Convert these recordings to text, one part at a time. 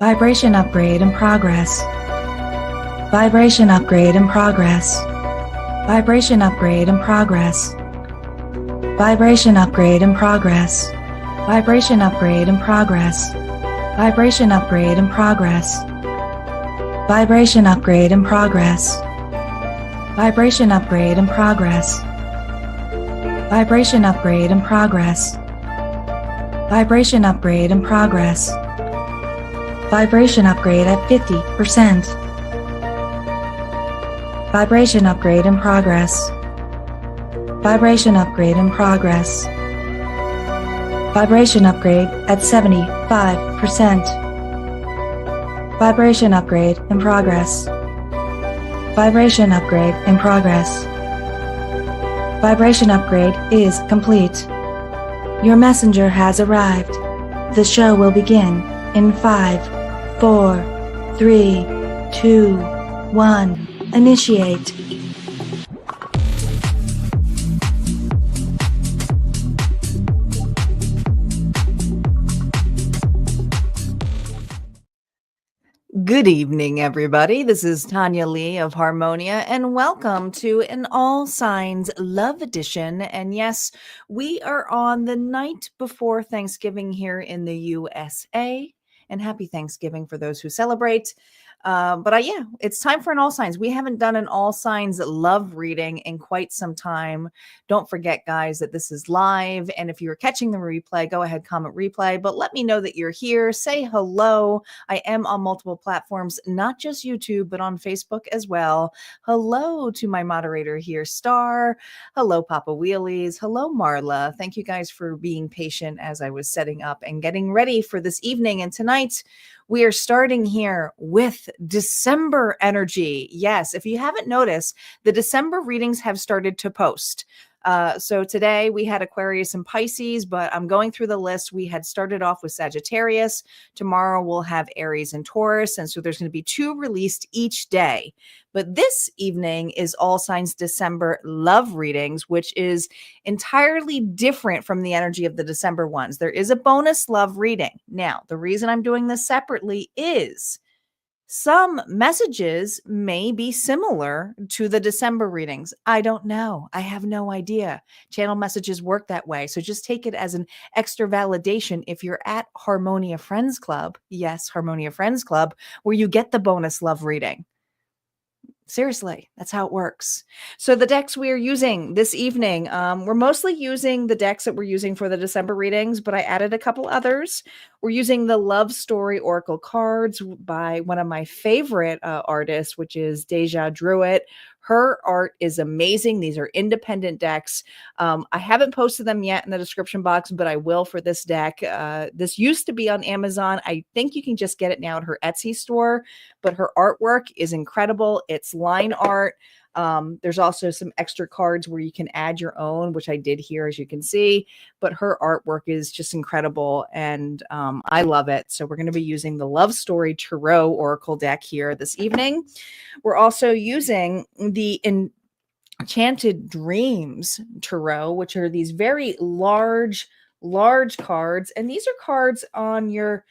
Vibration upgrade in progress. Vibration upgrade in progress. Vibration upgrade in progress. Vibration upgrade in progress. Vibration upgrade in progress. Vibration upgrade in progress. Vibration upgrade in progress. Vibration upgrade in progress. Vibration upgrade in progress. Vibration upgrade in progress. Vibration upgrade at 50%. Vibration upgrade in progress. Vibration upgrade in progress. Vibration upgrade at 75%. Vibration upgrade in progress. Vibration upgrade in progress. Vibration upgrade is complete. Your messenger has arrived. The show will begin in 5, 4, 3, 2, 1. Initiate. Good evening, everybody. This is Tanya Lee of Harmonia, and welcome to an All Signs Love Edition. And yes, we are on the night before Thanksgiving here in the USA. And happy Thanksgiving for those who celebrate. Yeah, it's time for an all signs. We haven't done an all signs love reading in quite some time. Don't forget, guys, that this is live. And if you're catching the replay, go ahead, comment replay. But let me know that you're here. Say hello. I am on multiple platforms, not just YouTube, but on Facebook as well. Hello to my moderator here, Star. Hello, Papa Wheelies. Hello, Marla. Thank you guys for being patient as I was setting up and getting ready for this evening. And tonight, we are starting here with December energy. Yes, if you haven't noticed, the December readings have started to post. So today we had Aquarius and Pisces, but I'm going through the list. We had started off with Sagittarius. Tomorrow we'll have Aries and Taurus. And so there's going to be 2 released each day. But this evening is All Signs December love readings, which is entirely different from the energy of the December ones. There is a bonus love reading. Now, the reason I'm doing this separately is some messages may be similar to the December readings. I don't know. I have no idea. Channel messages work that way. So just take it as an extra validation if you're at Harmonia Friends Club. Yes, Harmonia Friends Club, where you get the bonus love reading. Seriously, that's how it works. So the decks we are using this evening, we're mostly using the decks that we're using for the December readings, but I added a couple others. We're using the Love Story Oracle cards by one of my favorite artists, which is Deja Druitt. Her art is amazing. These are independent decks. I haven't posted them yet in the description box, but I will for this deck. This used to be on Amazon. I think you can just get it now at her Etsy store, but her artwork is incredible. It's line art. There's also some extra cards where you can add your own, which I did here, as you can see, but her artwork is just incredible. And I love it. So we're going to be using the Love Story Tarot Oracle deck here this evening. We're also using the Enchanted Dreams Tarot, which are these very large cards. And these are cards on your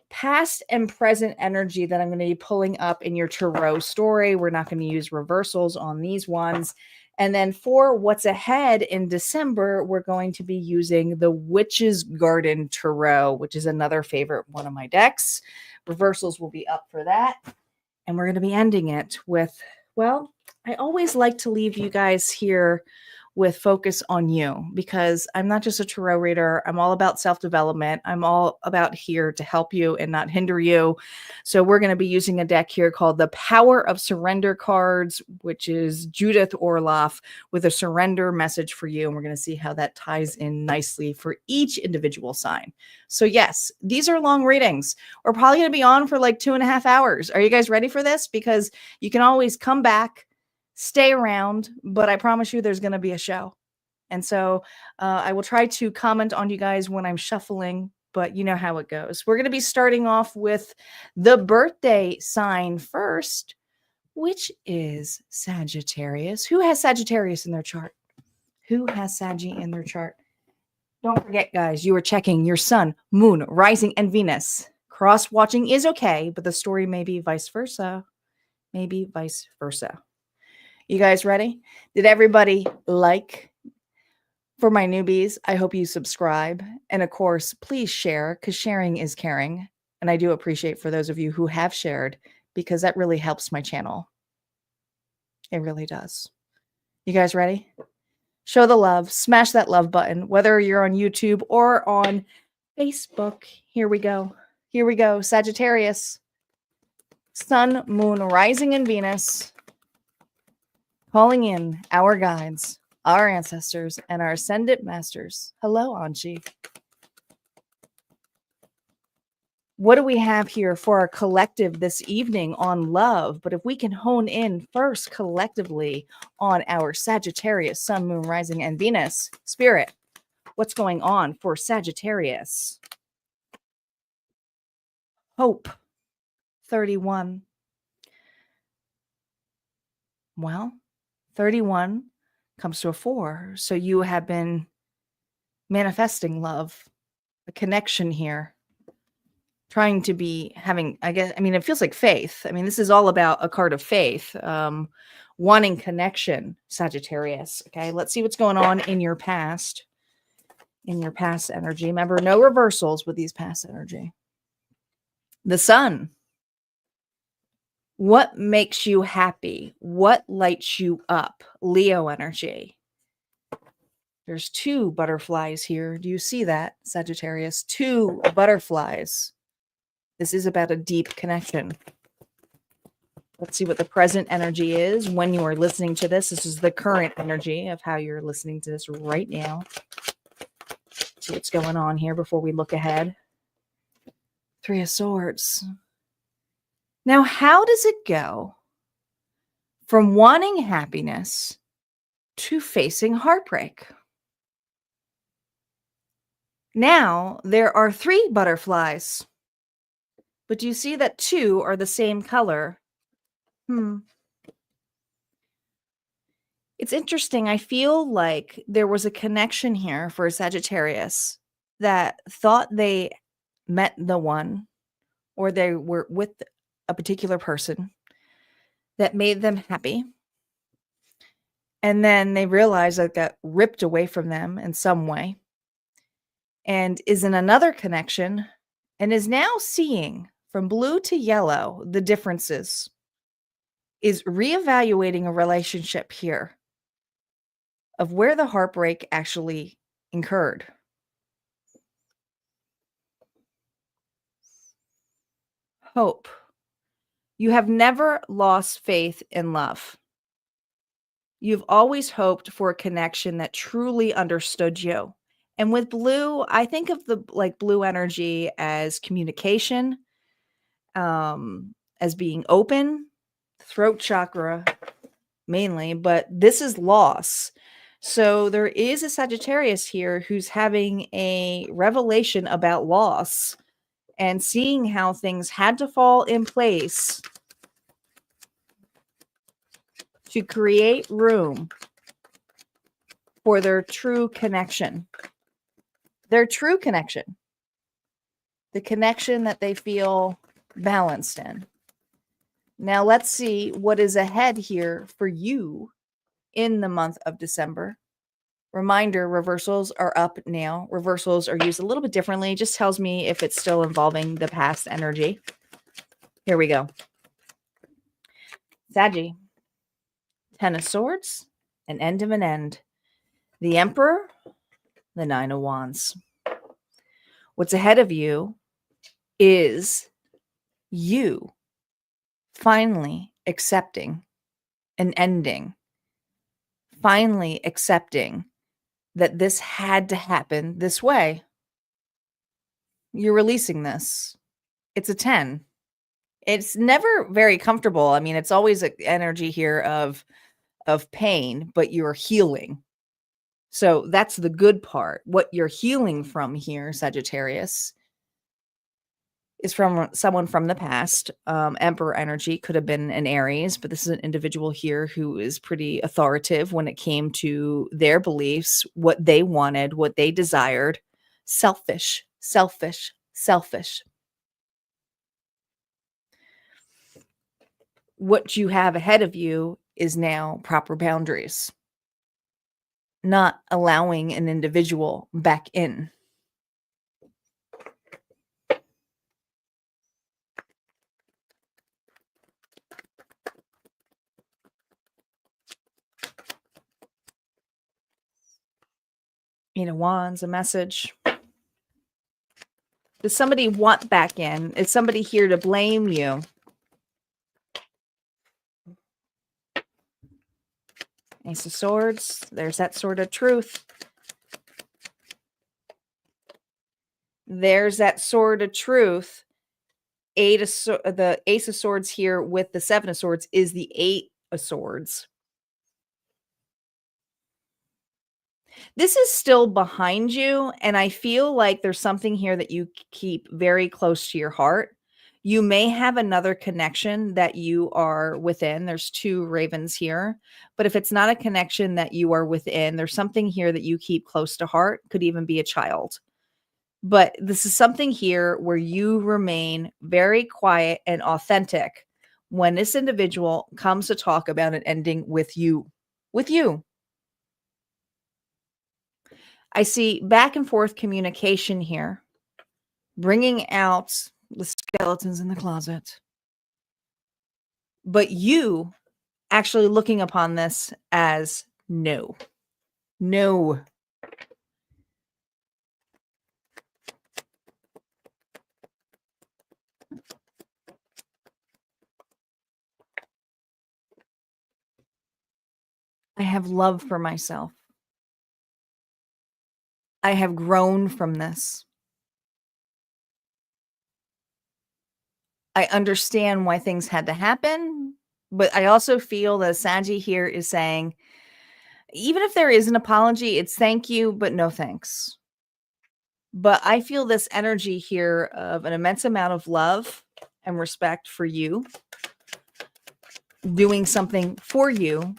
past and present energy that I'm going to be pulling up in your tarot story. We're not going to use reversals on these ones. And then for what's ahead in December, we're going to be using the Witch's Garden Tarot, which is another favorite one of my decks. Reversals will be up for that. And we're going to be ending it with, well, I always like to leave you guys here with focus on you, because I'm not just a tarot reader. I'm all about self-development. I'm all about here to help you and not hinder you. So we're going to be using a deck here called the Power of Surrender cards, which is Judith Orloff with a surrender message for you. And we're going to see how that ties in nicely for each individual sign. So yes, these are long readings. We're probably going to be on for like 2.5 hours. Are you guys ready for this? Because you can always come back, stay around, but I promise you there's going to be a show. And so I will try to comment on you guys when I'm shuffling, but you know how it goes. We're going to be starting off with the birthday sign first, which is Sagittarius. Who has Sagittarius in their chart? Who has Saggy in their chart? Don't forget, guys, you are checking your sun, moon, rising, and Venus. Cross watching is okay, but the story may be vice versa. Maybe vice versa. You guys ready? Did everybody like? For my newbies, I hope you subscribe. And of course, please share because sharing is caring. And I do appreciate for those of you who have shared because that really helps my channel. It really does. You guys ready? Show the love. Smash that love button, whether you're on YouTube or on Facebook. Here we go. Here we go. Sagittarius. Sun, Moon, Rising, and Venus. Calling in our guides, our ancestors, and our ascendant masters. Hello, Anji. What do we have here for our collective this evening on love? But if we can hone in first collectively on our Sagittarius, Sun, Moon, Rising, and Venus. Spirit, what's going on for Sagittarius? Hope, 31. Well, 31 comes to a 4. So you have been manifesting love, a connection here, trying to be having, it feels like faith. I mean, this is all about a card of faith, wanting connection, Sagittarius. Okay, let's see what's going on in your past energy. Remember, no reversals with these past energy. The Sun. What makes you happy? What lights you up? Leo energy. There's 2 butterflies here. Do you see that, Sagittarius? 2 butterflies. This is about a deep connection. Let's see what the present energy is when you are listening to this. This is the current energy of how you're listening to this right now. See what's going on here before we look ahead. 3 of Swords. Now, how does it go from wanting happiness to facing heartbreak? Now, there are 3 butterflies, but do you see that 2 are the same color? It's interesting. I feel like there was a connection here for a Sagittarius that thought they met the one, or they were with a particular person that made them happy. And then they realized that got ripped away from them in some way and is in another connection and is now seeing from blue to yellow the differences, is reevaluating a relationship here of where the heartbreak actually incurred. Hope. You have never lost faith in love. You've always hoped for a connection that truly understood you. And with blue, I think of the blue energy as communication, as being open, throat chakra mainly, but this is loss. So there is a Sagittarius here who's having a revelation about loss and seeing how things had to fall in place to create room for their true connection. Their true connection. The connection that they feel balanced in. Now let's see what is ahead here for you in the month of December. Reminder, reversals are up now. Reversals are used a little bit differently. It just tells me if it's still involving the past energy. Here we go. Saggy. 10 of Swords, an end of an end. The Emperor, the 9 of Wands. What's ahead of you is you finally accepting an ending. Finally accepting that this had to happen this way. You're releasing this. It's a 10. It's never very comfortable. I mean, it's always an energy here of pain, but you're healing. So that's the good part. What you're healing from here, Sagittarius, is from someone from the past. Emperor energy could have been an Aries, but this is an individual here who is pretty authoritative when it came to their beliefs, what they wanted, what they desired. Selfish, selfish, selfish. what you have ahead of you is now proper boundaries, not allowing an individual back in. Eight of Wands, a message. Does somebody want back in? Is somebody here to blame you? Ace of Swords. There's that sort of truth. There's that sword of truth. The Ace of Swords here with the Seven of Swords is the Eight of Swords. This is still behind you, and I feel like there's something here that you keep very close to your heart. You may have another connection that you are within. There's two ravens here, but if it's not a connection that you are within, there's something here that you keep close to heart. Could even be a child. But this is something here where you remain very quiet and authentic when this individual comes to talk about an ending with you. With you. I see back and forth communication here, bringing out the skeletons in the closet. But you actually looking upon this as no. No. I have love for myself. I have grown from this. I understand why things had to happen, but I also feel that Saggy here is saying, even if there is an apology, it's thank you, but no thanks. But I feel this energy here of an immense amount of love and respect for you, doing something for you,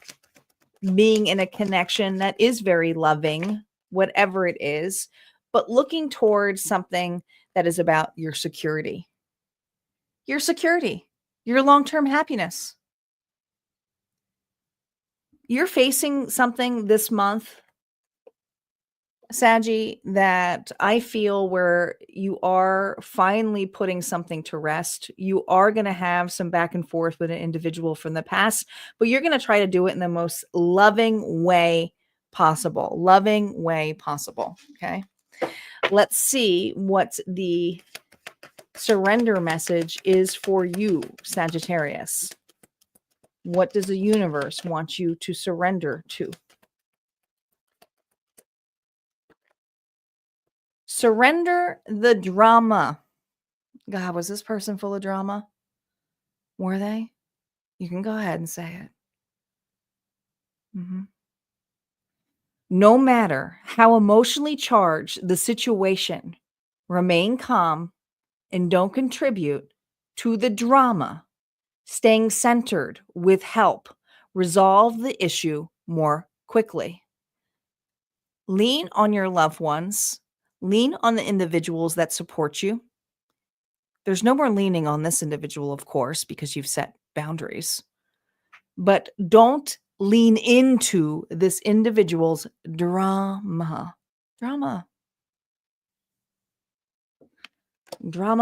being in a connection that is very loving, whatever it is, but looking towards something that is about your security, your long-term happiness. You're facing something this month, Saggy, that I feel where you are finally putting something to rest. You are going to have some back and forth with an individual from the past, but you're going to try to do it in the most loving way possible. Loving way possible. Okay. Let's see what the surrender message is for you, Sagittarius. What does the universe want you to surrender to? Surrender the drama. God, was this person full of drama? Were they? You can go ahead and say it. No matter how emotionally charged the situation, remain calm and don't contribute to the drama. Staying centered with help resolve the issue more quickly. Lean on your loved ones. Lean on the individuals that support you. There's no more leaning on this individual, of course, because you've set boundaries. But don't lean into this individual's drama. Drama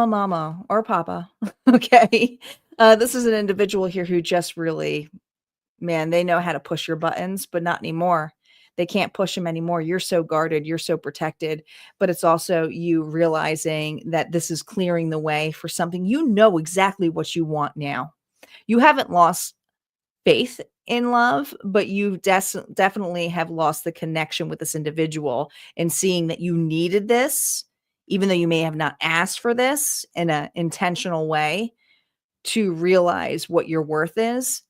mama or papa. Okay. This is an individual here who just really, man, they know how to push your buttons, but not anymore. They can't push them anymore. You're so guarded. You're so protected. But it's also you realizing that this is clearing the way for something. You know exactly what you want now. You haven't lost faith in love, but you definitely have lost the connection with this individual and seeing that you needed this, even though you may have not asked for this in an intentional way, to realize what your worth is,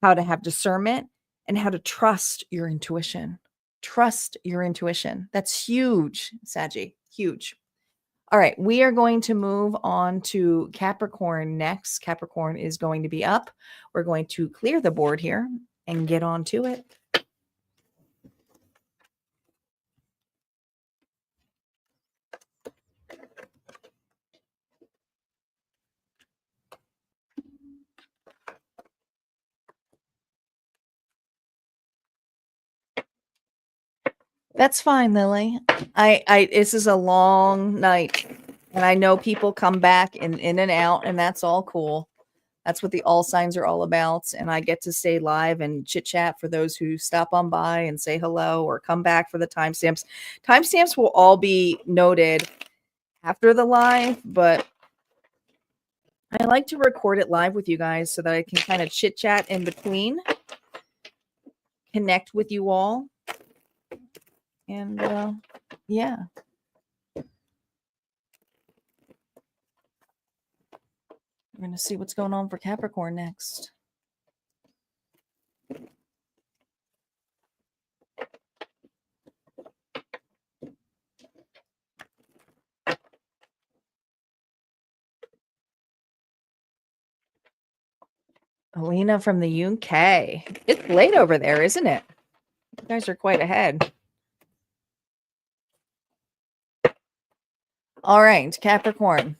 how to have discernment, and how to trust your intuition. Trust your intuition. That's huge, Saggy. Huge. All right, we are going to move on to Capricorn next. Capricorn is going to be up. We're going to clear the board here and get on to it. That's fine, Lily. This is a long night, and I know people come back in and out, and that's all cool. That's what the all signs are all about. And I get to stay live and chit chat for those who stop on by and say hello or come back for the timestamps. Timestamps will all be noted after the live, but I like to record it live with you guys so that I can kind of chit chat in between, connect with you all. And yeah. We're going to see what's going on for Capricorn next. Alina from the UK. It's late over there, isn't it? You guys are quite ahead. All right, Capricorn.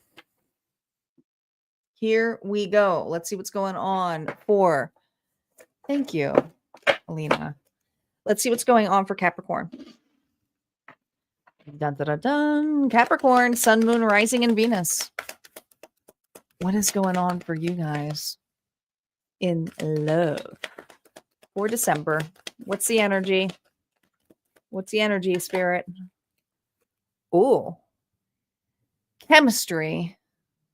Here we go. Let's see what's going on for. Thank you, Alina. Let's see what's going on for Capricorn. Dun, dun, dun, dun. Capricorn, Sun, Moon, Rising, and Venus. What is going on for you guys in love for December? What's the energy? What's the energy, Spirit? Oh, chemistry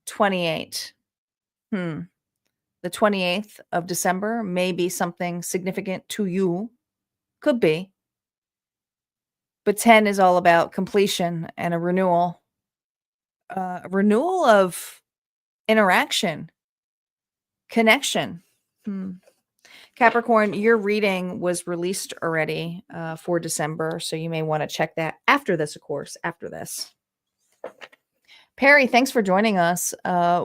28. The 28th of December may be something significant to you. Could be. But 10 is all about completion and a renewal. A renewal of interaction, connection. Capricorn, your reading was released already for December, so you may want to check that after this, of course, after this. Perry, thanks for joining us.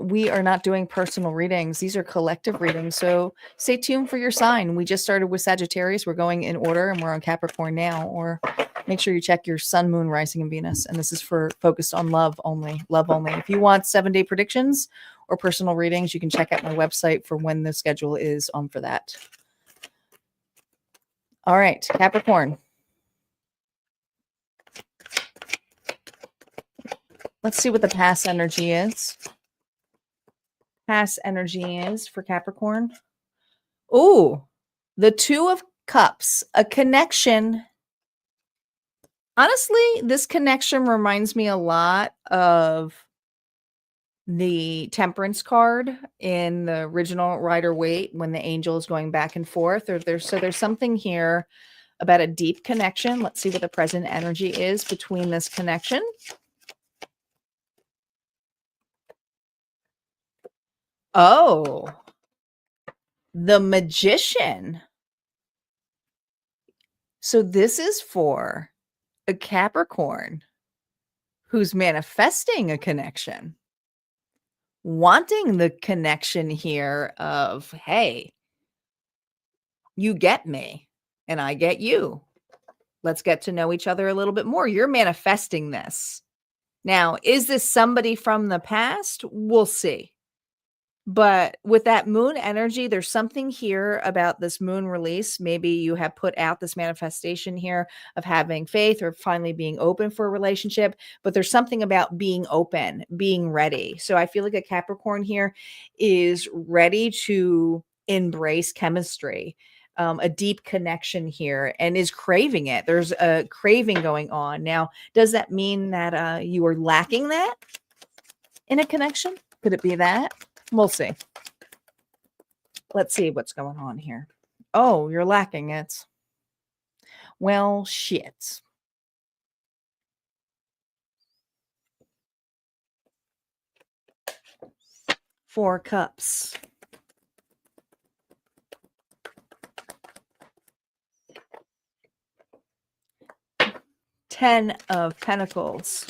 We are not doing personal readings. These are collective readings, so stay tuned for your sign. We just started with Sagittarius. We're going in order, and we're on Capricorn now, or make sure you check your Sun, Moon, Rising, and Venus, and this is for focused on love only, love only. If you want 7-day predictions or personal readings, you can check out my website for when the schedule is on for that. All right, Capricorn. Let's see what the past energy is. Past energy is for Capricorn. Oh, the Two of Cups, a connection. Honestly, this connection reminds me a lot of the Temperance card in the original Rider-Waite when the angel is going back and forth. So there's something here about a deep connection. Let's see what the present energy is between this connection. Oh, the Magician. So this is for a Capricorn who's manifesting a connection, wanting the connection here of, hey, you get me and I get you. Let's get to know each other a little bit more. You're manifesting this. Now, is this somebody from the past? We'll see. But with that moon energy, there's something here about this moon release. Maybe you have put out this manifestation here of having faith or finally being open for a relationship. But there's something about being open, being ready. So I feel like a Capricorn here is ready to embrace chemistry, a deep connection here, and is craving it. There's a craving going on. Now, does that mean that you are lacking that in a connection? Could it be that? We'll see. Let's see what's going on here. Oh, you're lacking it. Well, shit. Four Cups. Ten of Pentacles.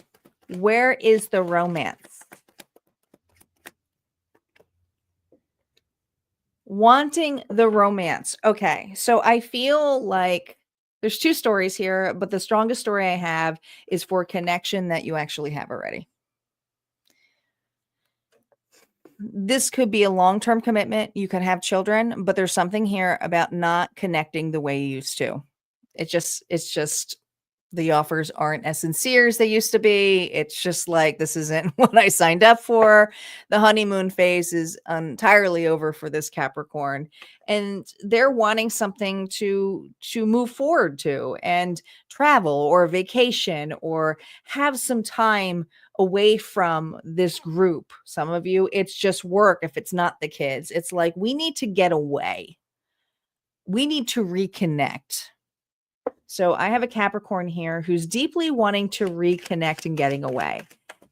Where is the romance? Wanting the romance. Okay, so I feel like there's two stories here, but the strongest story I have is for a connection that you actually have already. This could be a long-term commitment. You could have children, but there's something here about not connecting the way you used to. It's just The offers aren't as sincere as they used to be. It's just like, this isn't what I signed up for. The honeymoon phase is entirely over for this Capricorn, and they're wanting something to move forward to, and travel or vacation or have some time away from this group. Some of you, it's just work. If it's not the kids, it's like, we need to get away. We need to reconnect. So I have a Capricorn here who's deeply wanting to reconnect and getting away.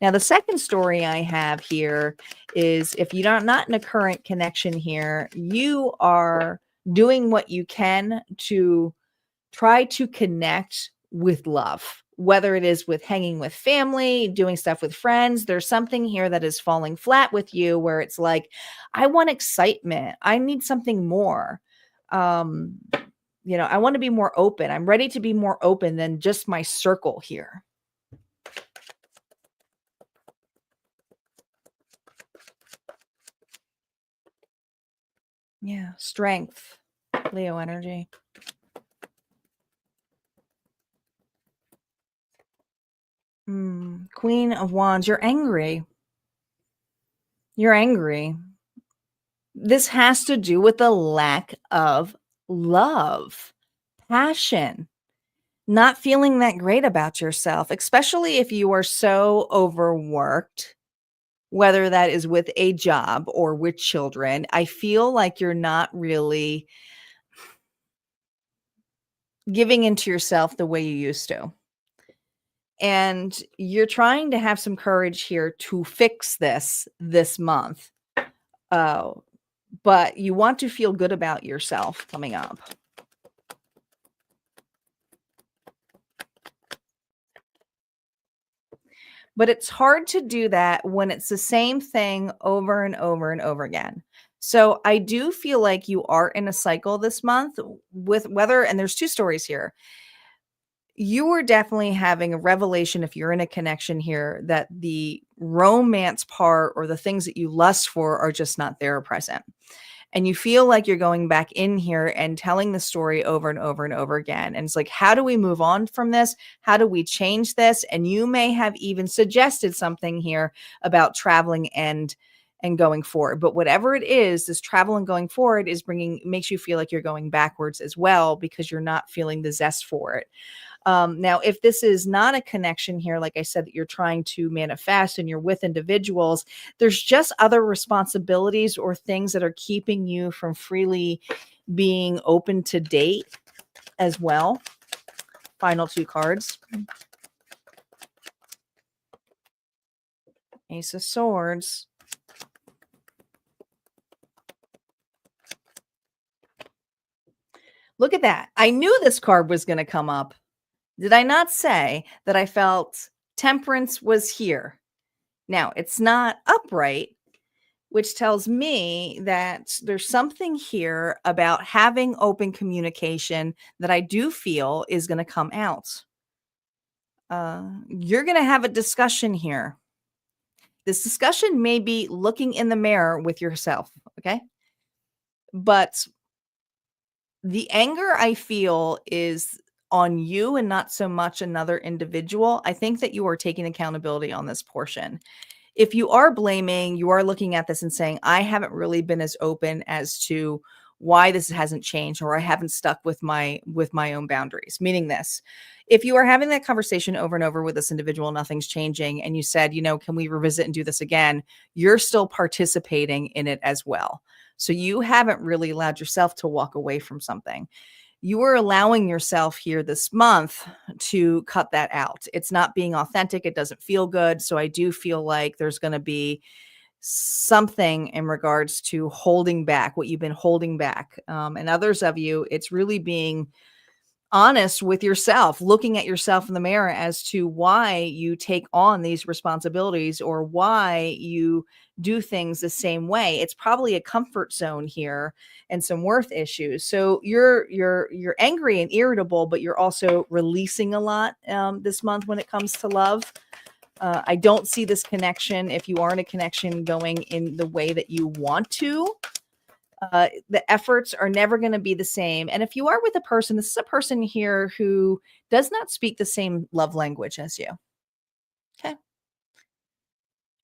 Now, the second story I have here is, if you're not in a current connection here, you are doing what you can to try to connect with love, whether it is with hanging with family, doing stuff with friends. There's something here that is falling flat with you where it's like, I want excitement. I need something more. I want to be more open. I'm ready to be more open than just my circle here. Yeah, strength, Leo energy. Queen of Wands, you're angry. You're angry. This has to do with the lack of love, passion, not feeling that great about yourself, especially if you are so overworked, whether that is with a job or with children. I feel like you're not really giving into yourself the way you used to. And you're trying to have some courage here to fix this month. But you want to feel good about yourself coming up. But it's hard to do that when it's the same thing over and over and over again. So I do feel like you are in a cycle this month with whether, and there's two stories here. You are definitely having a revelation, if you're in a connection here, that the romance part or the things that you lust for are just not there or present. And you feel like you're going back in here and telling the story over and over and over again. And it's like, how do we move on from this? How do we change this? And you may have even suggested something here about traveling and going forward. But whatever it is, this travel and going forward makes you feel like you're going backwards as well, because you're not feeling the zest for it. Now, if this is not a connection here, like I said, that you're trying to manifest and you're with individuals, there's just other responsibilities or things that are keeping you from freely being open to date as well. Final two cards. Ace of Swords. Look at that. I knew this card was going to come up. Did I not say that I felt Temperance was here? Now, it's not upright, which tells me that there's something here about having open communication that I do feel is going to come out. You're going to have a discussion here. This discussion may be looking in the mirror with yourself, okay? But the anger I feel is on you and not so much another individual. I think that you are taking accountability on this portion. If you are blaming, you are looking at this and saying, I haven't really been as open as to why this hasn't changed, or I haven't stuck with my own boundaries. Meaning this, if you are having that conversation over and over with this individual, nothing's changing, and you said, can we revisit and do this again? You're still participating in it as well. So you haven't really allowed yourself to walk away from something. You are allowing yourself here this month to cut that out. It's not being authentic. It doesn't feel good. So I do feel like there's going to be something in regards to holding back what you've been holding back. And others of you, it's really being honest with yourself, looking at yourself in the mirror as to why you take on these responsibilities or why you do things the same way. It's probably a comfort zone here and some worth issues. So you're angry and irritable, but you're also releasing a lot this month when it comes to love. I don't see this connection, if you are in a connection, going in the way that you want to. The efforts are never going to be the same. And if you are with a person, this is a person here who does not speak the same love language as you. Okay.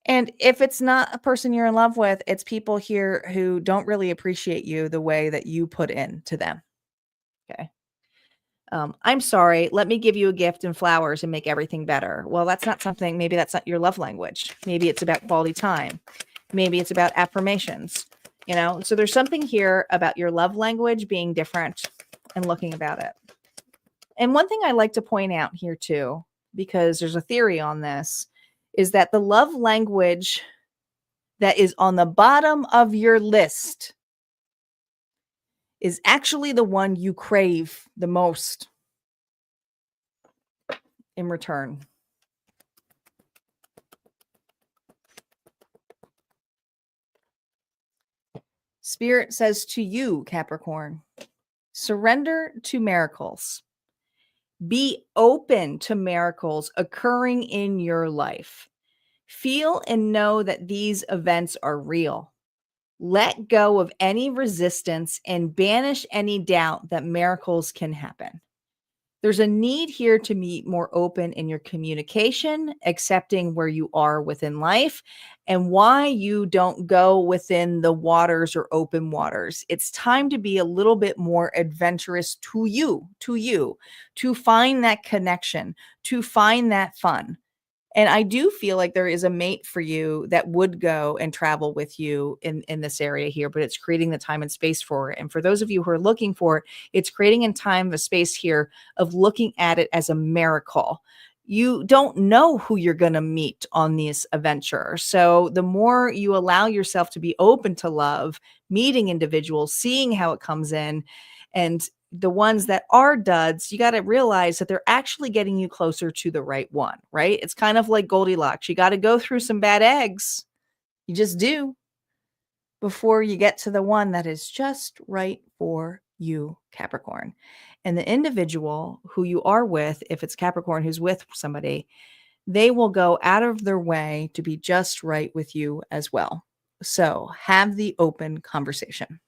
And if it's not a person you're in love with, it's people here who don't really appreciate you the way that you put in to them. Okay. I'm sorry. Let me give you a gift and flowers and make everything better. Well, that's not something, maybe that's not your love language. Maybe it's about quality time. Maybe it's about affirmations, So there's something here about your love language being different and looking about it. And one thing I like to point out here too, because there's a theory on this, is that the love language that is on the bottom of your list is actually the one you crave the most in return. Spirit says to you, Capricorn, surrender to miracles. Be open to miracles occurring in your life. Feel and know that these events are real. Let go of any resistance and banish any doubt that miracles can happen. There's a need here to be more open in your communication, accepting where you are within life and why you don't go within the waters or open waters. It's time to be a little bit more adventurous to you, to find that connection, to find that fun. And I do feel like there is a mate for you that would go and travel with you in this area here, but it's creating the time and space for it. And for those of you who are looking for it, it's creating a time, a space here of looking at it as a miracle. You don't know who you're going to meet on this adventure. So the more you allow yourself to be open to love, meeting individuals, seeing how it comes in, and the ones that are duds, you got to realize that they're actually getting you closer to the right one, right? It's kind of like Goldilocks. You got to go through some bad eggs. You just do before you get to the one that is just right for you, Capricorn. And the individual who you are with, if it's Capricorn who's with somebody, they will go out of their way to be just right with you as well. So have the open conversation.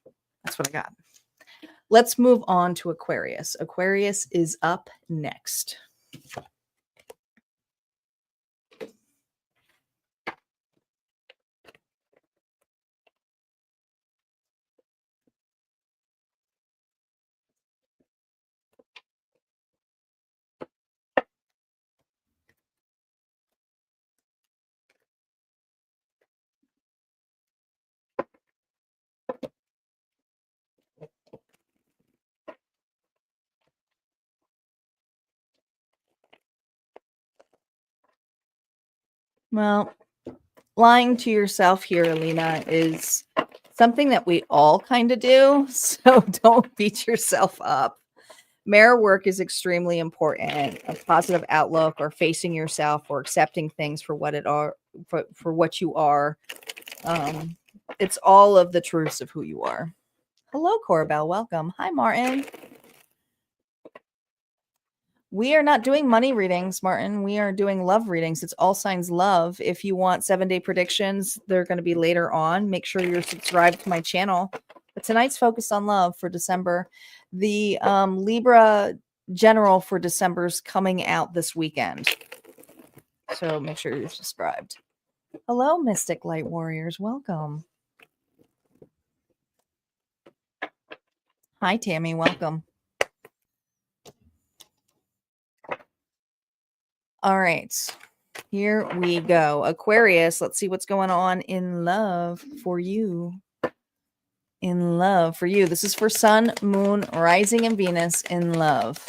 That's what I got. Let's move on to Aquarius. Aquarius is up next. Well, lying to yourself here, Alina, is something that we all kind of do. So don't beat yourself up. Mirror work is extremely important. A positive outlook or facing yourself or accepting things for what it are, for what you are. It's all of the truths of who you are. Hello, Corbell. Welcome. Hi, Martin. We are not doing money readings, Martin. We are doing love readings. It's all signs love. If you want 7-day predictions, they're going to be later on. Make sure you're subscribed to my channel. But tonight's focused on love for December. The Libra general for December is coming out this weekend. So make sure you're subscribed. Hello, Mystic Light Warriors. Welcome. Hi, Tammy. Welcome. All right, here we go. Aquarius, let's see what's going on in love for you. In love for you. This is for Sun, Moon, Rising, and Venus in love.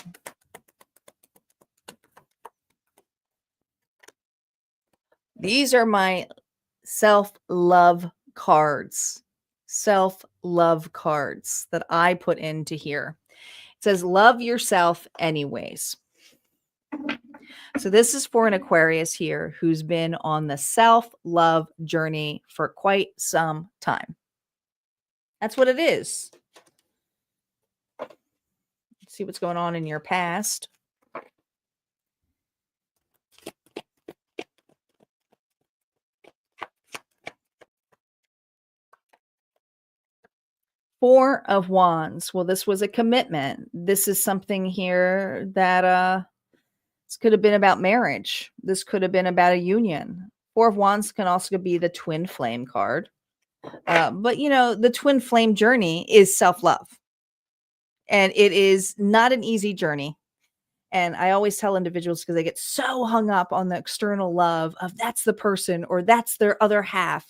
These are my self-love cards. Self-love cards that I put into here. It says, love yourself anyways. So this is for an Aquarius here who's been on the self-love journey for quite some time. That's what it is. Let's see what's going on in your past. Four of Wands. Well, this was a commitment. This is something here that this could have been about marriage. This could have been about a union. Four of Wands can also be the twin flame card. But the twin flame journey is self-love. And it is not an easy journey. And I always tell individuals, because they get so hung up on the external love of that's the person or that's their other half.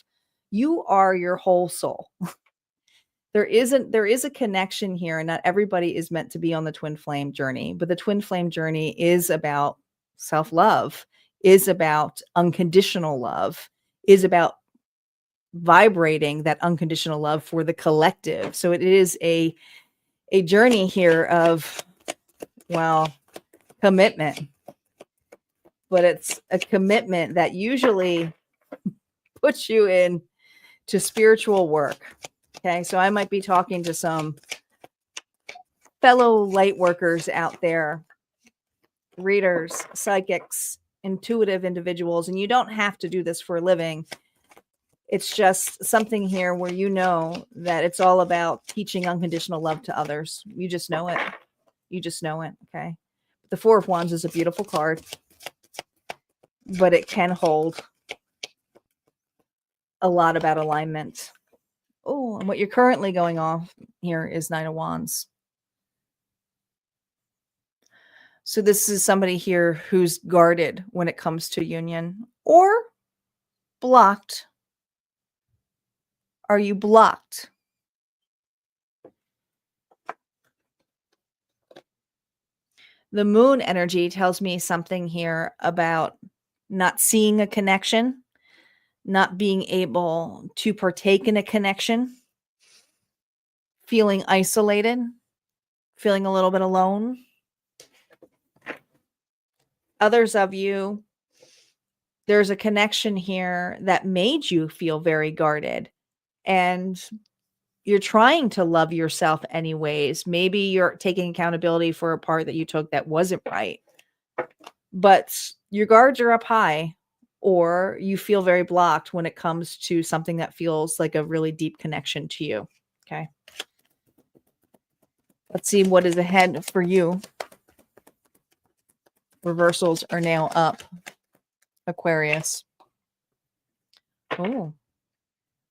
You are your whole soul. There is a connection here, and not everybody is meant to be on the twin flame journey, but the twin flame journey is about self-love, is about unconditional love, is about vibrating that unconditional love for the collective. So it is a journey here of, well, commitment, but it's a commitment that usually puts you in to spiritual work. Okay, so I might be talking to some fellow light workers out there, readers, psychics, intuitive individuals, and you don't have to do this for a living. It's just something here where you know that it's all about teaching unconditional love to others. You just know it. You just know it, okay? The Four of Wands is a beautiful card, but it can hold a lot about alignment. Oh, and what you're currently going off here is Nine of Wands. So this is somebody here who's guarded when it comes to union or blocked. Are you blocked? The moon energy tells me something here about not seeing a connection, not being able to partake in a connection, feeling isolated, feeling a little bit alone. Others of you, there's a connection here that made you feel very guarded, and you're trying to love yourself anyways. Maybe you're taking accountability for a part that you took that wasn't right, but your guards are up high, or you feel very blocked when it comes to something that feels like a really deep connection to you. Okay. Let's see what is ahead for you. Reversals are now up. Aquarius. Oh,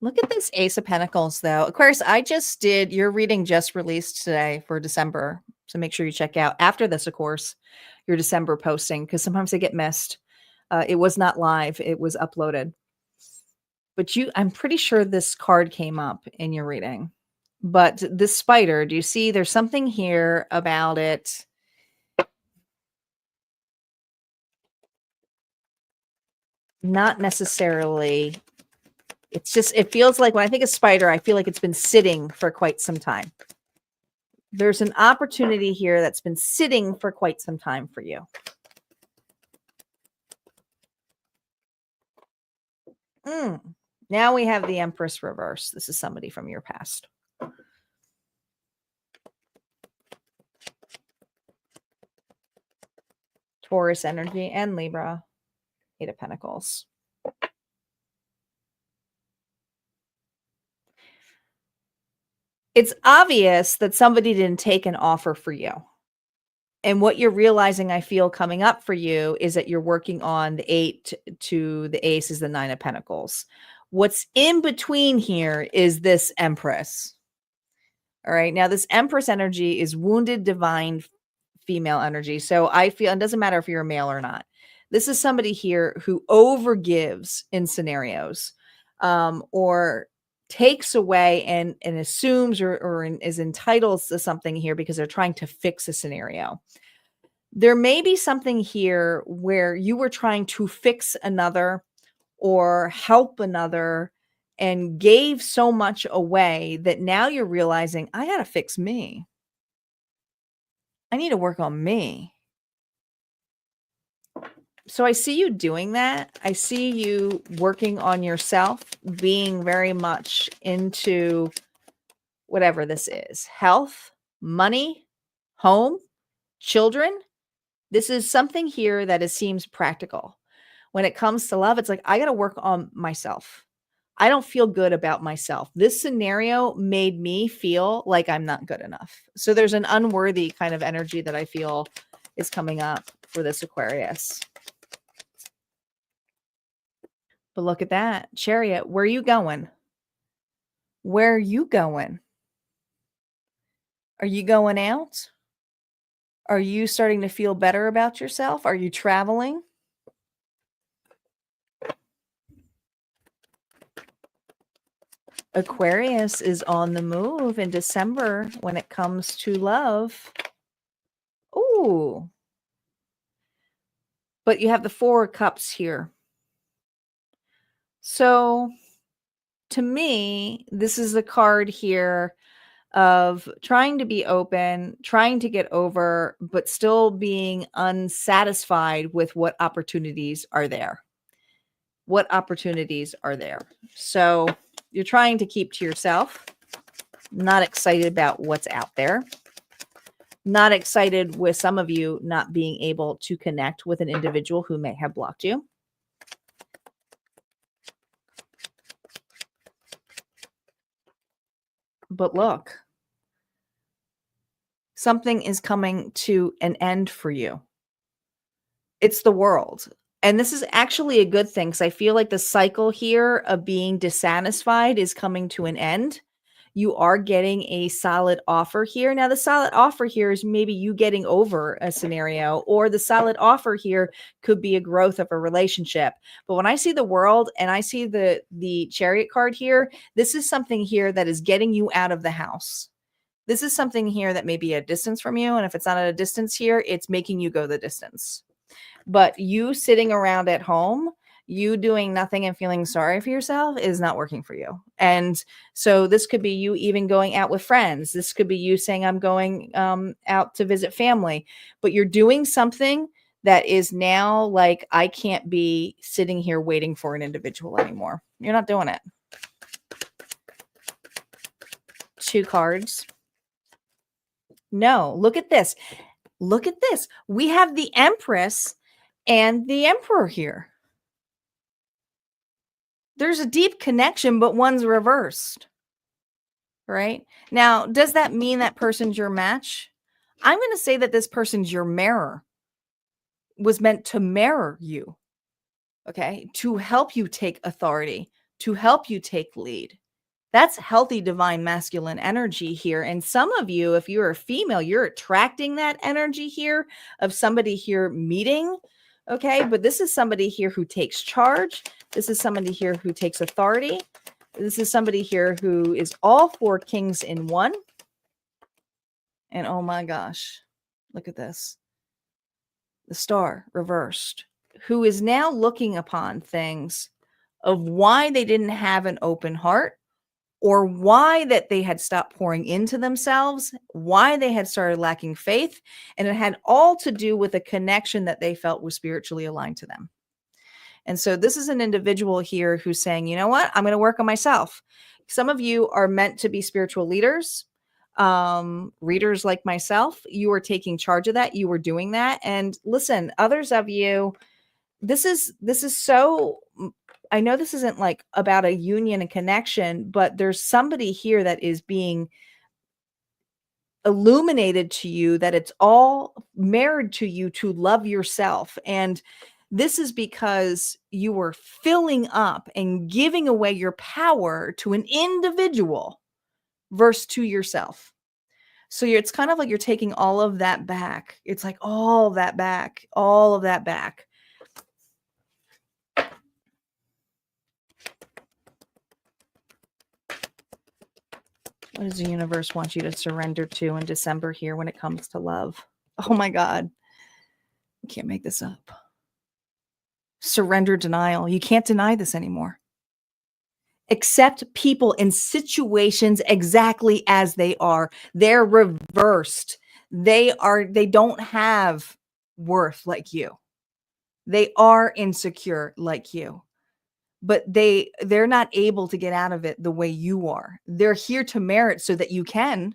look at this Ace of Pentacles, though. Aquarius, your reading just released today for December. So make sure you check out after this, of course, your December posting, because sometimes they get missed. It was not live. It was uploaded. But I'm pretty sure this card came up in your reading. But this spider, do you see there's something here about it? Not necessarily. It feels like when I think of spider, I feel like it's been sitting for quite some time. There's an opportunity here that's been sitting for quite some time for you. Now we have the Empress reverse. This is somebody from your past. Taurus energy and Libra. Eight of Pentacles. It's obvious that somebody didn't take an offer for you. And what you're realizing, I feel, coming up for you is that you're working on the 8 to the Ace is the 9 of Pentacles. What's in between here is this Empress. All right. Now, this Empress energy is wounded divine female energy. So I feel it doesn't matter if you're a male or not. This is somebody here who overgives in scenarios or takes away and assumes or is entitled to something here because they're trying to fix a scenario. There may be something here where you were trying to fix another or help another and gave so much away that now you're realizing, I got to fix me. I need to work on me. So I see you doing that. I see you working on yourself, being very much into whatever this is, health, money, home, children. This is something here that seems practical. When it comes to love, it's like, I got to work on myself. I don't feel good about myself. This scenario made me feel like I'm not good enough. So there's an unworthy kind of energy that I feel is coming up for this Aquarius. But look at that. Chariot, where are you going? Where are you going? Are you going out? Are you starting to feel better about yourself? Are you traveling? Aquarius is on the move in December when it comes to love. Ooh. But you have the Four of Cups here. So to me, this is a card here of trying to be open, trying to get over, but still being unsatisfied with what opportunities are there. What opportunities are there? So you're trying to keep to yourself, not excited about what's out there, not excited with some of you not being able to connect with an individual who may have blocked you. But look, something is coming to an end for you. It's the world. And this is actually a good thing because I feel like the cycle here of being dissatisfied is coming to an end. You are getting a solid offer here. Now, the solid offer here is maybe you getting over a scenario, or the solid offer here could be a growth of a relationship. But when I see the world and I see the Chariot card here, this is something here that is getting you out of the house. This is something here that may be a distance from you. And if it's not at a distance here, it's making you go the distance. But you sitting around at home, you doing nothing and feeling sorry for yourself is not working for you. And so this could be you even going out with friends. This could be you saying, I'm going out to visit family, but you're doing something that is now like, I can't be sitting here waiting for an individual anymore. You're not doing it. 2 cards. No, look at this. Look at this. We have the Empress and the Emperor here. There's a deep connection, but one's reversed, right? Now, does that mean that person's your match? I'm going to say that this person's your mirror, was meant to mirror you, okay? To help you take authority, to help you take lead. That's healthy divine masculine energy here. And some of you, if you're a female, you're attracting that energy here of somebody here meeting, okay? But this is somebody here who takes charge. This is somebody here who takes authority. This is somebody here who is all 4 kings in one. And oh my gosh, look at this. The Star reversed, who is now looking upon things of why they didn't have an open heart, or why that they had stopped pouring into themselves, why they had started lacking faith. And it had all to do with a connection that they felt was spiritually aligned to them. And so this is an individual here who's saying, you know what, I'm going to work on myself. Some of you are meant to be spiritual leaders, readers like myself. You are taking charge of that. You are doing that. And listen, others of you, this is so, I know this isn't like about a union and connection, but there's somebody here that is being illuminated to you, that it's all married to you to love yourself. And this is because you were filling up and giving away your power to an individual versus to yourself. So it's kind of like you're taking all of that back. It's like all of that back, all of that back. What does the universe want you to surrender to in December here when it comes to love? Oh my God. You can't make this up. Surrender denial. You can't deny this anymore. Accept people in situations exactly as they are. They're reversed. They don't have worth like you. They are insecure like you. But they're not able to get out of it the way you are. They're here to merit so that you can.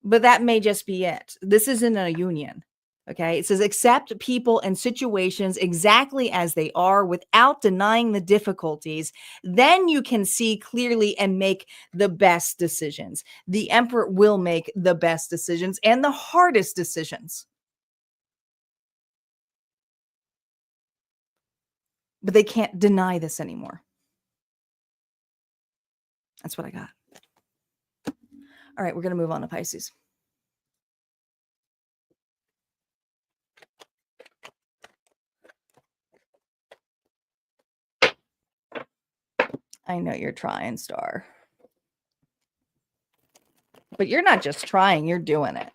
But that may just be it. This isn't a union. Okay. It says accept people and situations exactly as they are without denying the difficulties. Then you can see clearly and make the best decisions. The Emperor will make the best decisions and the hardest decisions, but they can't deny this anymore. That's what I got. All right. We're going to move on to Pisces. I know you're trying, Star. But you're not just trying, you're doing it.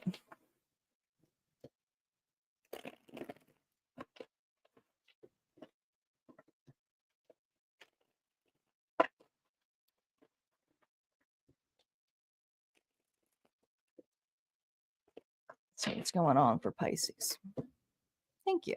See what's going on for Pisces. Thank you.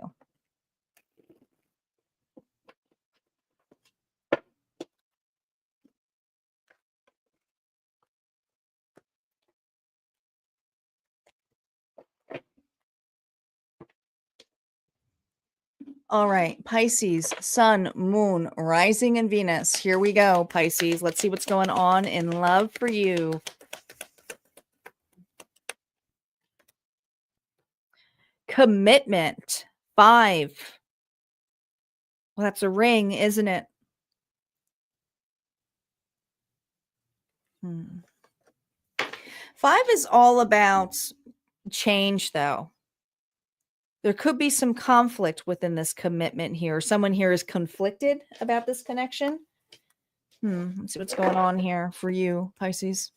All right, Pisces, Sun, Moon, Rising, and Venus. Here we go, Pisces. Let's see what's going on in love for you. Commitment, 5. Well, that's a ring, isn't it? 5 is all about change, though. There could be some conflict within this commitment here. Someone here is conflicted about this connection. Let's see what's going on here for you, Pisces.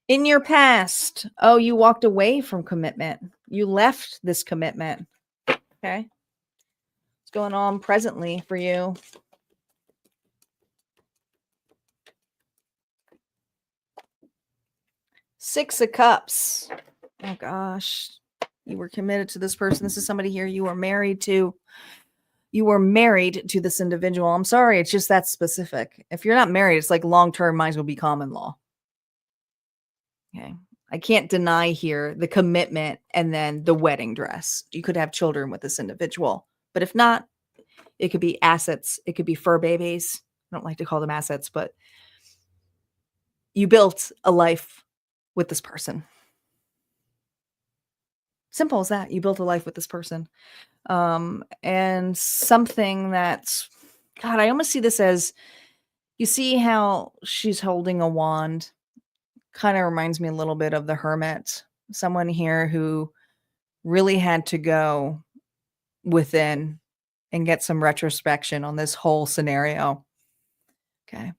In your past, oh, you walked away from commitment. You left this commitment. Okay. What's going on presently for you? Six of Cups. Oh, gosh. You were committed to this person. This is somebody here you were married to. You were married to this individual. I'm sorry. It's just that specific. If you're not married, it's like long-term might as well be common law. Okay. I can't deny here the commitment and then the wedding dress. You could have children with this individual. But if not, it could be assets. It could be fur babies. I don't like to call them assets, but you built a life with this person. Simple as that. You built a life with this person. And something that's, God, I almost see this as, you see how she's holding a wand. Kind of reminds me a little bit of the Hermit. Someone here who really had to go within and get some retrospection on this whole scenario. Okay.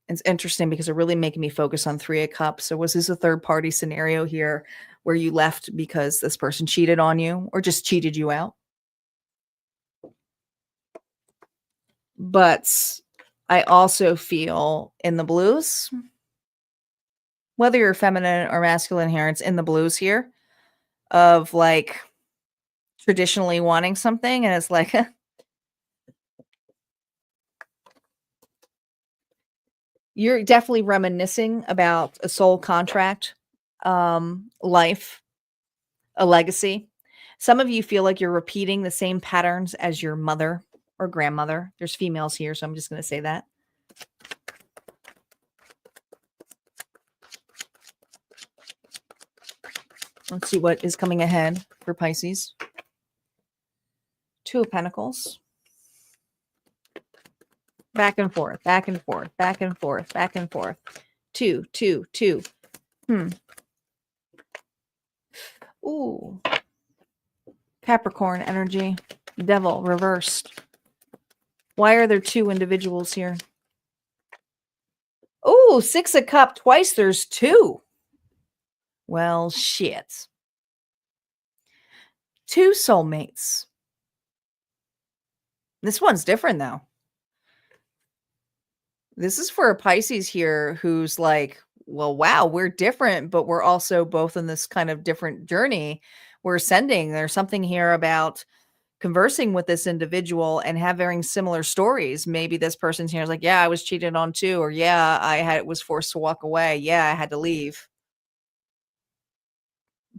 It's interesting because it really making me focus on 3 of Cups. So was this a third party scenario here where you left because this person cheated on you or just cheated you out? But I also feel in the blues, whether you're feminine or masculine here, it's in the blues here of like traditionally wanting something. And it's like, you're definitely reminiscing about a soul contract, life, a legacy. Some of you feel like you're repeating the same patterns as your mother or grandmother. There's females here, so I'm just going to say that. Let's see what is coming ahead for Pisces. 2 of Pentacles. Back and forth, back and forth, back and forth, back and forth. 2, 2, 2. Ooh. Capricorn energy. Devil reversed. Why are there 2 individuals here? Ooh, 6 of Cups. Twice there's 2. Well, shit. 2 soulmates. This one's different, though. This is for a Pisces here who's like, well, wow, we're different, but we're also both in this kind of different journey we're ascending. There's something here about conversing with this individual and having similar stories. Maybe this person's here is like, yeah, I was cheated on too, or yeah, was forced to walk away. Yeah, I had to leave.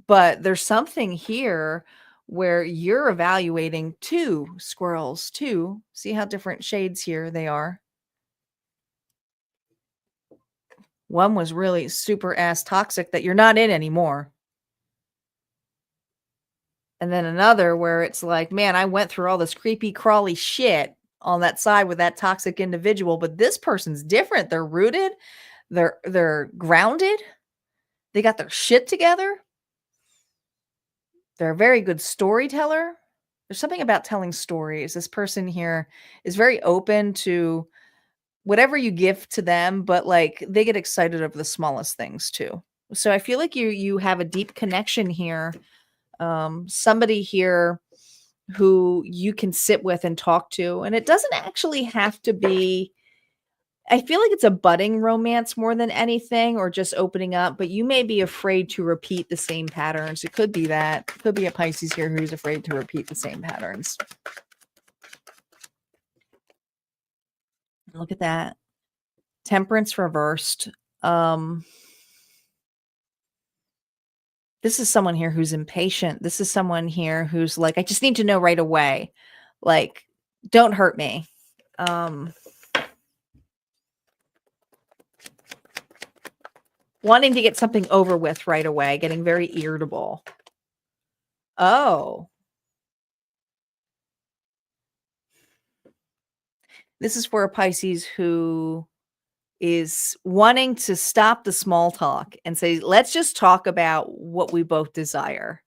But there's something here where you're evaluating two squirrels, too. See how different shades here they are. One was really super ass toxic that you're not in anymore. And then another where it's like, man, I went through all this creepy crawly shit on that side with that toxic individual, but this person's different. They're rooted, they're grounded, they got their shit together. They're a very good storyteller. There's something about telling stories. This person here is very open to whatever you give to them, but like they get excited over the smallest things too. So I feel like you have a deep connection here. Somebody here who you can sit with and talk to, and it doesn't actually have to be, I feel like it's a budding romance more than anything, or just opening up, but you may be afraid to repeat the same patterns. It could be that. It could be a Pisces here who's afraid to repeat the same patterns. Look at that. Temperance reversed. This is someone here who's impatient. This is someone here who's like, I just need to know right away. Like, don't hurt me. Wanting to get something over with right away, getting very irritable. Oh. This is for a Pisces who is wanting to stop the small talk and say, let's just talk about what we both desire.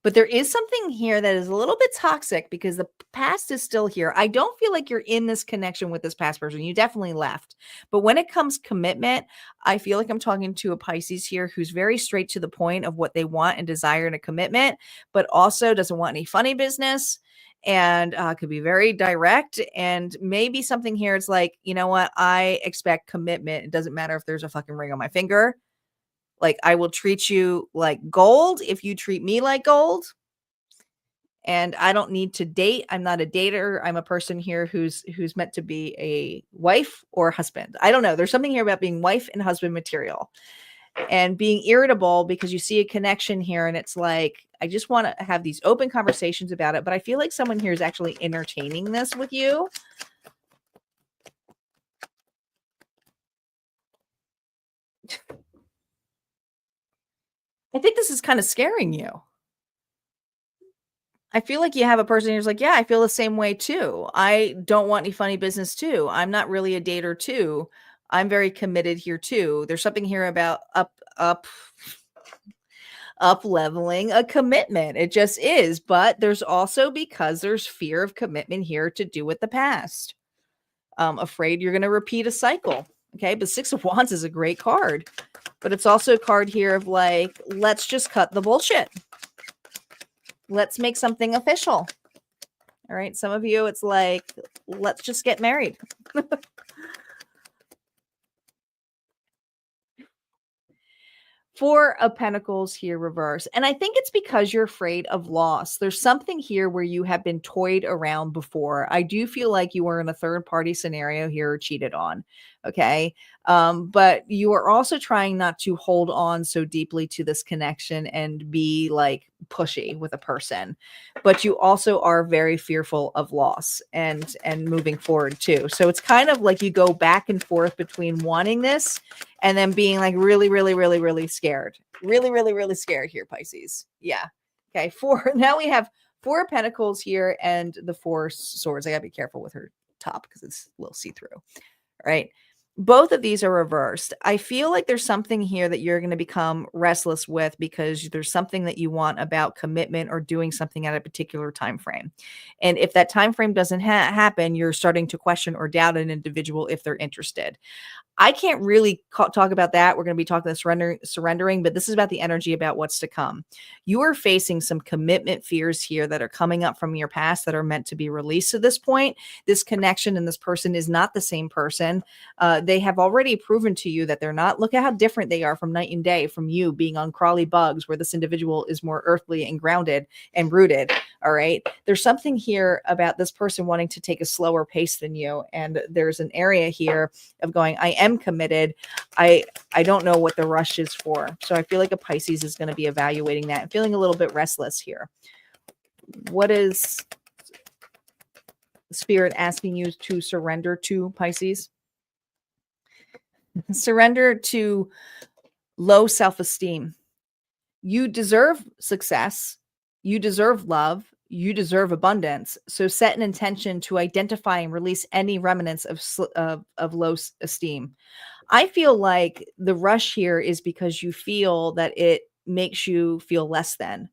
But there is something here that is a little bit toxic because the past is still here. I don't feel like you're in this connection with this past person. You definitely left. But when it comes commitment, I feel like I'm talking to a Pisces here who's very straight to the point of what they want and desire in a commitment, but also doesn't want any funny business and could be very direct. And maybe something here is like, you know what? I expect commitment. It doesn't matter if there's a fucking ring on my finger. Like, I will treat you like gold if you treat me like gold. And I don't need to date. I'm not a dater. I'm a person here who's meant to be a wife or husband. I don't know. There's something here about being wife and husband material and being irritable because you see a connection here. And it's like, I just want to have these open conversations about it. But I feel like someone here is actually entertaining this with you. I think this is kind of scaring you. I feel like you have a person who's like, yeah, I feel the same way too. I don't want any funny business too. I'm not really a dater too. I'm very committed here too. There's something here about up leveling a commitment. It just is. But there's also, because there's fear of commitment here to do with the past. Afraid you're going to repeat a cycle. Okay. But Six of Wands is a great card, but it's also a card here of like, let's just cut the bullshit. Let's make something official. All right. Some of you, it's like, let's just get married. Four of Pentacles here reverse. And I think it's because you're afraid of loss. There's something here where you have been toyed around before. I do feel like you were in a third party scenario here or cheated on. Okay. But you are also trying not to hold on so deeply to this connection and be like pushy with a person. But you also are very fearful of loss and moving forward too. So it's kind of like you go back and forth between wanting this and then being like really, really, really, really scared. Really, really, really scared here, Pisces. Yeah. Okay. Now we have Four of Pentacles here and the Four Swords. I gotta be careful with her top because it's a little see-through. All right. Both of these are reversed. I feel like there's something here that you're going to become restless with because there's something that you want about commitment or doing something at a particular time frame. And if that time frame doesn't happen, you're starting to question or doubt an individual if they're interested. I can't really talk about that. We're going to be talking about surrendering, but this is about the energy about what's to come. You are facing some commitment fears here that are coming up from your past that are meant to be released at this point. This connection and this person is not the same person. they have already proven to you that they're not. Look at how different they are from night and day from you being on crawly bugs, where this individual is more earthly and grounded and rooted. All right. There's something here about this person wanting to take a slower pace than you. And there's an area here of going, I am committed. I don't know what the rush is for. So I feel like a Pisces is going to be evaluating that and feeling a little bit restless here. What is Spirit asking you to surrender to, Pisces? Surrender to low self-esteem. You deserve success. You deserve love. You deserve abundance. So set an intention to identify and release any remnants of low esteem. I feel like the rush here is because you feel that it makes you feel less than.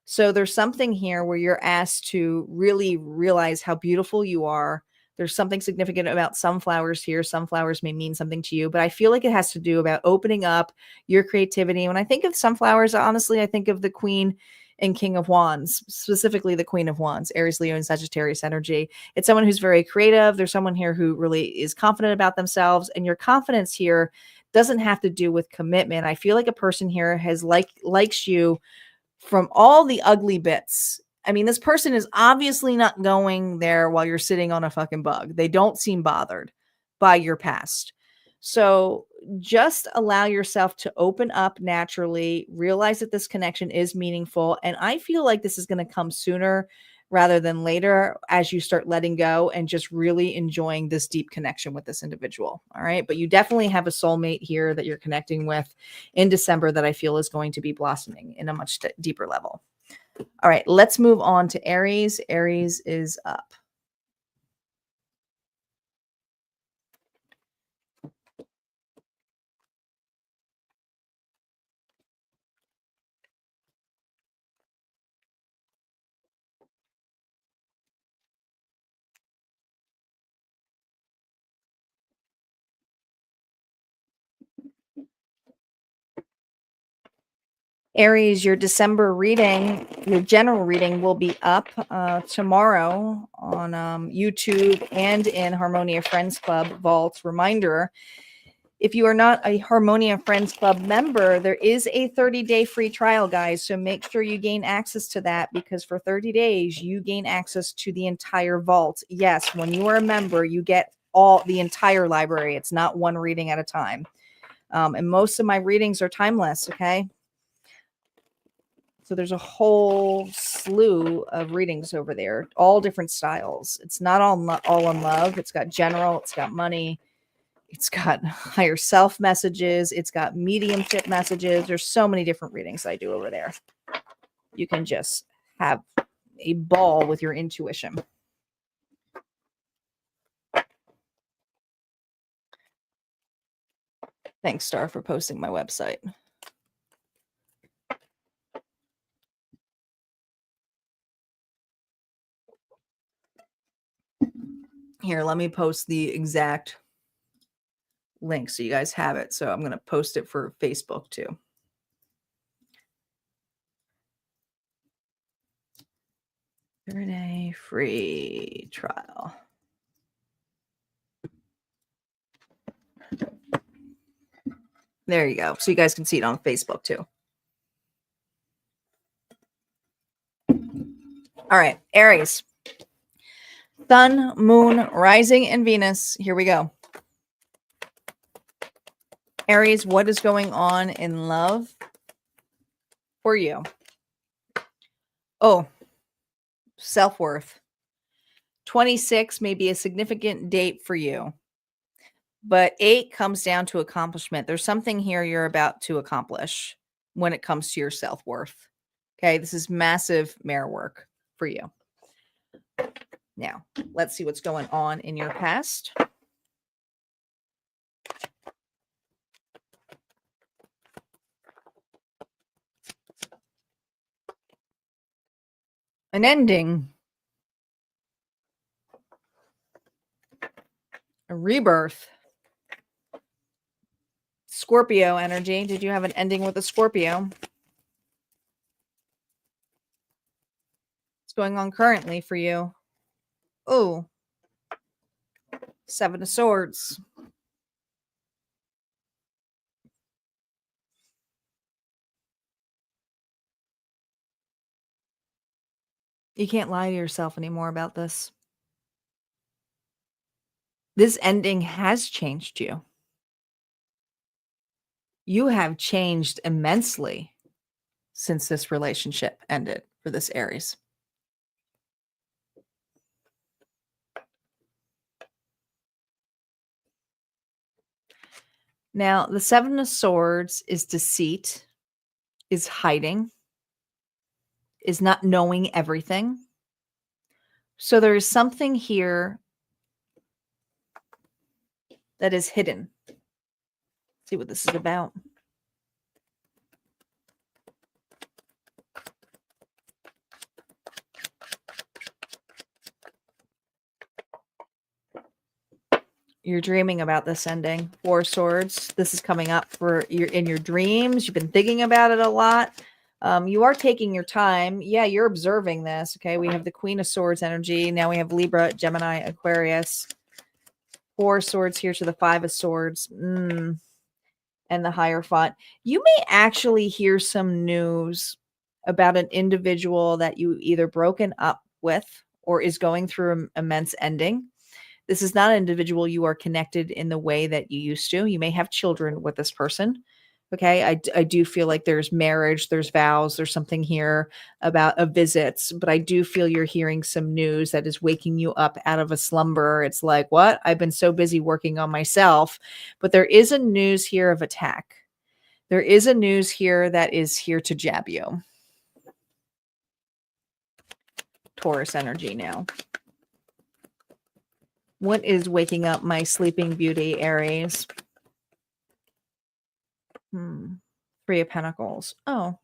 So there's something here where you're asked to really realize how beautiful you are. There's something significant about sunflowers here. Sunflowers may mean something to you, but I feel like it has to do about opening up your creativity. When I think of sunflowers, honestly, I think of the Queen and King of Wands, specifically the Queen of Wands, Aries, Leo, and Sagittarius energy. It's someone who's very creative. There's someone here who really is confident about themselves, and your confidence here doesn't have to do with commitment. I feel like a person here has likes you from all the ugly bits. I mean, this person is obviously not going there while you're sitting on a fucking bug. They don't seem bothered by your past. So just allow yourself to open up naturally, realize that this connection is meaningful. And I feel like this is going to come sooner rather than later as you start letting go and just really enjoying this deep connection with this individual. All right. But you definitely have a soulmate here that you're connecting with in December that I feel is going to be blossoming in a much deeper level. All right. Let's move on to Aries. Aries is up. Aries, your December reading, your general reading will be up tomorrow on YouTube and in Harmonia Friends Club Vault. Reminder, if you are not a Harmonia Friends Club member, there is a 30-day free trial, guys. So make sure you gain access to that, because for 30 days, you gain access to the entire vault. Yes, when you are a member, you get the entire library. It's not one reading at a time. And most of my readings are timeless, okay? So there's a whole slew of readings over there, all different styles. It's not all in love. It's got general, it's got money, it's got higher self messages, it's got mediumship messages. There's so many different readings I do over there. You can just have a ball with your intuition. Thanks, Star, for posting my website. Here, let me post the exact link so you guys have it. So I'm going to post it for Facebook too. Day free trial. There you go. So you guys can see it on Facebook too. All right, Aries. Sun, Moon, Rising, and Venus. Here we go. Aries, what is going on in love for you? Oh, self-worth. 26 may be a significant date for you, but 8 comes down to accomplishment. There's something here you're about to accomplish when it comes to your self-worth. Okay, this is massive mirror work for you. Now, let's see what's going on in your past. An ending. A rebirth. Scorpio energy. Did you have an ending with a Scorpio? What's going on currently for you? Oh, 7 of Swords. You can't lie to yourself anymore about this. This ending has changed you. You have changed immensely since this relationship ended for this Aries. Now, the Seven of Swords is deceit, is hiding, is not knowing everything. So there is something here that is hidden. Let's see what this is about. You're dreaming about this ending. Four of Swords. This is coming up for you in your dreams. You've been thinking about it a lot. You are taking your time. Yeah, you're observing this. Okay, we have the Queen of Swords energy. Now we have Libra, Gemini, Aquarius. Four of Swords here to the Five of Swords. And the Hierophant. You may actually hear some news about an individual that you either broken up with or is going through an immense ending. This is not an individual you are connected in the way that you used to. You may have children with this person. Okay. I do feel like there's marriage, there's vows, there's something here about a visits, but I do feel you're hearing some news that is waking you up out of a slumber. It's like, what? I've been so busy working on myself, but there is a news here of attack. There is a news here that is here to jab you. Taurus energy now. What is waking up my sleeping beauty, Aries? Three of Pentacles. Oh.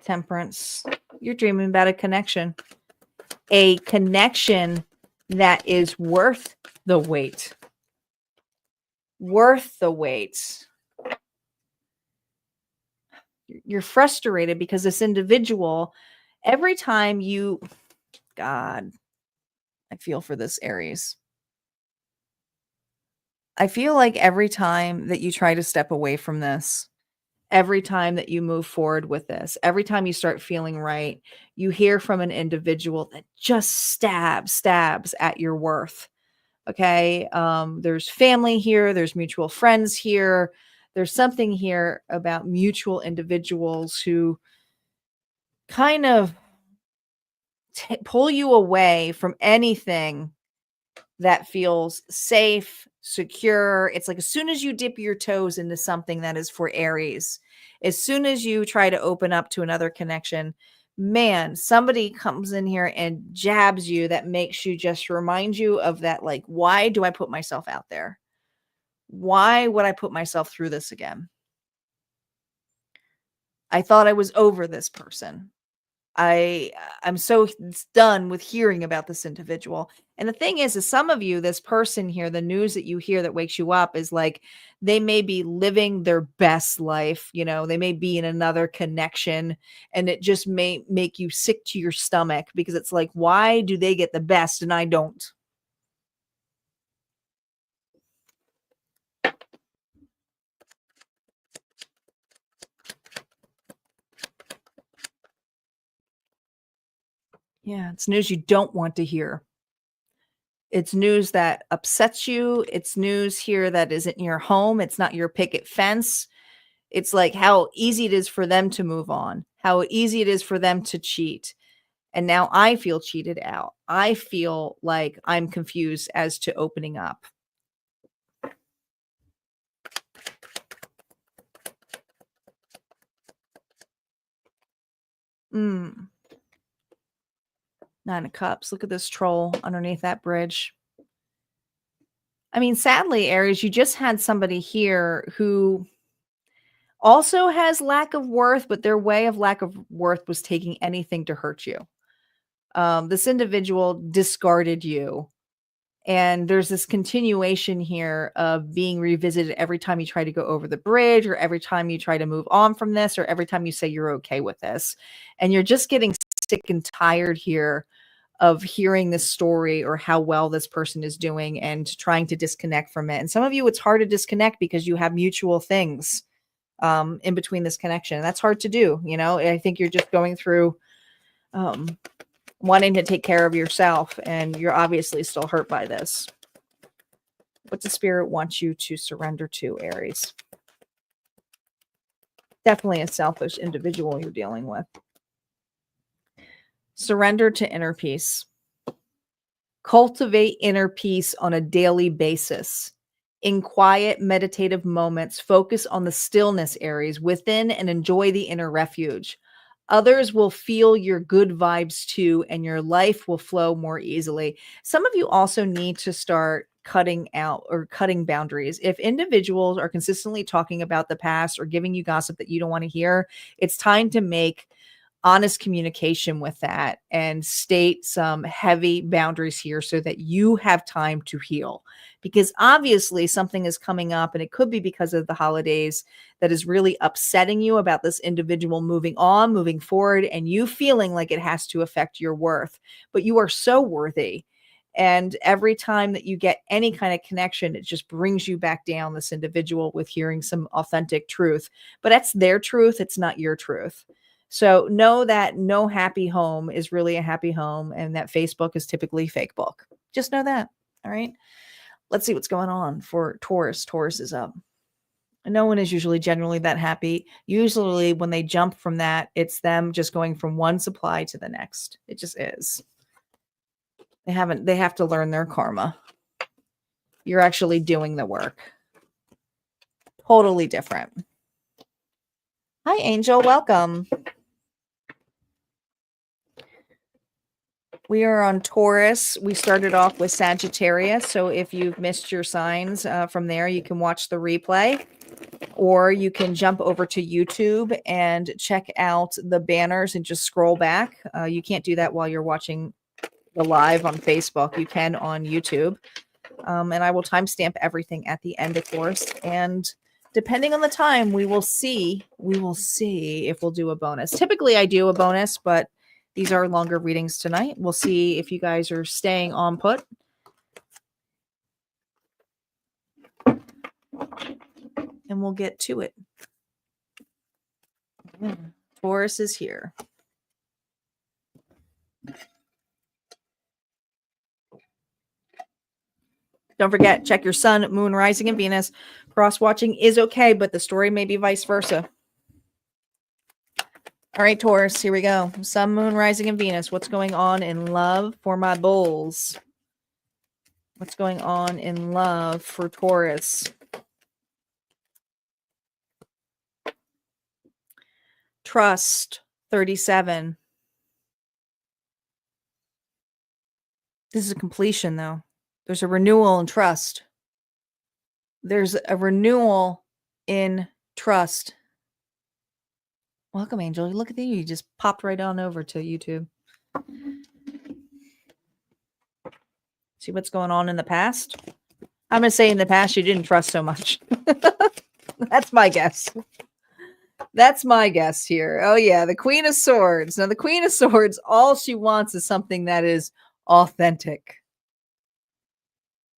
Temperance. You're dreaming about a connection. A connection that is worth the wait. Worth the wait. You're frustrated because this individual, every time you, God, I feel for this Aries. I feel like every time that you try to step away from this, every time that you move forward with this, every time you start feeling right, you hear from an individual that just stabs at your worth. Okay. There's family here. There's mutual friends here. There's something here about mutual individuals who kind of pull you away from anything that feels safe, secure. It's like as soon as you dip your toes into something that is for Aries, as soon as you try to open up to another connection, man, somebody comes in here and jabs you that makes you just remind you of that. Like, why do I put myself out there? Why would I put myself through this again? I thought I was over this person. I'm so done with hearing about this individual. And the thing is some of you, this person here, the news that you hear that wakes you up is like they may be living their best life. You know, they may be in another connection and it just may make you sick to your stomach because it's like, why do they get the best and I don't? Yeah, it's news you don't want to hear. It's news that upsets you. It's news here that isn't your home. It's not your picket fence. It's like how easy it is for them to move on, how easy it is for them to cheat. And now I feel cheated out. I feel like I'm confused as to opening up. Nine of Cups. Look at this troll underneath that bridge. I mean, sadly, Aries, you just had somebody here who also has lack of worth, but their way of lack of worth was taking anything to hurt you. This individual discarded you. And there's this continuation here of being revisited every time you try to go over the bridge or every time you try to move on from this or every time you say you're okay with this. And you're just getting sick and tired here of hearing this story or how well this person is doing and trying to disconnect from it. And some of you, it's hard to disconnect because you have mutual things in between this connection. That's hard to do. You know, I think you're just going through wanting to take care of yourself, and you're obviously still hurt by this. What does Spirit want you to surrender to, Aries? Definitely a selfish individual you're dealing with. Surrender to inner peace. Cultivate inner peace on a daily basis. In quiet, meditative moments, focus on the stillness, Aries, within, and enjoy the inner refuge. Others will feel your good vibes too, and your life will flow more easily. Some of you also need to start cutting out or cutting boundaries. If individuals are consistently talking about the past or giving you gossip that you don't want to hear, it's time to make honest communication with that and state some heavy boundaries here so that you have time to heal. Because obviously something is coming up, and it could be because of the holidays, that is really upsetting you about this individual moving on, moving forward, and you feeling like it has to affect your worth. But you are so worthy. And every time that you get any kind of connection, it just brings you back down, this individual, with hearing some authentic truth. But that's their truth. It's not your truth. So know that no happy home is really a happy home, and that Facebook is typically fake book. Just know that. All right. Let's see what's going on for Taurus. Taurus is up. No one is usually generally that happy. Usually when they jump from that, it's them just going from one supply to the next. It just is. They have to learn their karma. You're actually doing the work. Totally different. Hi, Angel. Welcome. We are on Taurus. We started off with Sagittarius. So if you've missed your signs from there, you can watch the replay, or you can jump over to YouTube and check out the banners and just scroll back. You can't do that while you're watching the live on Facebook. You can on YouTube. And I will timestamp everything at the end, of course. And depending on the time, we will see if we'll do a bonus. Typically I do a bonus, but these are longer readings tonight. We'll see if you guys are staying on put. And we'll get to it. Taurus is here. Don't forget, check your sun, moon, rising, and Venus. Cross-watching is okay, but the story may be vice versa. All right, Taurus, here we go. Sun, moon, rising, and Venus. What's going on in love for my bulls? What's going on in love for Taurus? Trust, 37. This is a completion, though. There's a renewal in trust. There's a renewal in trust. Welcome, Angel. Look at you. You just popped right on over to YouTube. See what's going on in the past? I'm going to say in the past you didn't trust so much. That's my guess. That's my guess here. Oh, yeah. The Queen of Swords. Now, the Queen of Swords, all she wants is something that is authentic.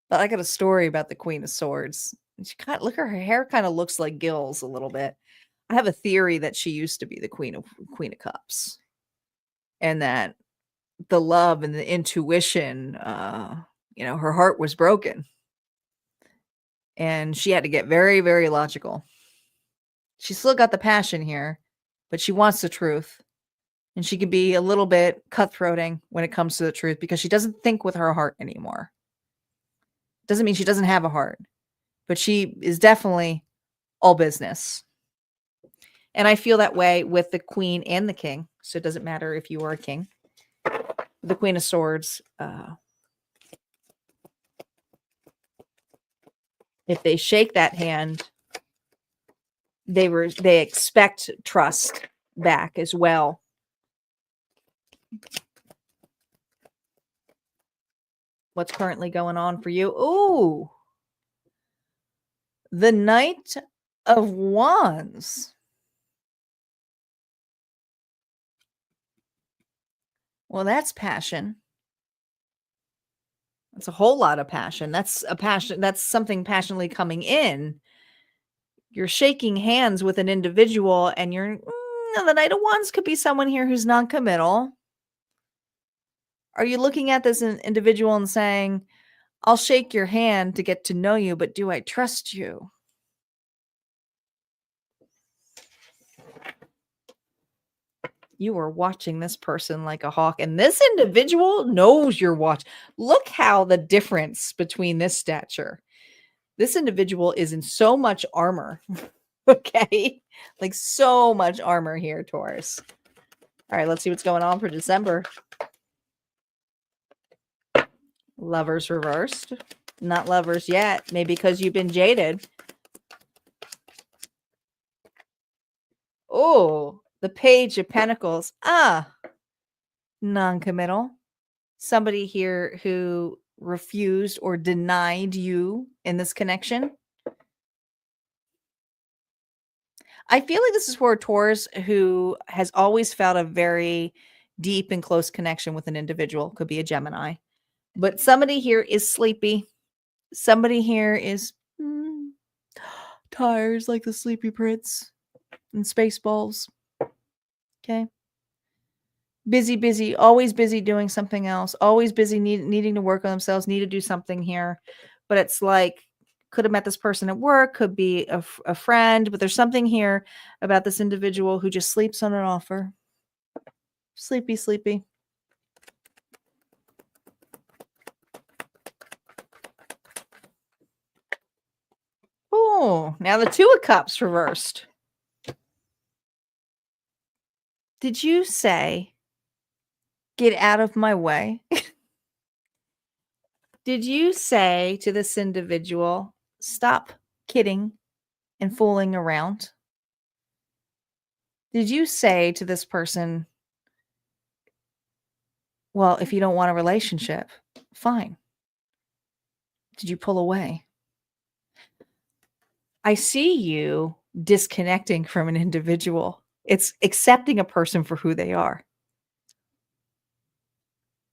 But I got a story about the Queen of Swords. She look, her hair kind of looks like Gil's a little bit. I have a theory that she used to be the Queen of Cups, and that the love and the intuition, her heart was broken, and she had to get very, very logical. She still got the passion here, but she wants the truth, and she can be a little bit cutthroating when it comes to the truth because she doesn't think with her heart anymore. Doesn't mean she doesn't have a heart, but she is definitely all business. And I feel that way with the Queen and the King. So it doesn't matter if you are a king. The Queen of Swords, if they shake that hand, they expect trust back as well. What's currently going on for you? Ooh, the Knight of Wands. Well, that's passion. That's a whole lot of passion. That's a passion. That's something passionately coming in. You're shaking hands with an individual and the Knight of Wands could be someone here who's non-committal. Are you looking at this individual and saying, I'll shake your hand to get to know you, but do I trust you? You are watching this person like a hawk, and this individual knows you're watching. Look how the difference between this stature. This individual is in so much armor. Okay? Like so much armor here, Taurus. All right, let's see what's going on for December. Lovers reversed. Not lovers yet. Maybe because you've been jaded. Oh, the Page of Pentacles. Non-committal. Somebody here who refused or denied you in this connection. I feel like this is for a Taurus who has always felt a very deep and close connection with an individual. Could be a Gemini. But somebody here is sleepy. Somebody here is tired like the Sleepy Prince and Spaceballs. Okay. Busy, always busy doing something else, always busy needing to work on themselves, need to do something here. But it's like, could have met this person at work, could be a friend, but there's something here about this individual who just sleeps on an offer. Sleepy. Oh, now the Two of Cups reversed. Did you say, get out of my way? Did you say to this individual, stop kidding and fooling around? Did you say to this person, well, if you don't want a relationship, fine. Did you pull away? I see you disconnecting from an individual. It's accepting a person for who they are.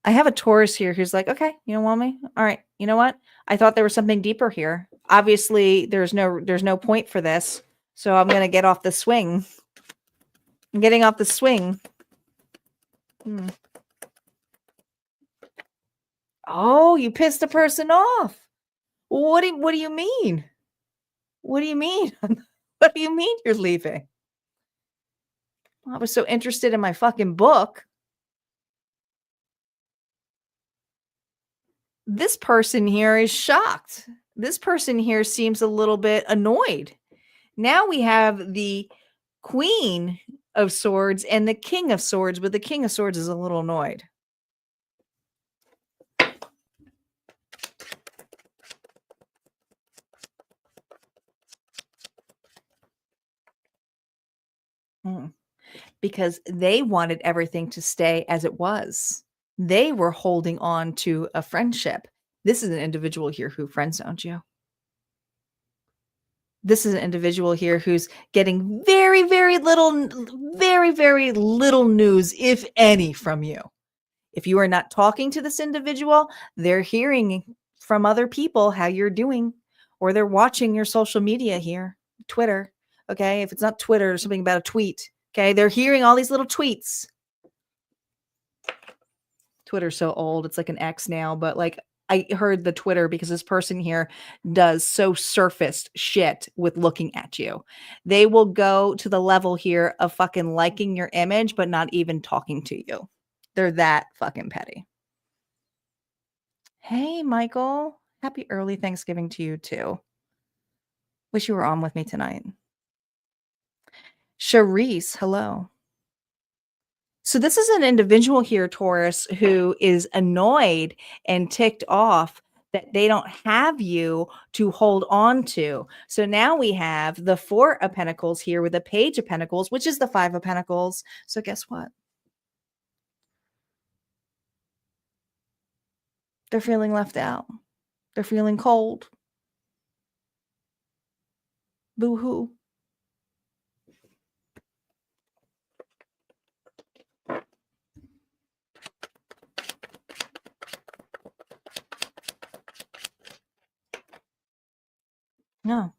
I have a Taurus here who's like, okay, you don't want me? All right. You know what? I thought there was something deeper here. Obviously, there's no point for this. So I'm going to get off the swing. I'm getting off the swing. Oh, you pissed a person off. What do you mean? What do you mean? What do you mean you're leaving? I was so interested in my fucking book. This person here is shocked. This person here seems a little bit annoyed. Now we have the Queen of Swords and the King of Swords, but the King of Swords is a little annoyed. Because they wanted everything to stay as it was. They were holding on to a friendship. This is an individual here who friend-zoned you. This is an individual here who's getting very, very little news, if any, from you. If you are not talking to this individual, they're hearing from other people how you're doing, or they're watching your social media here, Twitter. Okay. If it's not Twitter, something about a tweet. Okay. They're hearing all these little tweets. Twitter's so old. It's like an X now, but like I heard the Twitter because this person here does so surfaced shit with looking at you. They will go to the level here of fucking liking your image, but not even talking to you. They're that fucking petty. Hey, Michael. Happy early Thanksgiving to you too. Wish you were on with me tonight. Charisse, hello. So this is an individual here, Taurus, who is annoyed and ticked off that they don't have you to hold on to. So now we have the Four of Pentacles here with the Page of Pentacles, which is the Five of Pentacles. So guess what? They're feeling left out. They're feeling cold. Boo-hoo. No.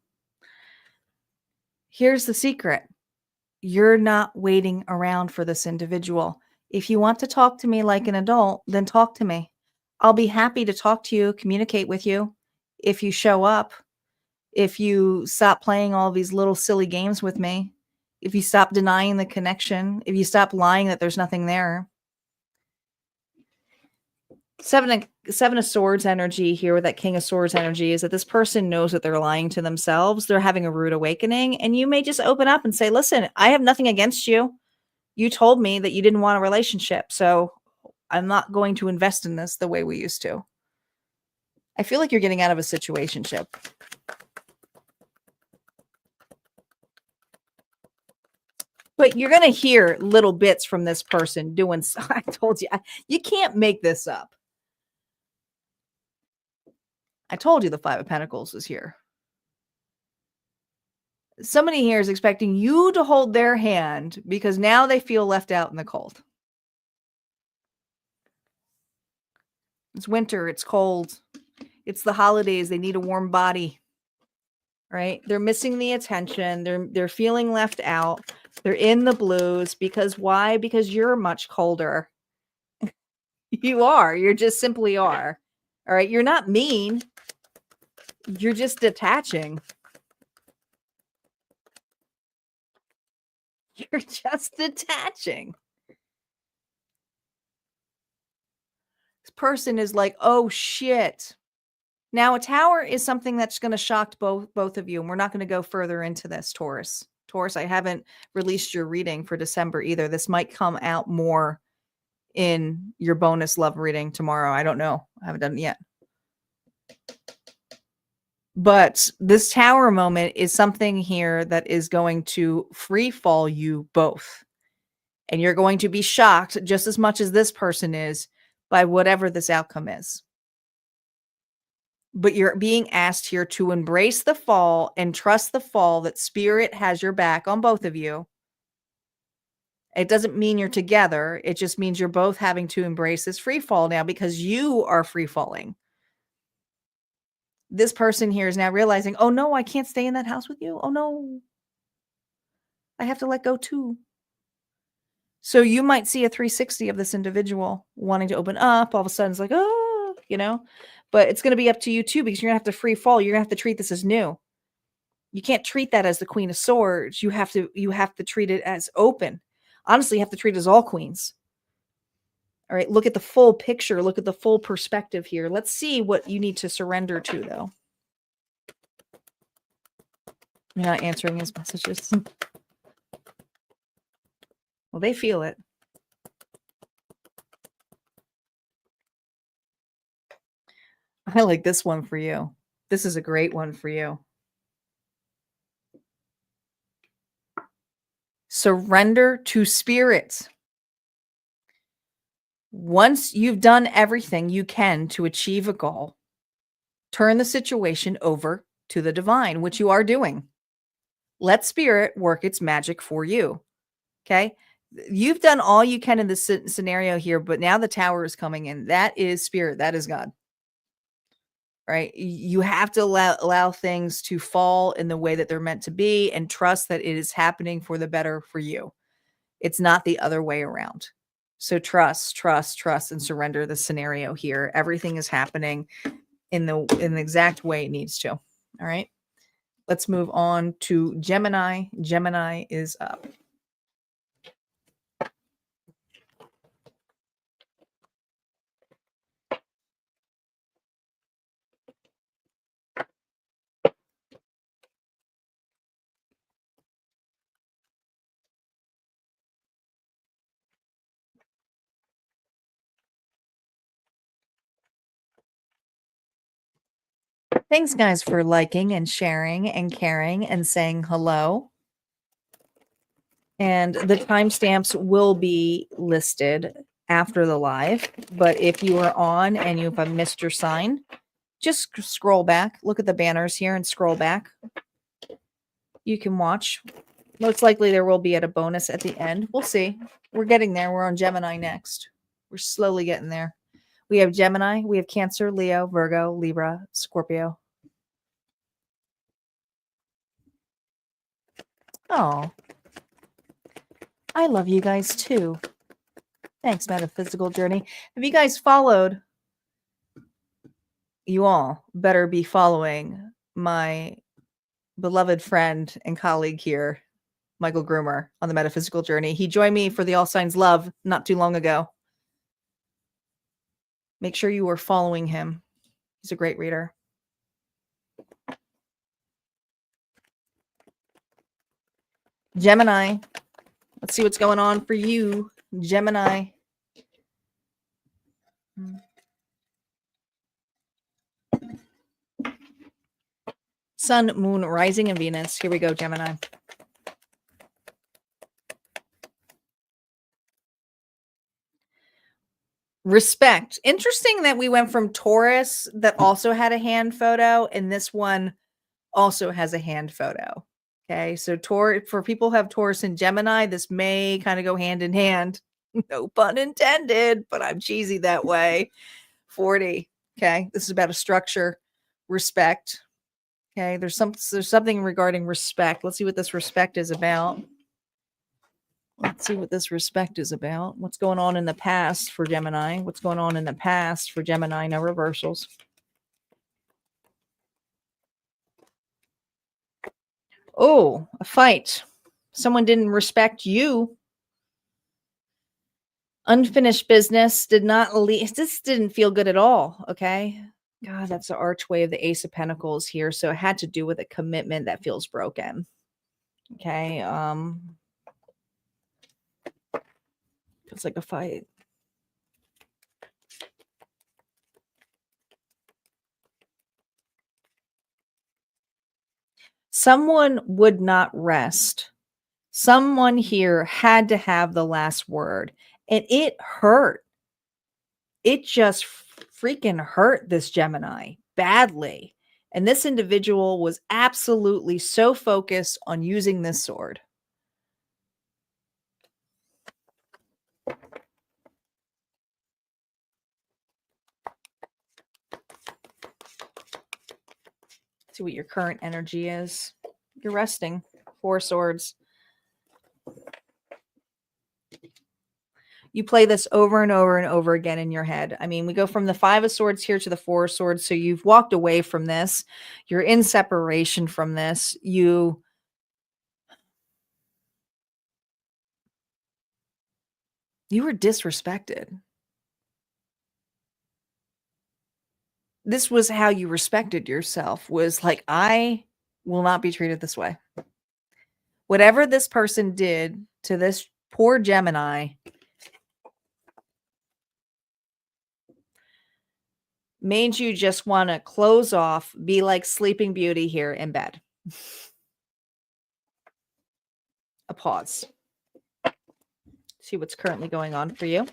Here's the secret. You're not waiting around for this individual. If you want to talk to me like an adult, then talk to me. I'll be happy to talk to you, communicate with you if you show up, if you stop playing all these little silly games with me, if you stop denying the connection, if you stop lying that there's nothing there. Seven of Swords energy here with that King of Swords energy is that this person knows that they're lying to themselves. They're having a rude awakening, and you may just open up and say, listen, I have nothing against you. You told me that you didn't want a relationship, so I'm not going to invest in this the way we used to. I feel like you're getting out of a situationship. But you're going to hear little bits from this person doing, I told you, you can't make this up. I told you the Five of Pentacles is here. Somebody here is expecting you to hold their hand because now they feel left out in the cold. It's winter. It's cold. It's the holidays. They need a warm body, right? They're missing the attention. They're feeling left out. They're in the blues because why? Because you're much colder. You are. You just simply are. All right. You're not mean. You're just detaching. You're just detaching. This person is like, oh shit. Now a tower is something that's going to shock both of you. And we're not going to go further into this, Taurus. Taurus, I haven't released your reading for December either. This might come out more in your bonus love reading tomorrow. I don't know. I haven't done it yet. But this tower moment is something here that is going to free fall you both. And you're going to be shocked just as much as this person is by whatever this outcome is. But you're being asked here to embrace the fall and trust the fall, that spirit has your back on both of you. It doesn't mean you're together. It just means you're both having to embrace this free fall now because you are free falling. This person here is now realizing, oh no, I can't stay in that house with you. Oh no, I have to let go too. So you might see a 360 of this individual wanting to open up. All of a sudden it's like, oh, but it's going to be up to you too, because you're going to have to free fall. You're going to have to treat this as new. You can't treat that as the Queen of Swords. You have to treat it as open. Honestly, you have to treat it as all queens. All right, look at the full picture. Look at the full perspective here. Let's see what you need to surrender to, though. You're not answering his messages. Well, they feel it. I like this one for you. This is a great one for you. Surrender to spirit. Once you've done everything you can to achieve a goal, turn the situation over to the divine, which you are doing. Let spirit work its magic for you. Okay? You've done all you can in this scenario here, but now the tower is coming in. That is spirit. That is God. Right? You have to allow things to fall in the way that they're meant to be and trust that it is happening for the better for you. It's not the other way around. So trust, and surrender the scenario here. Everything is happening in the exact way it needs to. All right. Let's move on to Gemini. Gemini is up. Thanks, guys, for liking and sharing and caring and saying hello. And the timestamps will be listed after the live. But if you are on and you've missed your sign, just scroll back. Look at the banners here and scroll back. You can watch. Most likely there will be at a bonus at the end. We'll see. We're getting there. We're on Gemini next. We're slowly getting there. We have Gemini. We have Cancer, Leo, Virgo, Libra, Scorpio. Oh, I love you guys too. Thanks, Metaphysical Journey. Have you guys followed? You all better be following my beloved friend and colleague here, Michael Groomer, on the Metaphysical Journey. He joined me for the All Signs Love not too long ago. Make sure you are following him. He's a great reader. Gemini. Let's see what's going on for you, Gemini. Sun, Moon, Rising, and Venus. Here we go, Gemini. Respect. Interesting that we went from Taurus that also had a hand photo, and this one also has a hand photo. Okay, so for people who have Taurus and Gemini, this may kind of go hand in hand. No pun intended, but I'm cheesy that way. 40. Okay, this is about a structure, respect. Okay, there's something regarding respect. Let's see what this respect is about. Let's see what this respect is about. What's going on in the past for Gemini? What's going on in the past for Gemini? No reversals. Oh, a fight. Someone didn't respect you. Unfinished business did not leave. This didn't feel good at all. Okay. God, that's the archway of the Ace of Pentacles here. So it had to do with a commitment that feels broken. Okay. It's like a fight. Someone would not rest. Someone here had to have the last word, and it hurt. It just freaking hurt this Gemini badly. And this individual was absolutely so focused on using this sword. See what your current energy is. You're resting. 4 swords. You play this over and over and over again in your head. I mean, we go from the 5 of swords here to the 4 of swords. So you've walked away from this. You're in separation from this. You were disrespected. This was how you respected yourself, was like, I will not be treated this way. Whatever this person did to this poor Gemini made you just want to close off, be like Sleeping Beauty here in bed. A pause. See what's currently going on for you.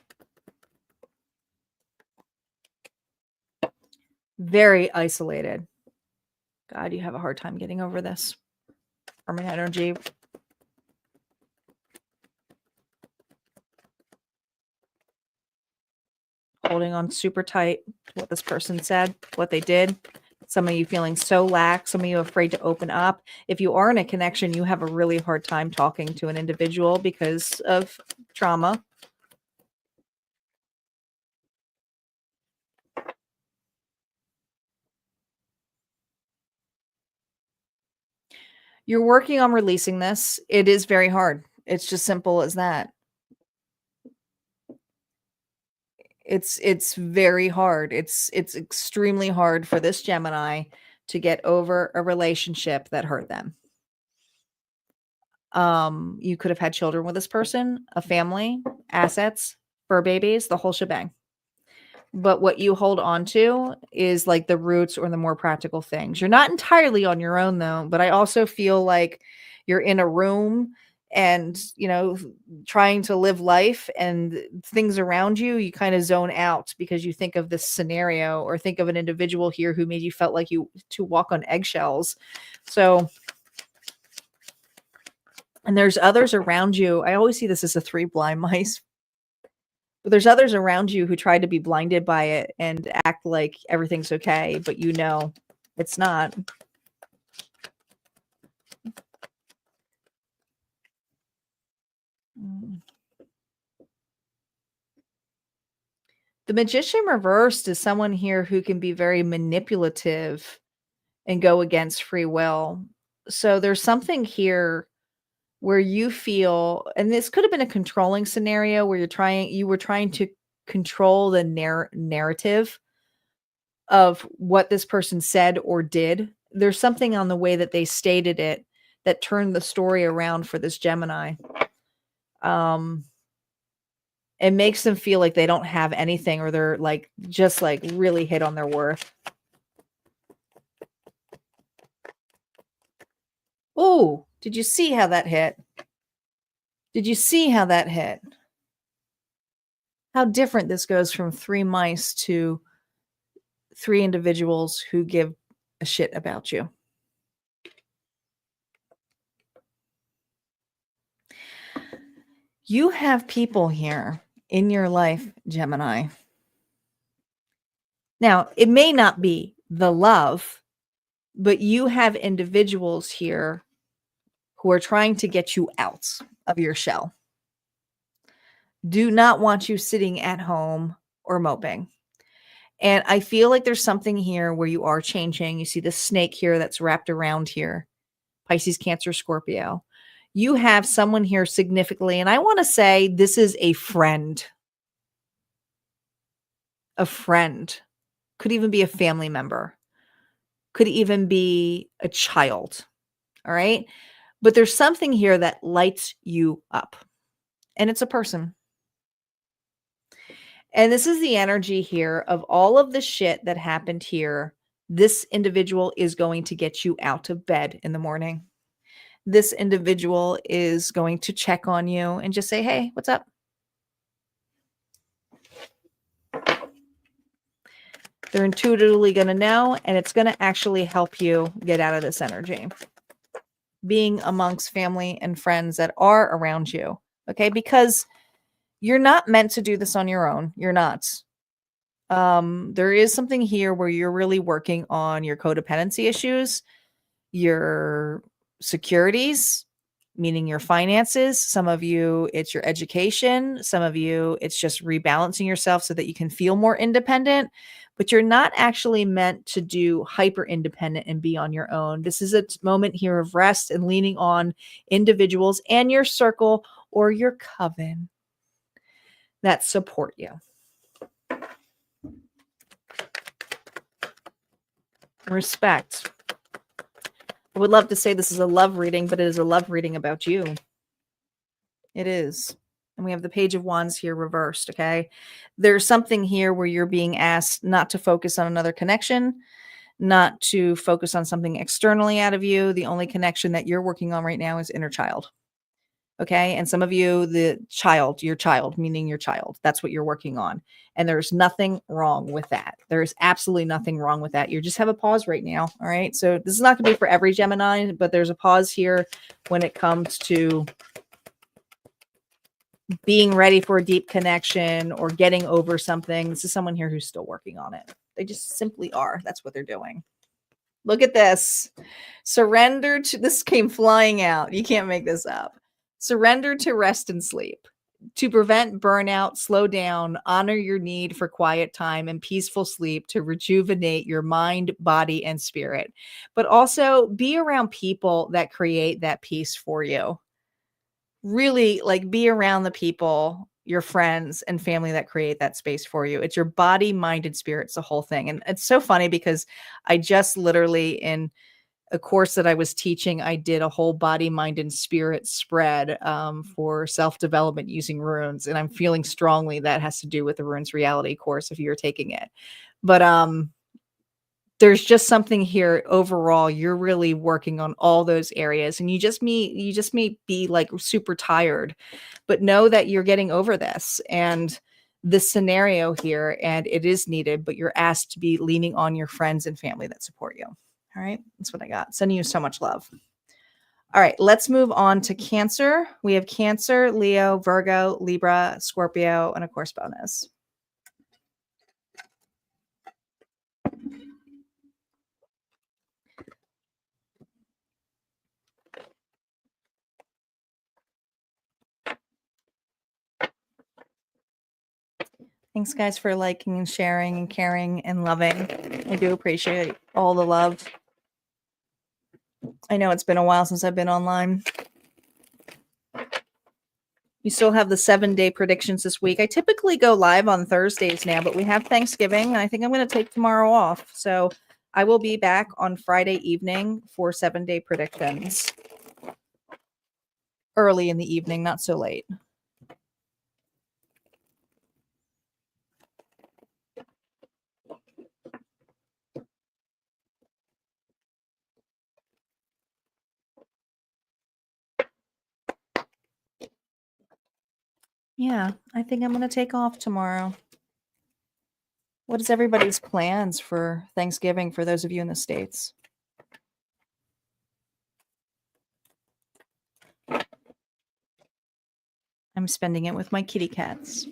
Very isolated. God, you have a hard time getting over this. Harmony energy. Holding on super tight to what this person said, what they did. Some of you feeling so lax, some of you afraid to open up. If you are in a connection, you have a really hard time talking to an individual because of trauma. You're working on releasing this. It is very hard. It's just simple as that. It's very hard. It's extremely hard for this Gemini to get over a relationship that hurt them. You could have had children with this person, a family, assets, fur babies, the whole shebang. But what you hold on to is like the roots or the more practical things. You're not entirely on your own though, but I also feel like you're in a room and, you know, trying to live life and things around you, you kind of zone out because you think of this scenario or think of an individual here who made you felt like you to walk on eggshells. So, and there's others around you. I always see this as a 3 blind mice. But there's others around you who try to be blinded by it and act like everything's okay, but you know it's not. The Magician reversed is someone here who can be very manipulative and go against free will. So there's something here where you feel, and this could have been a controlling scenario where you were trying to control the narrative of what this person said or did. There's something on the way that they stated it that turned the story around for this Gemini. It makes them feel like they don't have anything, or they're like just like really hit on their worth. Oh, did you see how that hit? Did you see how that hit? How different this goes from 3 mice to 3 individuals who give a shit about you. You have people here in your life, Gemini. Now, it may not be the love, but you have individuals here who are trying to get you out of your shell. Do not want you sitting at home or moping. And I feel like there's something here where you are changing. You see the snake here that's wrapped around here. Pisces, Cancer, Scorpio. You have someone here significantly, and I want to say this is a friend. A friend. Could even be a family member. Could even be a child. All right? But there's something here that lights you up. And it's a person. And this is the energy here of all of the shit that happened here. This individual is going to get you out of bed in the morning. This individual is going to check on you and just say, hey, what's up? They're intuitively going to know, and it's going to actually help you get out of this energy. Being amongst family and friends that are around you, okay? Because you're not meant to do this on your own. You're not. There is something here where you're really working on your codependency issues, your securities, meaning your finances. Some of you, it's your education. Some of you, it's just rebalancing yourself so that you can feel more independent, but you're not actually meant to do hyper independent and be on your own. This is a moment here of rest and leaning on individuals and your circle or your coven that support you. Respect. I would love to say this is a love reading, but it is a love reading about you. It is. And we have the Page of Wands here reversed, okay? There's something here where you're being asked not to focus on another connection, not to focus on something externally out of you. The only connection that you're working on right now is inner child. Okay. And some of you, the child, your child, meaning your child, that's what you're working on. And there's nothing wrong with that. There's absolutely nothing wrong with that. You just have a pause right now. All right. So this is not going to be for every Gemini, but there's a pause here when it comes to being ready for a deep connection or getting over something. This is someone here who's still working on it. They just simply are. That's what they're doing. Look at this. Surrender to, this came flying out. You can't make this up. Surrender to rest and sleep. To prevent burnout, slow down, honor your need for quiet time and peaceful sleep to rejuvenate your mind, body, and spirit. But also be around people that create that peace for you. Really, like, be around the people, your friends and family that create that space for you. It's your body, mind, and spirit. It's the whole thing. And it's so funny because I just literally in a course that I was teaching, I did a whole body, mind, and spirit spread for self-development using runes. And I'm feeling strongly that has to do with the Runes Reality course if you're taking it. But there's just something here overall. You're really working on all those areas, and you just may be like super tired, but know that you're getting over this and this scenario here, and it is needed, but you're asked to be leaning on your friends and family that support you. All right. That's what I got. Sending you so much love. All right. Let's move on to Cancer. We have Cancer, Leo, Virgo, Libra, Scorpio, and of course, bonus. Thanks, guys, for liking and sharing and caring and loving. I do appreciate all the love. I know it's been a while since I've been online. You still have the 7-day predictions this week. I typically go live on Thursdays now, but we have Thanksgiving, and I think I'm going to take tomorrow off. So I will be back on Friday evening for 7-day predictions. Early in the evening, not so late. Yeah, I think I'm going to take off tomorrow. What is everybody's plans for Thanksgiving for those of you in the States? I'm spending it with my kitty cats.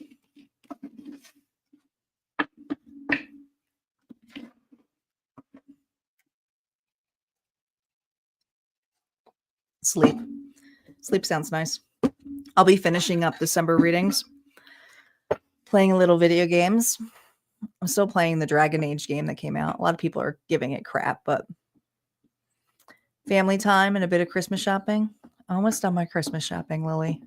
Sleep. Sleep sounds nice. I'll be finishing up December readings, playing little video games. I'm still playing the Dragon Age game that came out. A lot of people are giving it crap, but family time and a bit of Christmas shopping. Almost done my Christmas shopping, Lily.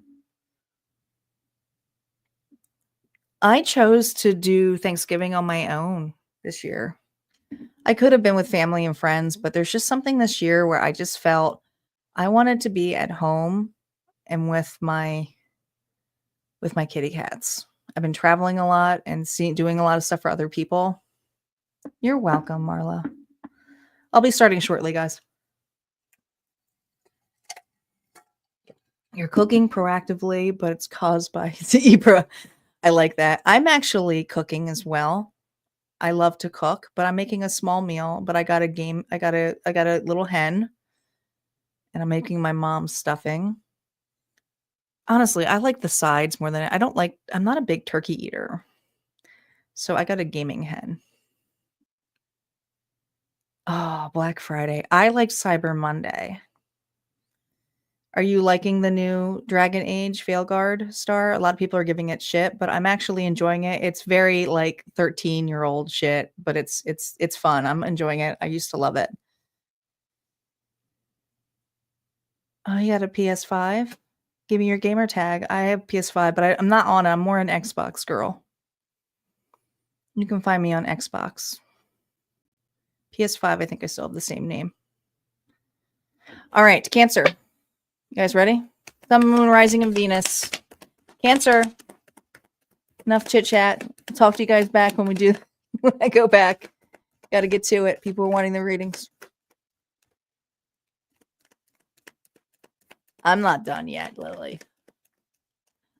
I chose to do Thanksgiving on my own this year. I could have been with family and friends, but there's just something this year where I just felt I wanted to be at home and with my kitty cats. I've been traveling a lot and doing a lot of stuff for other people. You're welcome, Marla. I'll be starting shortly, guys. You're cooking proactively, but it's caused by Libra. I like that. I'm actually cooking as well. I love to cook, but I'm making a small meal. But I got a little hen, and I'm making my mom's stuffing. Honestly, I like the sides more than I'm not a big turkey eater. So I got a gaming hen. Oh, Black Friday. I like Cyber Monday. Are you liking the new Dragon Age Veilguard star? A lot of people are giving it shit, but I'm actually enjoying it. It's very like 13-year-old shit, but it's fun. I'm enjoying it. I used to love it. Oh, you got a PS5? Give me your gamer tag. I have PS5, but I'm not on it. I'm more an Xbox girl. You can find me on Xbox. PS5, I think I still have the same name. All right, Cancer. You guys ready? Sun, Moon, Rising, and Venus. Cancer. Enough chit chat. I'll talk to you guys back when I go back. Got to get to it. People are wanting the readings. I'm not done yet, Lily.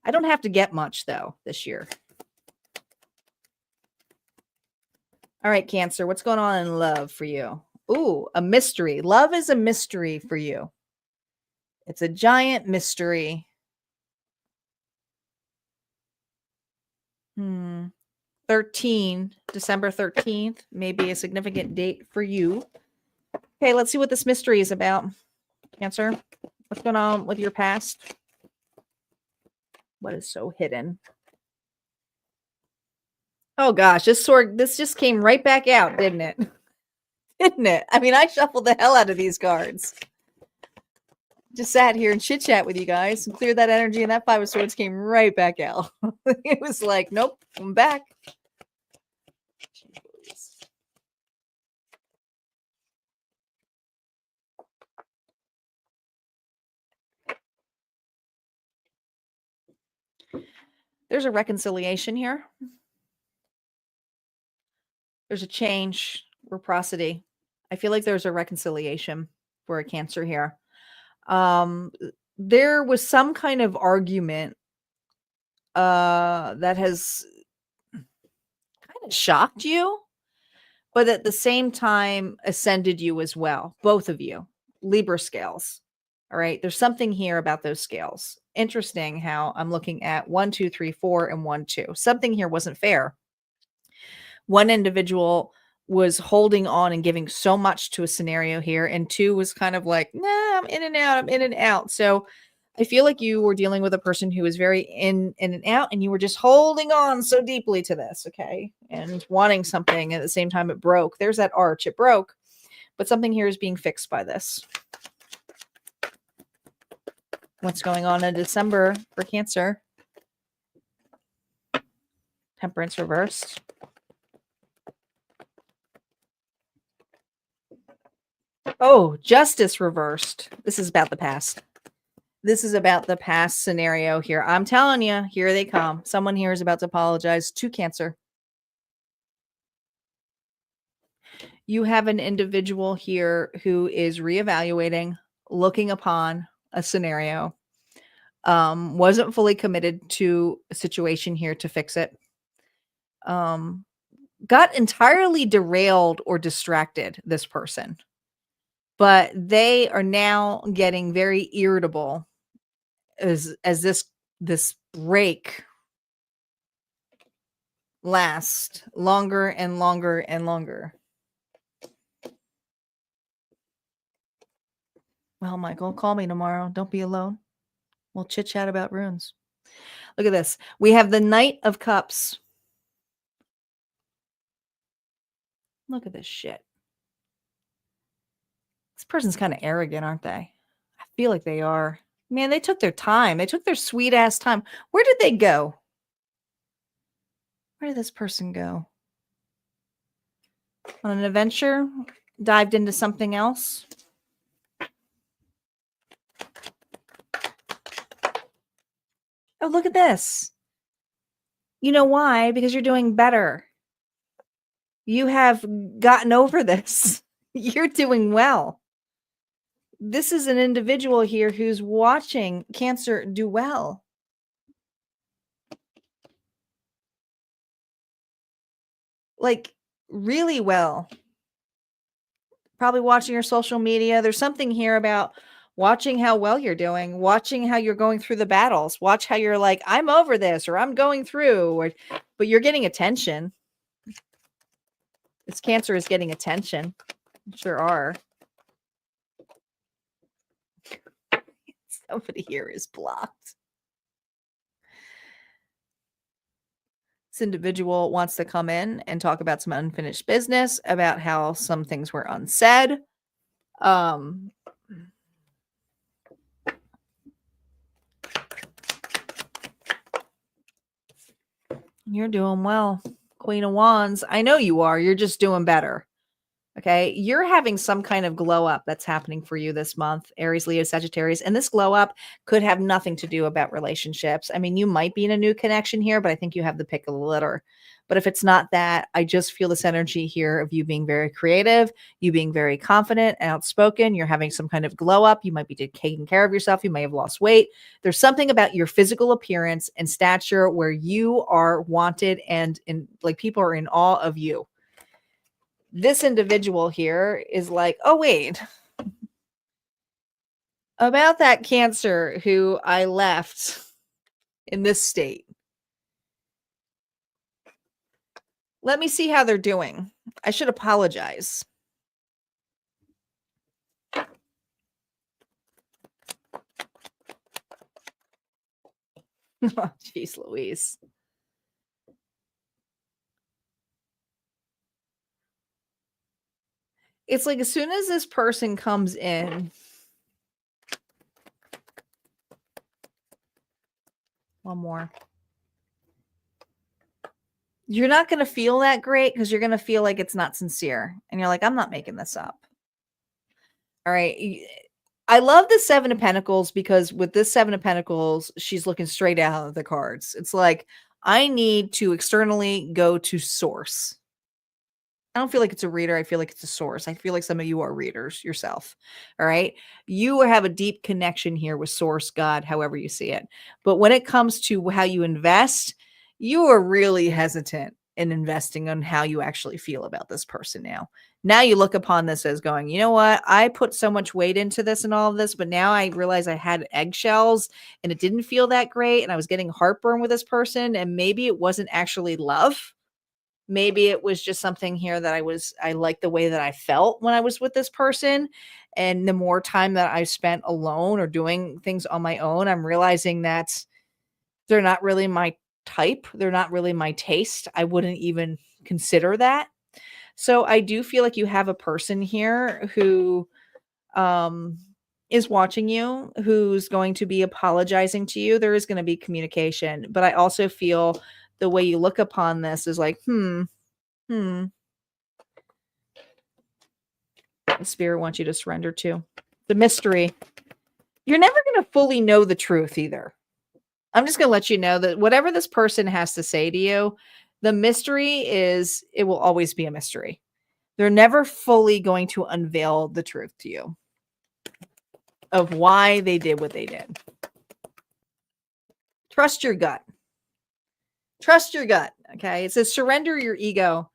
I don't have to get much, though, this year. All right, Cancer, what's going on in love for you? Ooh, a mystery. Love is a mystery for you. It's a giant mystery. 13, December 13th, may be a significant date for you. Okay, let's see what this mystery is about. Cancer, what's going on with your past? What is so hidden? Oh gosh, this just came right back out, didn't it? Didn't it? I mean, I shuffled the hell out of these cards. Just sat here and chit chat with you guys and cleared that energy, and that 5 of Swords came right back out. It was like, nope, I'm back. There's a reconciliation here. There's a change, reciprocity. I feel like there's a reconciliation for a Cancer here. There was some kind of argument that has kind of shocked you, but at the same time ascended you as well. Both of you, Libra scales. All right. There's something here about those scales. Interesting how I'm looking at 1, 2, 3, 4, and 1, 2. Something here wasn't fair. One individual was holding on and giving so much to a scenario here, and 2 was kind of like, nah, I'm in and out. So I feel like you were dealing with a person who was very in and out, and you were just holding on so deeply to this, okay? And wanting something at the same time it broke. There's that arch. It broke. But something here is being fixed by this. What's going on in December for Cancer? Temperance reversed. Oh, Justice reversed. This is about the past. This is about the past scenario here. I'm telling you, here they come. Someone here is about to apologize to Cancer. You have an individual here who is reevaluating, looking upon a scenario, wasn't fully committed to a situation here to fix it, got entirely derailed or distracted, this person, but they are now getting very irritable as this break lasts longer and longer and longer. Well, Michael, call me tomorrow. Don't be alone. We'll chit chat about runes. Look at this. We have the Knight of Cups. Look at this shit. This person's kind of arrogant, aren't they? I feel like they are. Man, they took their time. They took their sweet ass time. Where did they go? Where did this person go? On an adventure? Dived into something else? Oh, look at this. You know why? Because you're doing better. You have gotten over this. You're doing well. This is an individual here who's watching Cancer do well. Like, really well. Probably watching your social media. There's something here about watching how well you're doing, watching how you're going through the battles, watch how you're like, I'm over this, or I'm going through, but you're getting attention. This Cancer is getting attention. You sure are. Somebody here is blocked. This individual wants to come in and talk about some unfinished business, about how some things were unsaid. You're doing well. Queen of Wands. I know you are. You're just doing better. Okay. You're having some kind of glow up that's happening for you this month, Aries, Leo, Sagittarius. And this glow up could have nothing to do about relationships. I mean, you might be in a new connection here, but I think you have the pick of the litter. But if it's not that, I just feel this energy here of you being very creative, you being very confident and outspoken. You're having some kind of glow up. You might be taking care of yourself. You may have lost weight. There's something about your physical appearance and stature where you are wanted and like people are in awe of you. This individual here is like, oh, wait, about that Cancer who I left in this state. Let me see how they're doing. I should apologize. Oh, jeez Louise. It's like as soon as this person comes in, one more. You're not going to feel that great because you're going to feel like it's not sincere. And you're like, I'm not making this up. All right. I love the Seven of Pentacles because with this Seven of Pentacles, she's looking straight out of the cards. It's like, I need to externally go to source. I don't feel like it's a reader. I feel like it's a source. I feel like some of you are readers yourself. All right. You have a deep connection here with source, God, however you see it. But when it comes to how you invest, you are really hesitant in investing on how you actually feel about this person now. Now you look upon this as going, you know what? I put so much weight into this and all of this, but now I realize I had eggshells and it didn't feel that great. And I was getting heartburn with this person. And maybe it wasn't actually love. Maybe it was just something here that I liked the way that I felt when I was with this person. And the more time that I spent alone or doing things on my own, I'm realizing that they're not really my type. They're not really my taste. I wouldn't even consider that. So I do feel like you have a person here who um is watching you, who's going to be apologizing to you. There is going to be communication, but I also feel the way you look upon this is like, the spirit wants you to surrender to the mystery. You're never going to fully know the truth either. I'm just going to let you know that whatever this person has to say to you, the mystery is it will always be a mystery. They're never fully going to unveil the truth to you of why they did what they did. Trust your gut. Trust your gut. Okay. It says surrender your ego,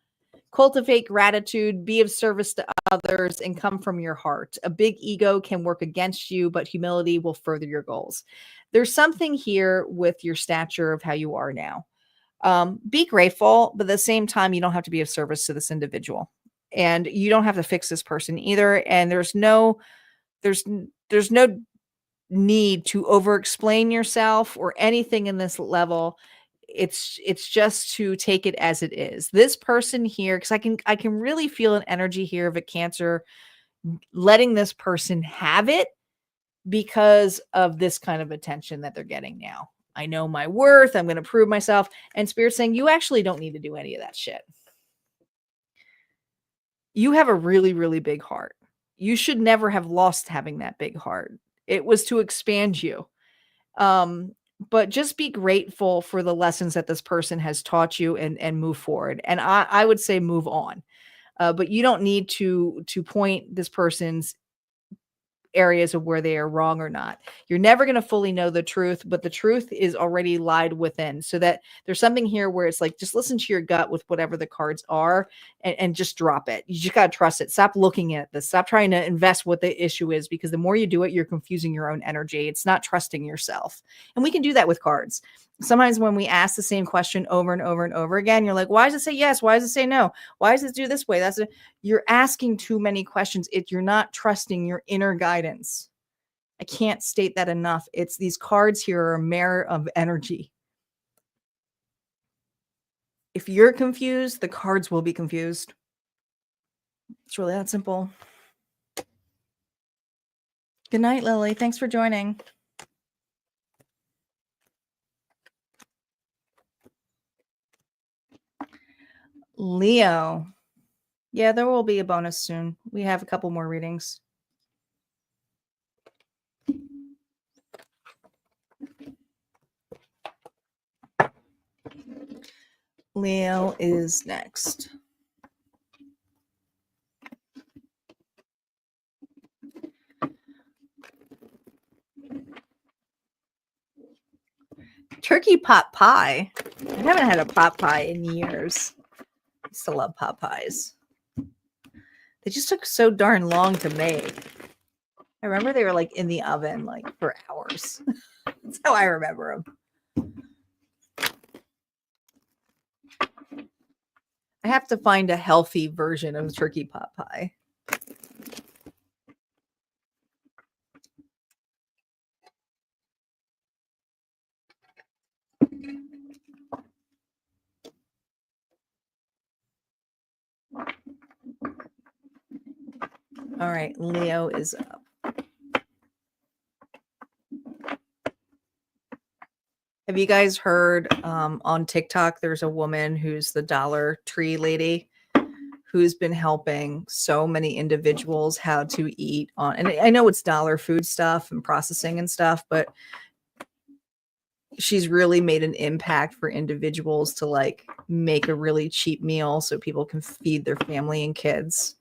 cultivate gratitude, be of service to others, and come from your heart. A big ego can work against you, but humility will further your goals. There's something here with your stature of how you are now. Be grateful, but at the same time, you don't have to be of service to this individual, and you don't have to fix this person either. And there's no need to over explain yourself or anything in this level. It's just to take it as it is. This person here, because I can really feel an energy here of a Cancer letting this person have it because of this kind of attention that they're getting now. I know my worth. I'm going to prove myself. And Spirit's saying you actually don't need to do any of that shit. You have a really, really big heart. You should never have lost having that big heart. It was to expand you. But just be grateful for the lessons that this person has taught you and move forward. And I would say move on. But you don't need to point this person's areas of where they are wrong or not. You're never going to fully know the truth, but the truth is already lied within. So that there's something here where it's like, just listen to your gut with whatever the cards are and just drop it. You just got to trust it. Stop looking at this. Stop trying to invest what the issue is, because the more you do it, you're confusing your own energy. It's not trusting yourself. And we can do that with cards. Sometimes when we ask the same question over and over and over again, you're like, why does it say yes? Why does it say no? Why does it do this way? You're asking too many questions. You're not trusting your inner guidance. I can't state that enough. It's these cards here are a mirror of energy. If you're confused, the cards will be confused. It's really that simple. Good night, Lily. Thanks for joining. Leo. Yeah, there will be a bonus soon. We have a couple more readings. Leo is next. Turkey pot pie. I haven't had a pot pie in years. I used to love pot pies. They just took so darn long to make. I remember they were like in the oven like for hours. That's how I remember them. I have to find a healthy version of turkey pot pie. All right, Leo is up. Have you guys heard on TikTok, there's a woman who's the Dollar Tree lady who's been helping so many individuals how to eat on, and I know it's dollar food stuff and processing and stuff, but she's really made an impact for individuals to like make a really cheap meal so people can feed their family and kids,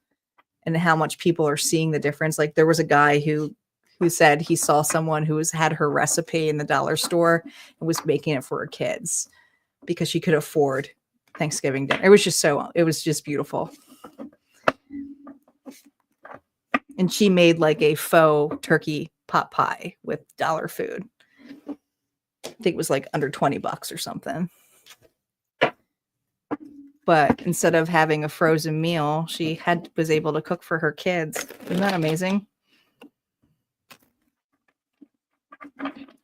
and how much people are seeing the difference. Like there was a guy who said he saw someone who had her recipe in the dollar store and was making it for her kids because she could afford Thanksgiving dinner. It was just beautiful. And she made like a faux turkey pot pie with dollar food. I think it was like under $20 or something. but instead of having a frozen meal, she was able to cook for her kids. Isn't that amazing?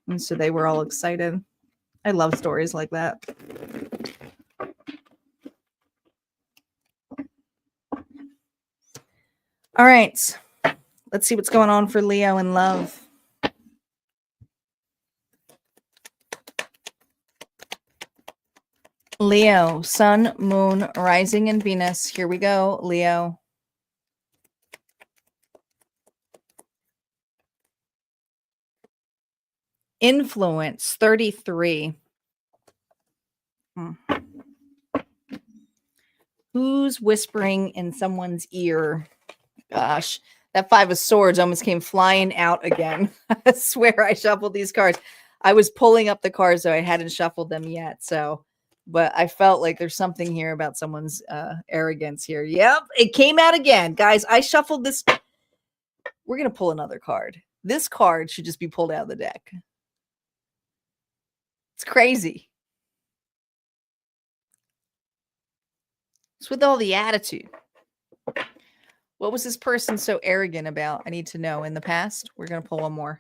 And so they were all excited. I love stories like that. All right. Let's see what's going on for Leo in love. Leo, Sun, Moon, Rising, and Venus. Here we go, Leo. Influence 33. Who's whispering in someone's ear? Gosh, that 5 of Swords almost came flying out again. I swear I shuffled these cards. I was pulling up the cards, so I hadn't shuffled them yet. But I felt like there's something here about someone's arrogance here. Yep, it came out again. Guys, I shuffled this. We're going to pull another card. This card should just be pulled out of the deck. It's crazy. It's with all the attitude. What was this person so arrogant about? I need to know. In the past, we're going to pull one more.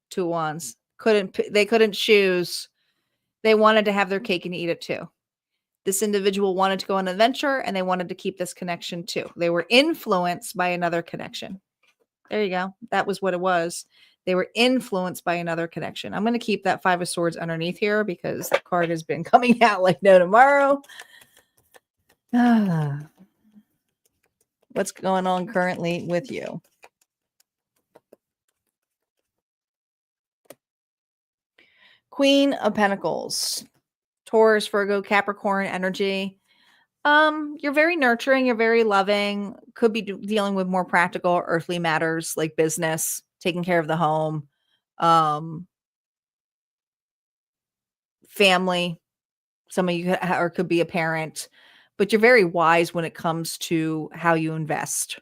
2 wands. They couldn't choose. They wanted to have their cake and eat it too. This individual wanted to go on an adventure and they wanted to keep this connection too. They were influenced by another connection. There you go. That was what it was. They were influenced by another connection. I'm going to keep that 5 of Swords underneath here because the card has been coming out like no tomorrow. What's going on currently with you? Queen of Pentacles, Taurus, Virgo, Capricorn energy. You're very nurturing. You're very loving. Could be dealing with more practical earthly matters like business, taking care of the home, family. Some of you could be a parent, but you're very wise when it comes to how you invest.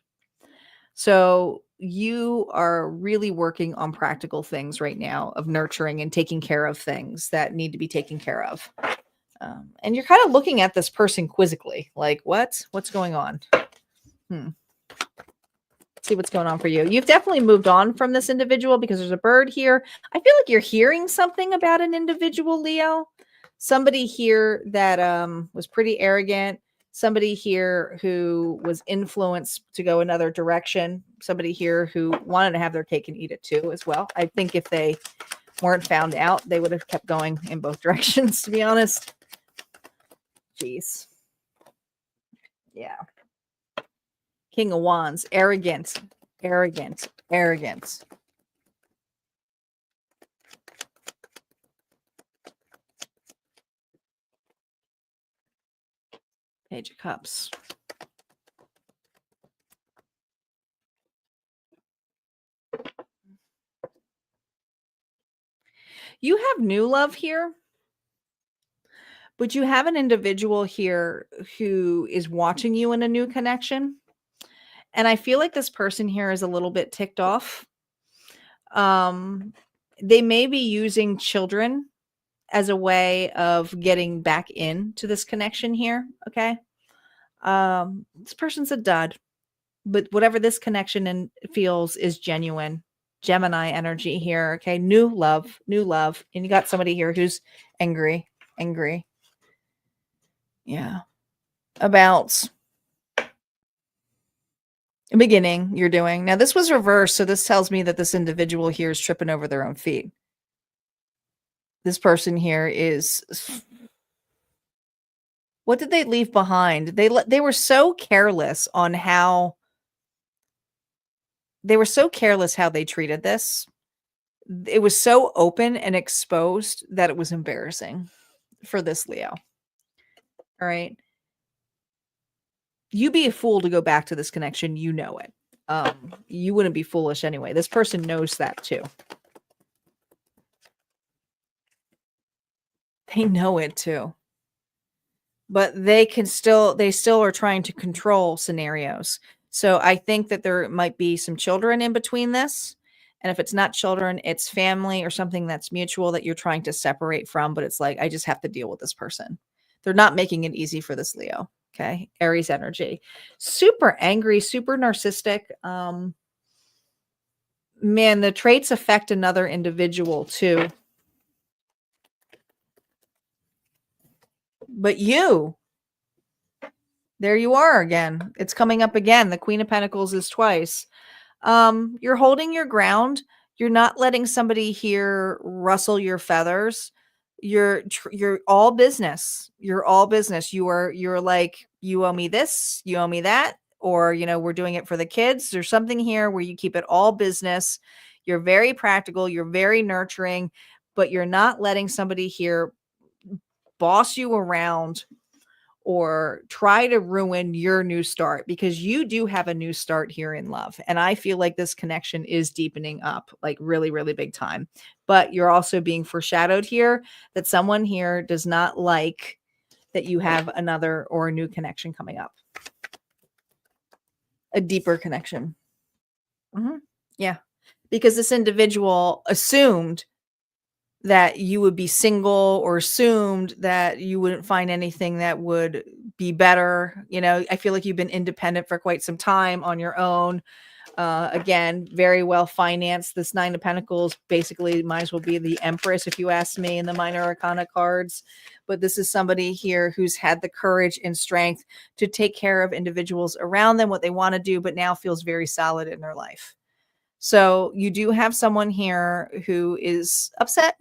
So you are really working on practical things right now of nurturing and taking care of things that need to be taken care of. And you're kind of looking at this person quizzically, like, what's going on? Let's see what's going on for you. You've definitely moved on from this individual because there's a bird here. I feel like you're hearing something about an individual, Leo. Somebody here that was pretty arrogant. Somebody here who was influenced to go another direction. Somebody here who wanted to have their cake and eat it too as well. I think if they weren't found out, they would have kept going in both directions, to be honest. Jeez. Yeah. King of Wands. Arrogant. Arrogant. Arrogant. Page of Cups. You have new love here, but you have an individual here who is watching you in a new connection. And I feel like this person here is a little bit ticked off. They may be using children as a way of getting back into this connection here. Okay. This person's a dud, but whatever this connection feels is genuine. Gemini energy here. Okay. New love. And you got somebody here who's angry. Yeah. About the beginning you're doing. Now this was reversed. So this tells me that this individual here is tripping over their own feet. This person here is, what did they leave behind? They were so careless on how they treated this. It was so open and exposed that it was embarrassing for this Leo. All right. You be a fool to go back to this connection. You know it. You wouldn't be foolish anyway. This person knows that too. They know it too. But they still are trying to control scenarios. So I think that there might be some children in between this. And if it's not children, it's family or something that's mutual that you're trying to separate from. But it's like, I just have to deal with this person. They're not making it easy for this Leo. Okay. Aries energy. Super angry, super narcissistic. Man, the traits affect another individual too. But there you are again. It's coming up again. The Queen of Pentacles is twice. You're holding your ground. You're not letting somebody here rustle your feathers. You're all business. You're all business. You're like, you owe me this, you owe me that, or we're doing it for the kids. There's something here where you keep it all business. You're very practical, you're very nurturing, but you're not letting somebody here boss you around or try to ruin your new start, because you do have a new start here in love. And I feel like this connection is deepening up like really, really big time. But you're also being foreshadowed here that someone here does not like that you have another or a new connection coming up. A deeper connection. Yeah. Because this individual assumed that you would be single, or assumed that you wouldn't find anything that would be better. I feel like you've been independent for quite some time on your own. Again, very well financed. This Nine of Pentacles basically might as well be the Empress, if you ask me, in the Minor Arcana cards. But this is somebody here who's had the courage and strength to take care of individuals around them, what they want to do, but now feels very solid in their life. So you do have someone here who is upset,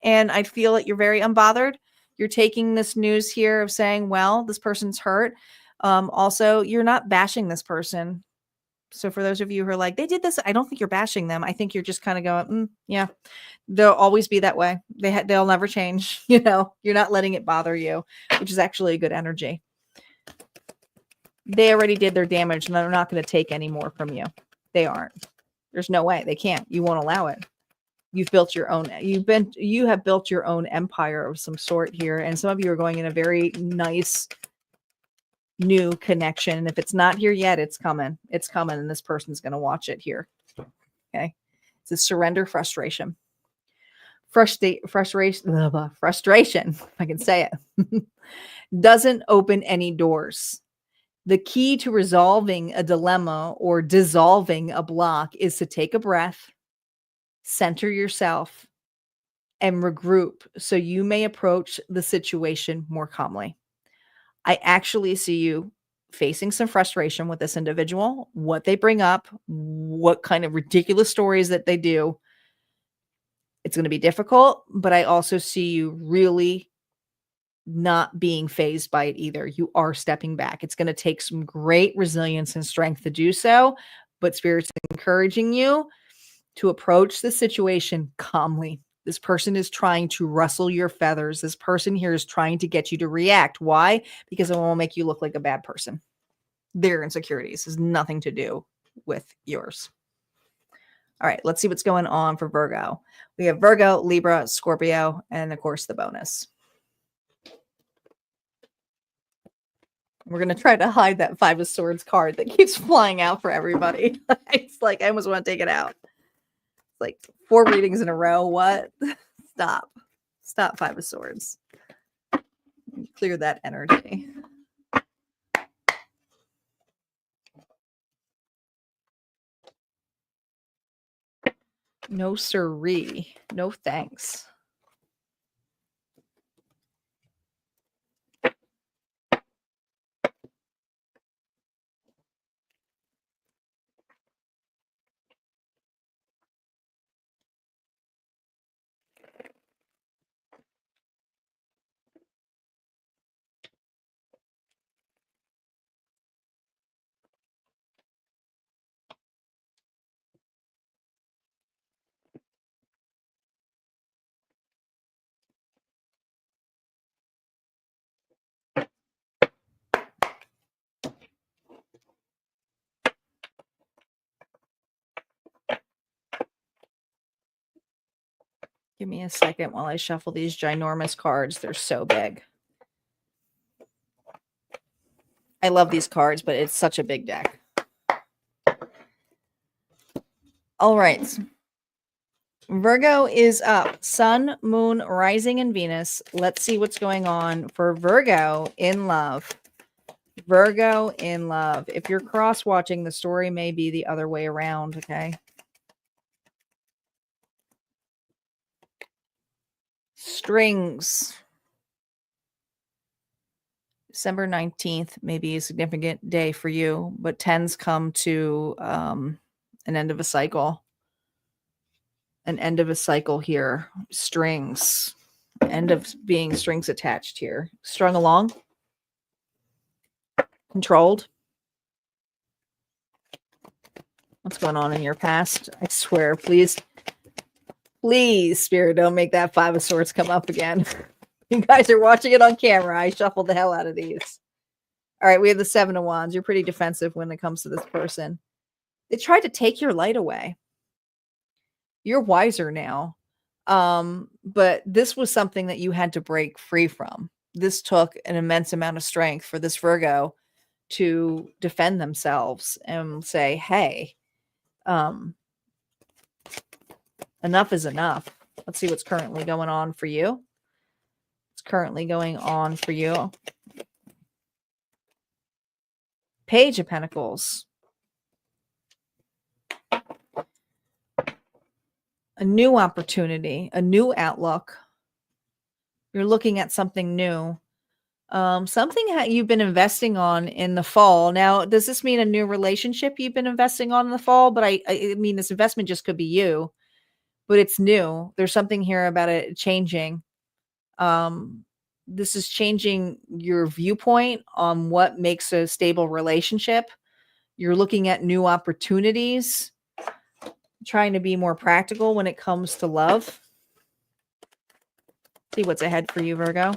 and I feel that you're very unbothered. You're taking this news here of saying, well, this person's hurt. Also, you're not bashing this person. So for those of you who are like, they did this, I don't think you're bashing them. I think you're just kind of going, yeah, they'll always be that way. They'll never change. You're not letting it bother you, which is actually a good energy. They already did their damage, and they're not going to take any more from you. They aren't. There's no way. They can't. You won't allow it. You've built your own. You have built your own empire of some sort here, and some of you are going in a very nice new connection. And if it's not here yet, it's coming. It's coming, and this person's going to watch it here. Okay, it's a surrender, frustration. Frustration. If I can say it, doesn't open any doors. The key to resolving a dilemma or dissolving a block is to take a breath, center yourself, and regroup so you may approach the situation more calmly. I actually see you facing some frustration with this individual, what they bring up, what kind of ridiculous stories that they do. It's going to be difficult, but I also see you really not being fazed by it either. You are stepping back. It's going to take some great resilience and strength to do so, but Spirit's encouraging you to approach the situation calmly. This person is trying to rustle your feathers. This person here is trying to get you to react. Why? Because it won't make you look like a bad person. Their insecurities has nothing to do with yours. All right, let's see what's going on for Virgo. We have Virgo, Libra, Scorpio, and of course the bonus. We're going to try to hide that Five of Swords card that keeps flying out for everybody. It's like, I almost want to take it out. It's like 4 readings in a row. What? Stop. Stop, Five of Swords. Clear that energy. No siree. No thanks. Give me a second while I shuffle these ginormous cards. They're so big. I love these cards, but it's such a big deck. All right. Virgo is up. Sun, Moon, Rising, and Venus. Let's see what's going on for Virgo in love. Virgo in love. If you're cross-watching, the story may be the other way around, okay? Strings. December 19th may be a significant day for you, but tens come to an end of a cycle. An end of a cycle here. Strings. End of being strings attached here. Strung along. Controlled. What's going on in your past? I swear, please, Spirit, don't make that Five of Swords come up again. You guys are watching it on camera. I shuffled the hell out of these. All right, we have the Seven of Wands. You're pretty defensive when it comes to this person. They tried to take your light away. You're wiser now. But this was something that you had to break free from. This took an immense amount of strength for this Virgo to defend themselves and say, hey, enough is enough. Let's see what's currently going on for you. What's currently going on for you? Page of Pentacles. A new opportunity, a new outlook. You're looking at something new. Something you've been investing on in the fall. Now, does this mean a new relationship you've been investing on in the fall? But I mean, this investment just could be you, but it's new. There's something here about it changing. This is changing your viewpoint on what makes a stable relationship. You're looking at new opportunities, trying to be more practical when it comes to love. See what's ahead for you, Virgo.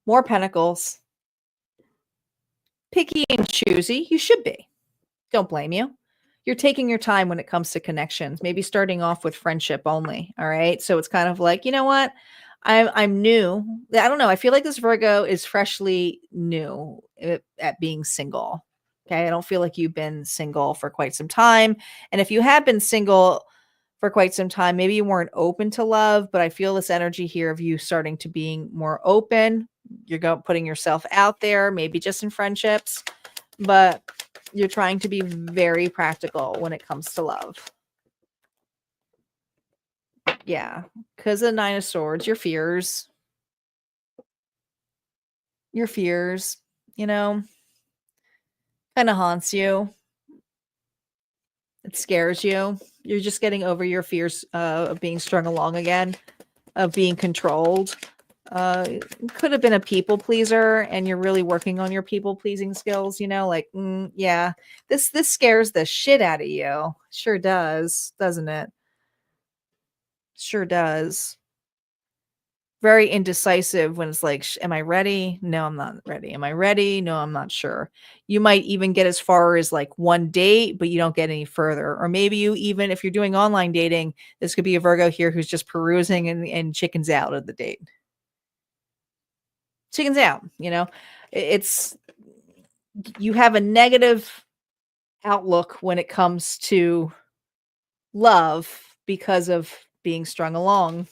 More Pentacles. Picky and choosy. You should be. Don't blame you. You're taking your time when it comes to connections, maybe starting off with friendship only. All right. So it's kind of like, you know what? I'm new. I don't know. I feel like this Virgo is freshly new at being single. Okay. I don't feel like you've been single for quite some time. And if you have been single for quite some time, maybe you weren't open to love, but I feel this energy here of you starting to being more open. You're putting yourself out there, maybe just in friendships, but you're trying to be very practical when it comes to love. Yeah, because of Nine of Swords, your fears, you know, kind of haunts you. It scares you. You're just getting over your fears of being strung along again, of being controlled. Could have been a people pleaser and you're really working on your people pleasing skills, like, yeah, this scares the shit out of you. Sure does, doesn't it? Sure does. Very indecisive when it's like, am I ready? No, I'm not ready. Am I ready? No, I'm not sure. You might even get as far as like one date, but you don't get any further. Or maybe you even, if you're doing online dating, this could be a Virgo here who's just perusing and chickens out of the date. Chickens out, it's, you have a negative outlook when it comes to love because of being strung along.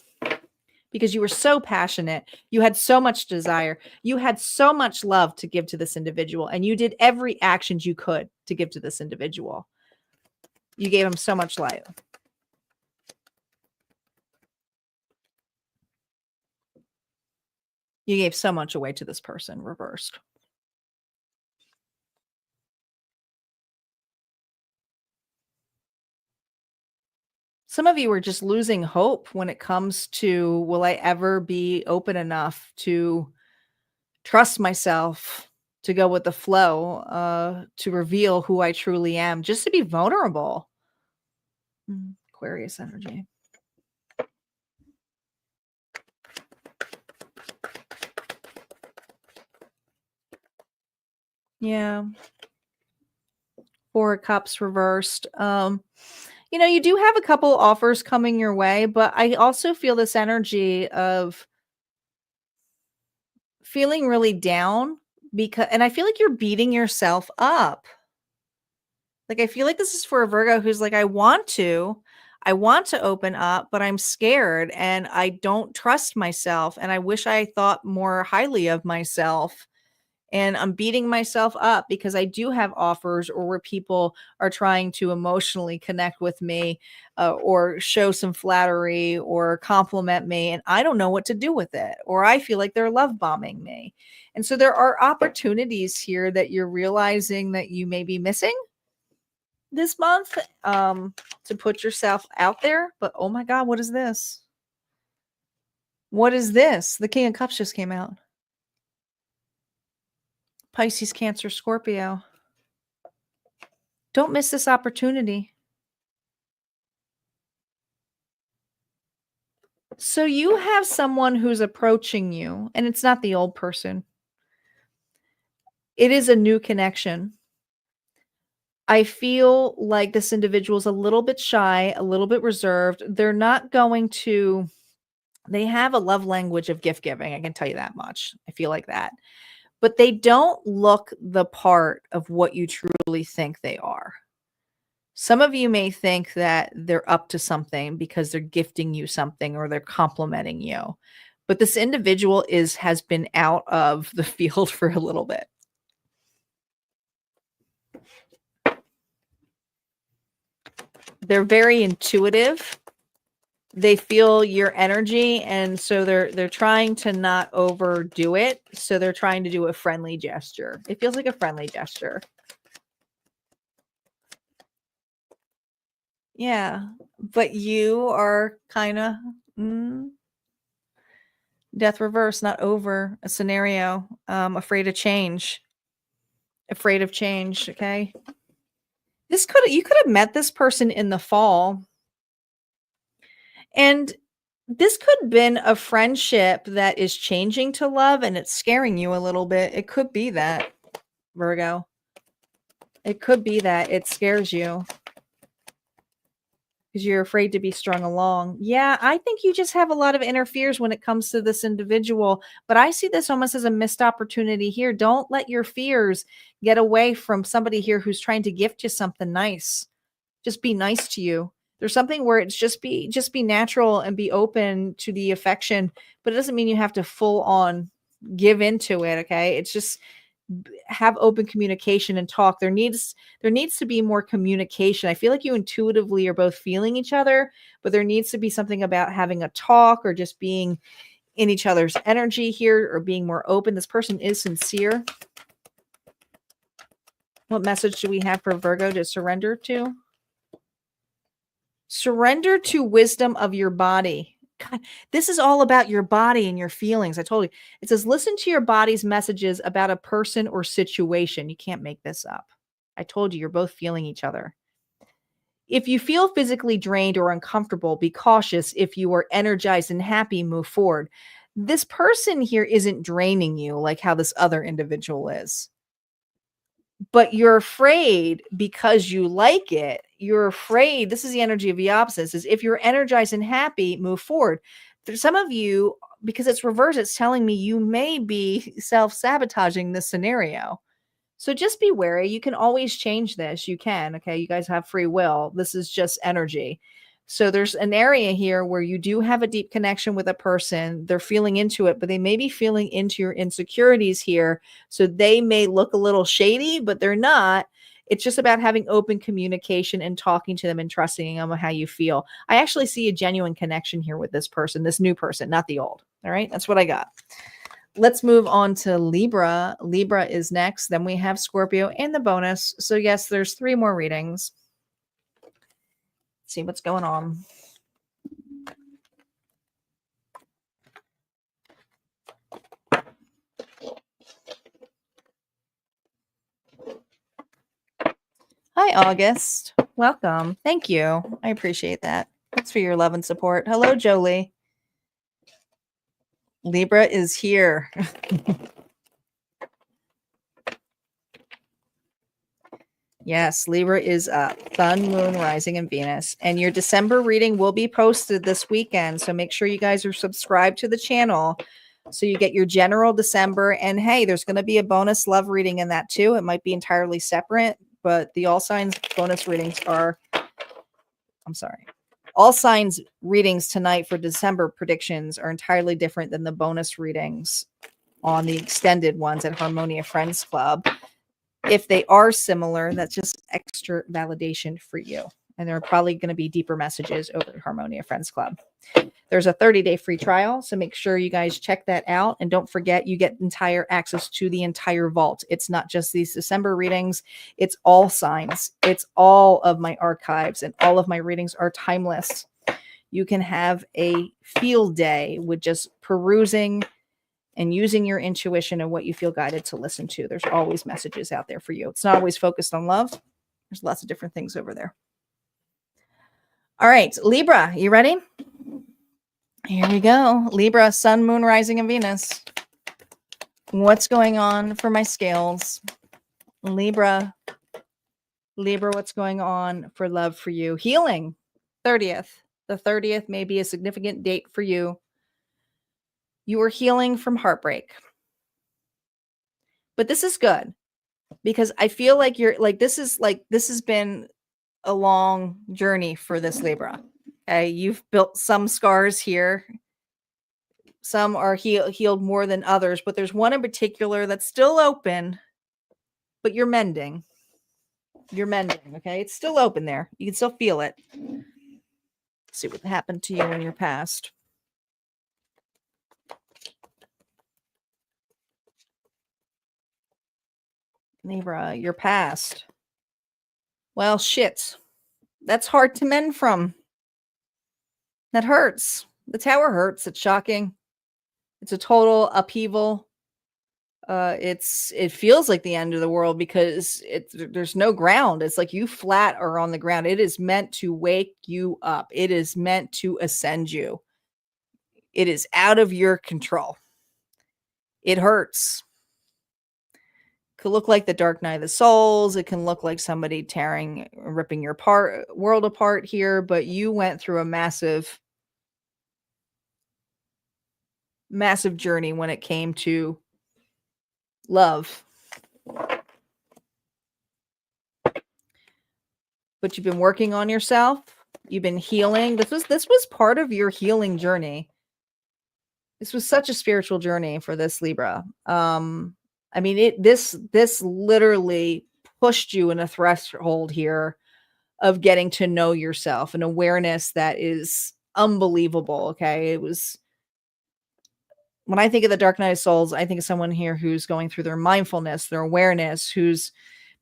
Because you were so passionate, you had so much desire, you had so much love to give to this individual, and you did every action you could to give to this individual. You gave him so much life. You gave so much away to this person, reversed. Some of you are just losing hope when it comes to, will I ever be open enough to trust myself, to go with the flow, to reveal who I truly am, just to be vulnerable. Aquarius energy. Yeah. Four of Cups reversed. You do have a couple offers coming your way, but I also feel this energy of feeling really down and I feel like you're beating yourself up Like, I feel like this is for a Virgo who's like, I want to open up, but I'm scared and I don't trust myself. And I wish I thought more highly of myself. And I'm beating myself up because I do have offers or where people are trying to emotionally connect with me or show some flattery or compliment me. And I don't know what to do with it. Or I feel like they're love bombing me. And so there are opportunities here that you're realizing that you may be missing this month to put yourself out there. But oh my God, what is this? What is this? The King of Cups just came out. Pisces, Cancer, Scorpio. Don't miss this opportunity. So you have someone who's approaching you, and it's not the old person. It is a new connection. I feel like this individual is a little bit shy, a little bit reserved. They're not going to, they have a love language of gift giving. I can tell you that much. I feel like that. But they don't look the part of what you truly think they are. Some of you may think that they're up to something because they're gifting you something or they're complimenting you. But this individual has been out of the field for a little bit. They're very intuitive. They feel your energy, and so they're trying to not overdo it. So they're trying to do a friendly gesture. It feels like a friendly gesture. Yeah, but you are kind of death reverse, not over a scenario. Afraid of change. Afraid of change. Okay. You could have met this person in the fall. And this could have been a friendship that is changing to love and it's scaring you a little bit. It could be that, Virgo. It could be that it scares you because you're afraid to be strung along. Yeah, I think you just have a lot of inner fears when it comes to this individual, but I see this almost as a missed opportunity here. Don't let your fears get away from somebody here who's trying to gift you something nice. Just be nice to you. There's something where it's just be natural and be open to the affection, but it doesn't mean you have to full on give into it. Okay. It's just have open communication and talk. There needs to be more communication. I feel like you intuitively are both feeling each other, but there needs to be something about having a talk or just being in each other's energy here or being more open. This person is sincere. What message do we have for Virgo to surrender to? Surrender to wisdom of your body. God, this is all about your body and your feelings. I told you. It says, listen to your body's messages about a person or situation. You can't make this up. I told you, you're both feeling each other. If you feel physically drained or uncomfortable, be cautious. If you are energized and happy, move forward. This person here isn't draining you like how this other individual is. But you're afraid because you like it. You're afraid. This is the energy of the opposites. Is if you're energized and happy, move forward. There's some of you, because it's reversed, it's telling me you may be self-sabotaging this scenario. So just be wary. You can always change this. You can. Okay. You guys have free will. This is just energy. So there's an area here where you do have a deep connection with a person. They're feeling into it, but they may be feeling into your insecurities here. So they may look a little shady, but they're not. It's just about having open communication and talking to them and trusting them on how you feel. I actually see a genuine connection here with this person, this new person, not the old. All right. That's what I got. Let's move on to Libra. Libra is next. Then we have Scorpio and the bonus. So yes, there's 3 more readings. See what's going on. Hi, August. Welcome. Thank you. I appreciate that. Thanks for your love and support. Hello, Jolie. Libra is here. Yes, Libra is up. Sun, Moon, Rising, and Venus. And your December reading will be posted this weekend. So make sure you guys are subscribed to the channel so you get your general December. And hey, there's going to be a bonus love reading in that too. It might be entirely separate. but the all signs bonus readings are, all signs readings tonight for December predictions are entirely different than the bonus readings on the extended ones at Harmonia Friends Club. If they are similar, that's just extra validation for you. And there are probably going to be deeper messages over at Harmonia Friends Club. There's a 30-day free trial, so make sure you guys check that out. And don't forget, you get entire access to the entire vault. It's not just these December readings. It's all signs. It's all of my archives, and all of my readings are timeless. You can have a field day with just perusing and using your intuition and what you feel guided to listen to. There's always messages out there for you. It's not always focused on love. There's lots of different things over there. All right, Libra, you ready? Here we go. Libra, Sun, Moon, Rising, and Venus. What's going on for my scales? Libra, what's going on for love for you? Healing, 30th. The 30th may be a significant date for you. You are healing from heartbreak. But this is good because I feel like this has been a long journey for this Libra. Okay, you've built some scars here. Some are healed more than others, but there's one in particular that's still open, but you're mending. You're mending, okay? It's still open there. You can still feel it. Let's see what happened to you in your past. Libra, your past. Well, shit. That's hard to mend from. That hurts. The tower hurts. It's shocking. It's a total upheaval. It feels like the end of the world because there's no ground. It's like you flat are on the ground. It is meant to wake you up. It is meant to ascend you. It is out of your control. It hurts. Could look like the Dark Night of the Souls. It can look like somebody ripping your world apart here, but you went through a massive journey when it came to love. But you've been working on yourself. You've been healing. This was part of your healing journey. This was such a spiritual journey for this Libra. I mean, this literally pushed you in a threshold here of getting to know yourself, an awareness that is unbelievable. Okay. It was, when I think of the Dark Night of Souls, I think of someone here who's going through their mindfulness, their awareness, who's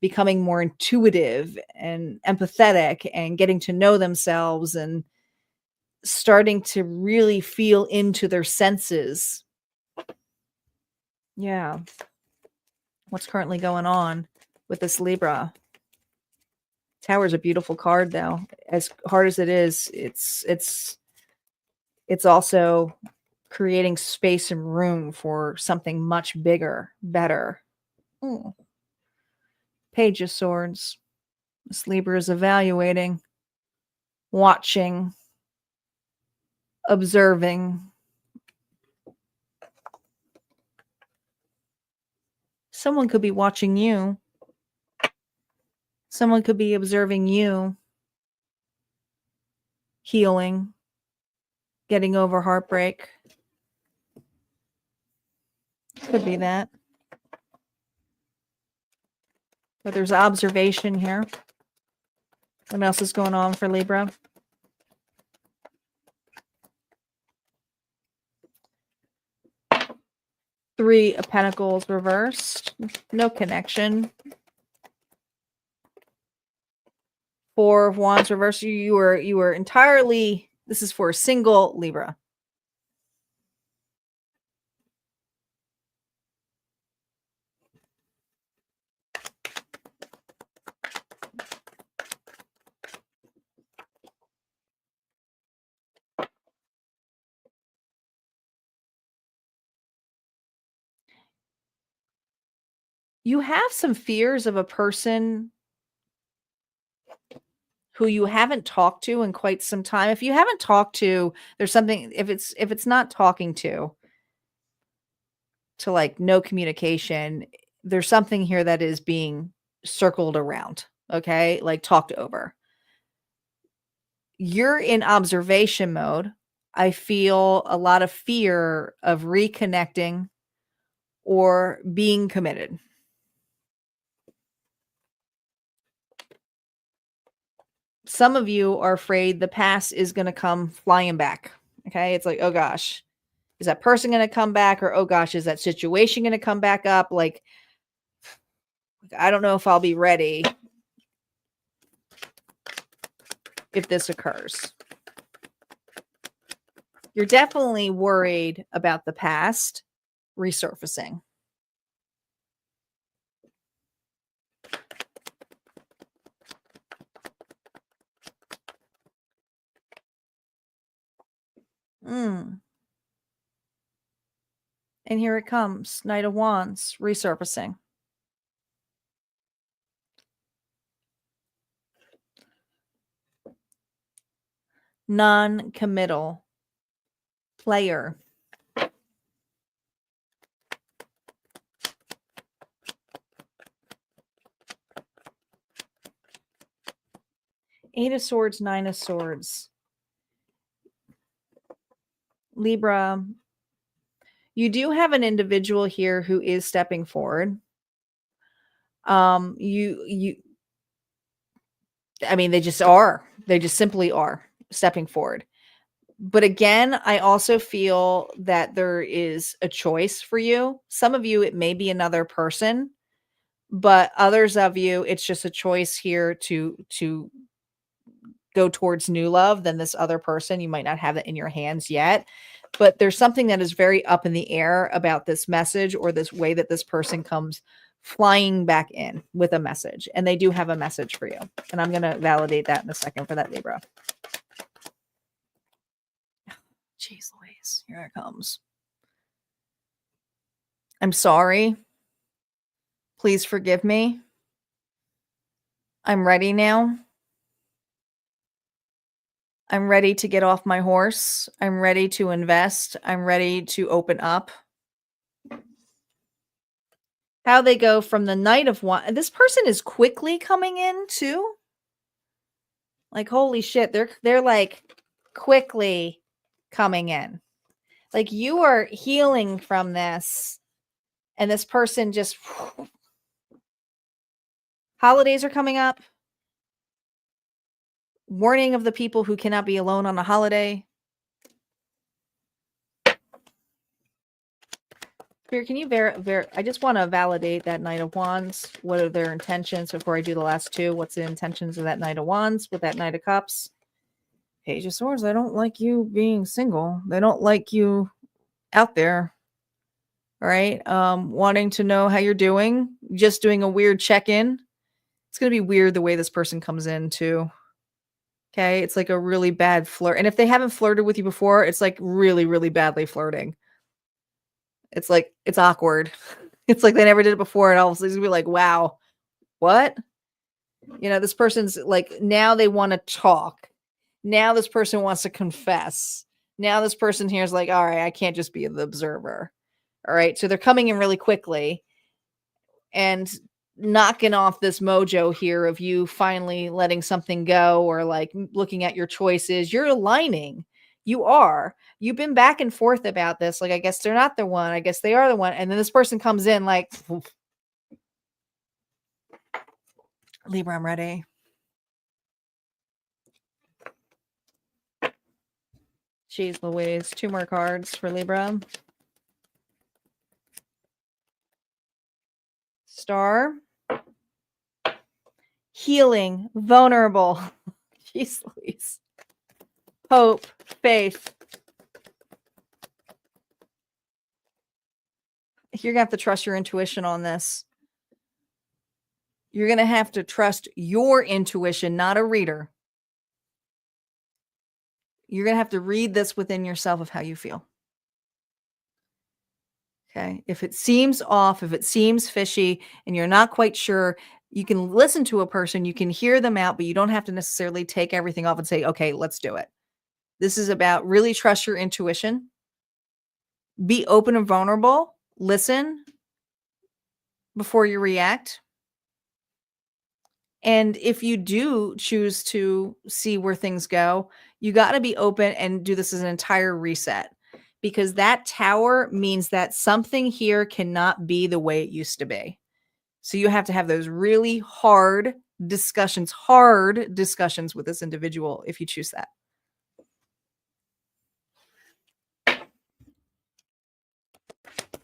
becoming more intuitive and empathetic and getting to know themselves and starting to really feel into their senses. Yeah. What's currently going on with this Libra? Tower is a beautiful card, though. As hard as it is, it's also creating space and room for something much bigger, better. Ooh. Page of Swords. This Libra is evaluating, watching, observing. Someone could be watching you. Someone could be observing you. Healing. Getting over heartbreak. Could be that. But there's observation here. What else is going on for Libra? Three of Pentacles reversed. No connection. Four of Wands reversed. You were entirely, this is for a single Libra. You have some fears of a person who you haven't talked to in quite some time. If you haven't talked to, there's something, if it's not talking to like no communication, there's something here that is being circled around, okay? Like talked over. You're in observation mode. I feel a lot of fear of reconnecting or being committed. Some of you are afraid the past is going to come flying back. Okay. It's like, oh gosh, is that person going to come back? Or, oh gosh, is that situation going to come back up? Like, I don't know if I'll be ready if this occurs. You're definitely worried about the past resurfacing. And here it comes. Knight of Wands resurfacing. Non-committal player. Eight of Swords, Nine of Swords. Libra, you do have an individual here who is stepping forward. I mean, they just are. They just simply are stepping forward. But again, I also feel that there is a choice for you. Some of you, it may be another person, but others of you, it's just a choice here to go towards new love than this other person. You might not have that in your hands yet, but there's something that is very up in the air about this message or this way that this person comes flying back in with a message. And they do have a message for you. And I'm going to validate that in a second for that, Libra. Jeez Louise, here it comes. I'm sorry. Please forgive me. I'm ready now. I'm ready to get off my horse. I'm ready to invest. I'm ready to open up. How they go from the Knight of Wands. This person is quickly coming in too. Like, holy shit. They're like quickly coming in. Like, you are healing from this. And this person just... Holidays are coming up. Warning of the people who cannot be alone on a holiday. Spirit, can you I just want to validate that Knight of Wands. What are their intentions before I do the last two? What's the intentions of that Knight of Wands with that Knight of Cups? Page of Swords. I don't like you being single. They don't like you out there. All right. Wanting to know how you're doing. Just doing a weird check-in. It's going to be weird the way this person comes in too. Okay. It's like a really bad flirt. And if they haven't flirted with you before, it's like really, really badly flirting. It's like, it's awkward. It's like they never did it before. And all of a sudden, it's gonna be like, wow, what? You know, this person's like, now they want to talk. Now this person wants to confess. Now this person here is like, all right, I can't just be the observer. All right. So they're coming in really quickly and knocking off this mojo here of you finally letting something go or like looking at your choices. You're aligning. You are. You've been back and forth about this. Like, I guess they're not the one. I guess they are the one. And then this person comes in like, Libra, I'm ready. Jeez Louise. 2 more cards for Libra. Star. Healing. Vulnerable. Jeez Louise. Hope. Faith. You're going to have to trust your intuition on this. You're going to have to trust your intuition, not a reader. You're going to have to read this within yourself of how you feel. Okay. If it seems off, if it seems fishy, and you're not quite sure, you can listen to a person, you can hear them out, but you don't have to necessarily take everything off and say, okay, let's do it. This is about really trust your intuition. Be open and vulnerable. Listen before you react. And if you do choose to see where things go, you got to be open and do this as an entire reset, because that tower means that something here cannot be the way it used to be. So you have to have those really hard discussions with this individual if you choose that.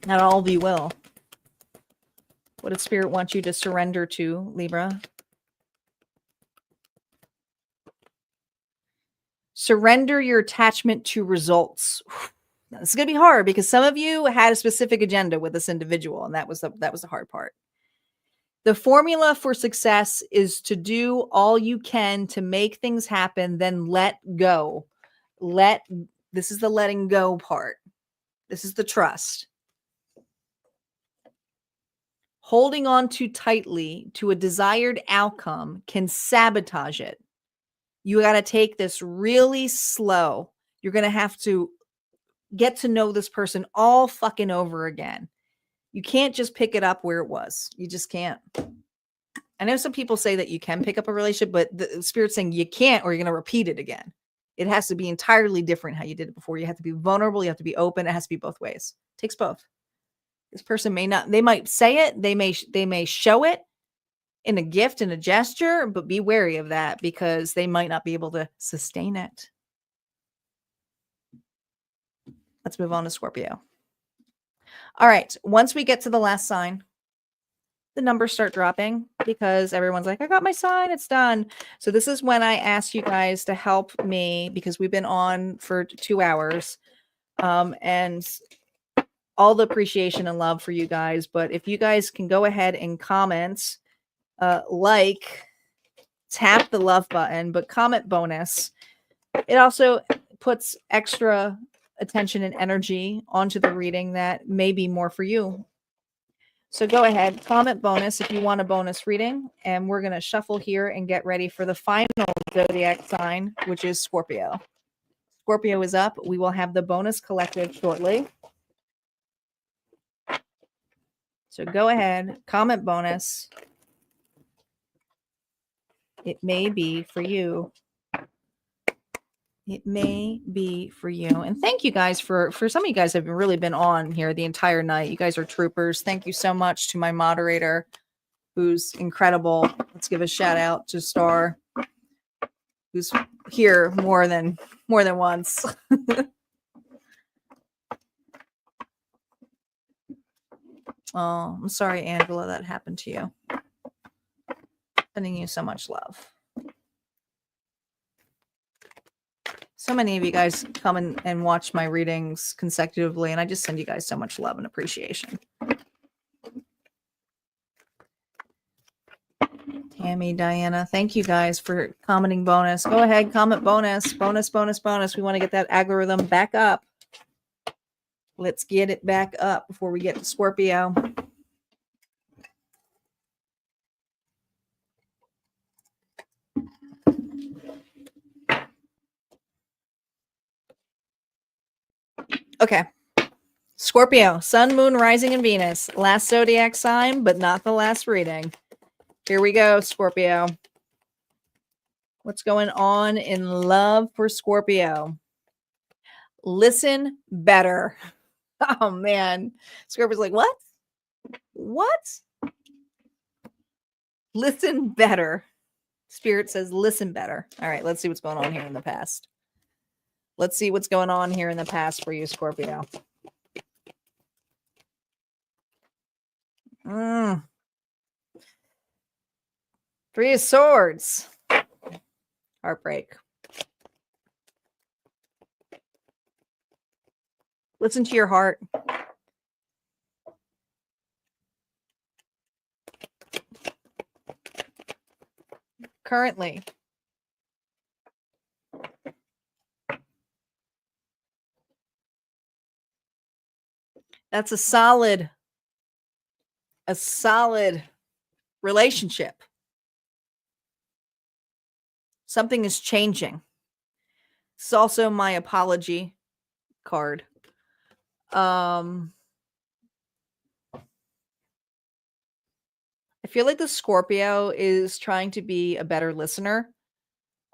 Not all of you will. What does Spirit want you to surrender to, Libra? Surrender your attachment to results. Now, this is going to be hard because some of you had a specific agenda with this individual, and that was the hard part. The formula for success is to do all you can to make things happen, then let go. This is the letting go part. This is the trust. Holding on too tightly to a desired outcome can sabotage it. You got to take this really slow. You're going to have to get to know this person all fucking over again. You can't just pick it up where it was. You just can't. I know some people say that you can pick up a relationship, but the Spirit's saying you can't, or you're going to repeat it again. It has to be entirely different how you did it before. You have to be vulnerable. You have to be open. It has to be both ways. It takes both. This person may not, they might say it. They may show it in a gift and a gesture, but be wary of that because they might not be able to sustain it. Let's move on to Scorpio. All right. Once we get to the last sign, the numbers start dropping because everyone's like, I got my sign, it's done. So this is when I ask you guys to help me because we've been on for 2 hours. And all the appreciation and love for you guys. But if you guys can go ahead and comment, tap the love button, but comment bonus. It also puts extra attention and energy onto the reading that may be more for you. So go ahead, comment bonus if you want a bonus reading. And we're going to shuffle here and get ready for the final zodiac sign, which is Scorpio. Scorpio is up. We will have the bonus collective shortly. So go ahead, comment bonus. It may be for you. It may be for you. And thank you guys for some of you guys have really been on here the entire night. You guys are troopers. Thank you so much to my moderator, who's incredible. Let's give a shout out to Star, who's here more than once. Oh, I'm sorry, Angela, that happened to you. Sending you so much love. So many of you guys come and watch my readings consecutively, and I just send you guys so much love and appreciation. Tammy, Diana, thank you guys for commenting bonus. Go ahead, comment bonus, bonus, bonus, bonus. We want to get that algorithm back up. Let's get it back up before we get to Scorpio. Okay. Scorpio, Sun, Moon, Rising, and Venus. Last zodiac sign, but not the last reading. Here we go, Scorpio. What's going on in love for Scorpio? Listen better. Oh, man. Scorpio's like, what? What? Listen better. Spirit says, listen better. All right, let's see what's going on here in the past. Let's see what's going on here in the past for you, Scorpio. Three of Swords. Heartbreak. Listen to your heart. Currently. That's a solid relationship. Something is changing. It's also my apology card. I feel like the Scorpio is trying to be a better listener.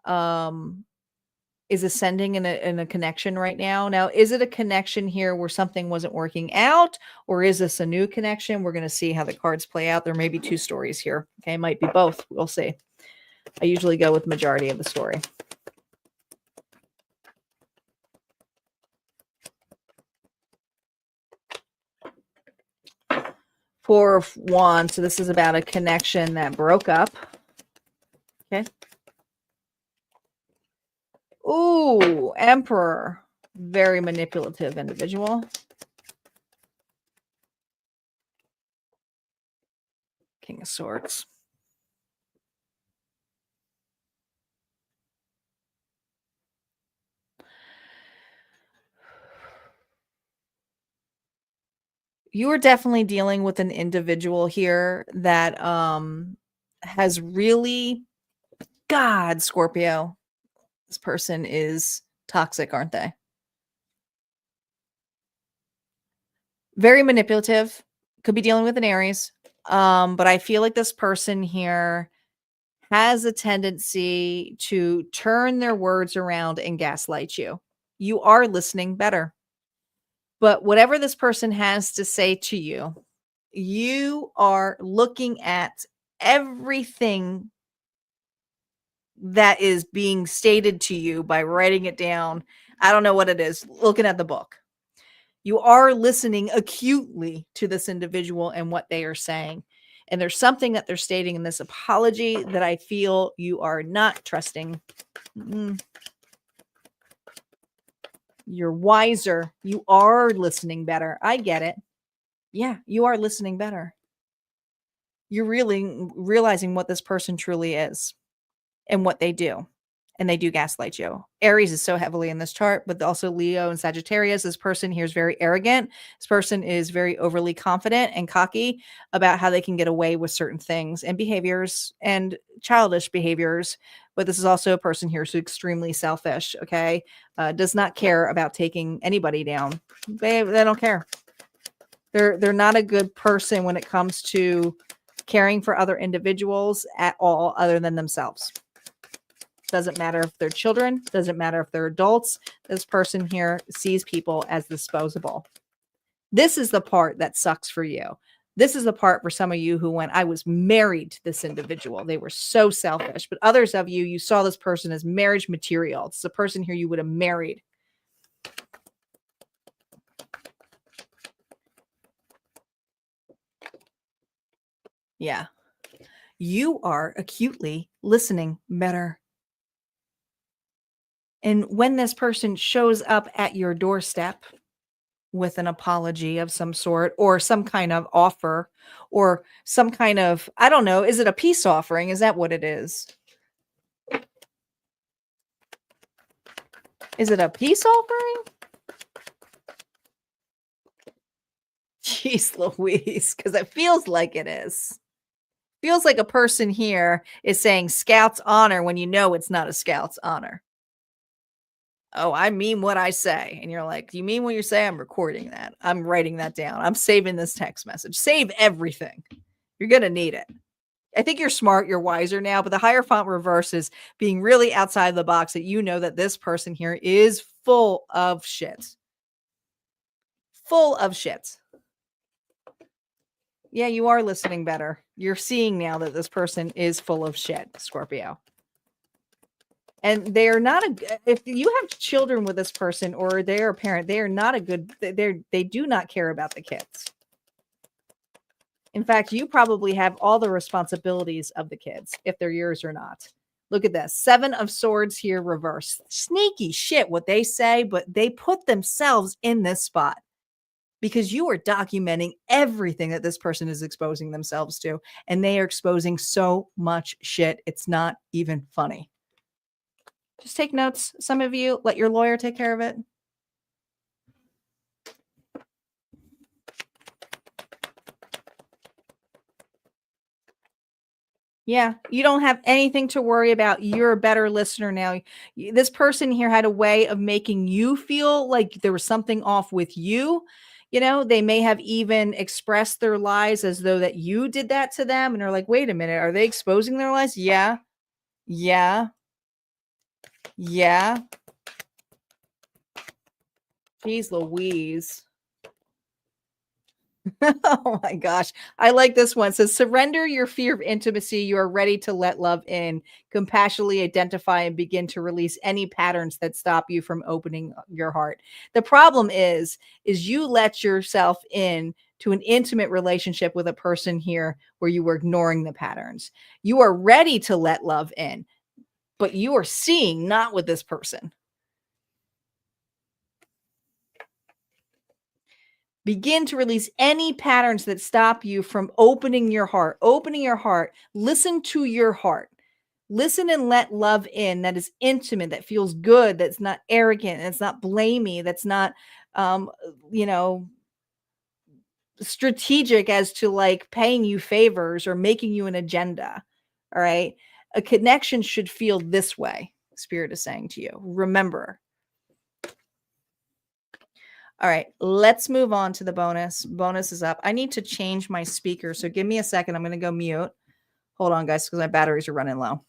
Um, is ascending in a connection right now. Now, is it a connection here where something wasn't working out, or is this a new connection? We're going to see how the cards play out. There may be two stories here. Okay, might be both. We'll see. I usually go with majority of the story. Four of Wands. So this is about a connection that broke up. Okay. Ooh, Emperor. Very manipulative individual. King of Swords. You are definitely dealing with an individual here that has really, God, Scorpio, this person is toxic, aren't they? Very manipulative. Could be dealing with an Aries. But I feel like this person here has a tendency to turn their words around and gaslight you. You are listening better. But whatever this person has to say to you, you are looking at everything that is being stated to you by writing it down. I don't know what it is, looking at the book. You are listening acutely to this individual and what they are saying. And there's something that they're stating in this apology that I feel you are not trusting. You're wiser. You are listening better. I get it. Yeah, you are listening better. You're really realizing what this person truly is and what they do. And they do gaslight you. Aries is so heavily in this chart, but also Leo and Sagittarius. This person here is very arrogant. This person is very overly confident and cocky about how they can get away with certain things and behaviors and childish behaviors. But this is also a person here who's extremely selfish, okay? Does not care about taking anybody down. They don't care. They're not a good person when it comes to caring for other individuals at all other than themselves. Doesn't matter if they're children, doesn't matter if they're adults. This person here sees people as disposable. This is the part that sucks for you. This is the part for some of you who went, I was married to this individual. They were so selfish. But others of you, you saw this person as marriage material. It's a person here you would have married. Yeah. You are acutely listening better. And when this person shows up at your doorstep with an apology of some sort or some kind of offer or some kind of, I don't know, is it a peace offering? Is that what it is? Is it a peace offering? Jeez Louise, because it feels like it is. Feels like a person here is saying Scout's honor when you know it's not a Scout's honor. Oh, I mean what I say. And you're like, you mean what you say? I'm recording that. I'm writing that down. I'm saving this text message. Save everything. You're going to need it. I think you're smart. You're wiser now. But the Hierophant reverse is being really outside the box that you know that this person here is full of shit. Full of shit. Yeah, you are listening better. You're seeing now that this person is full of shit, Scorpio. And they are not if you have children with this person or they're a parent, they are not a good, they do not care about the kids. In fact, you probably have all the responsibilities of the kids, if they're yours or not. Look at this. 7 of Swords here reversed. Sneaky shit what they say, but they put themselves in this spot because you are documenting everything that this person is exposing themselves to. And they are exposing so much shit. It's not even funny. Just take notes. Some of you, let your lawyer take care of it. Yeah, you don't have anything to worry about. You're a better listener now. This person here had a way of making you feel like there was something off with you. You know, they may have even expressed their lies as though that you did that to them. And they're like, wait a minute, are they exposing their lies? Yeah. Yeah. Yeah. Jeez Louise. Oh my gosh. I like this one. It says, surrender your fear of intimacy. You are ready to let love in. Compassionately identify and begin to release any patterns that stop you from opening your heart. The problem is you let yourself in to an intimate relationship with a person here where you were ignoring the patterns. You are ready to let love in, but you are seeing not with this person. Begin to release any patterns that stop you from opening your heart. Opening your heart. Listen to your heart. Listen and let love in that is intimate, that feels good, that's not arrogant, that's not blamey, that's not, you know, strategic as to like paying you favors or making you an agenda. All right. A connection should feel this way, Spirit is saying to you. Remember. All right, let's move on to the bonus. Bonus is up. I need to change my speaker, so give me a second. I'm going to go mute. Hold on, guys, because my batteries are running low.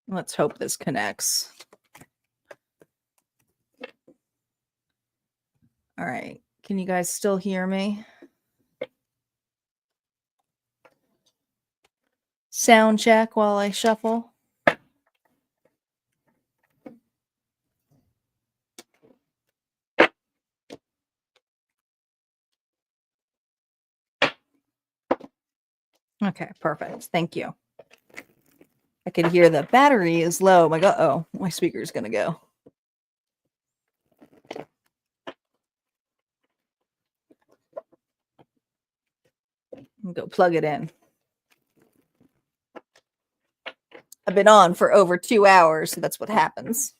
Let's hope this connects. All right, can you guys still hear me? Sound check while I shuffle. Okay, perfect. Thank you. I can hear the battery is low. My God, oh, my speaker is going to go. Go plug it in. I've been on for over 2 hours, so that's what happens.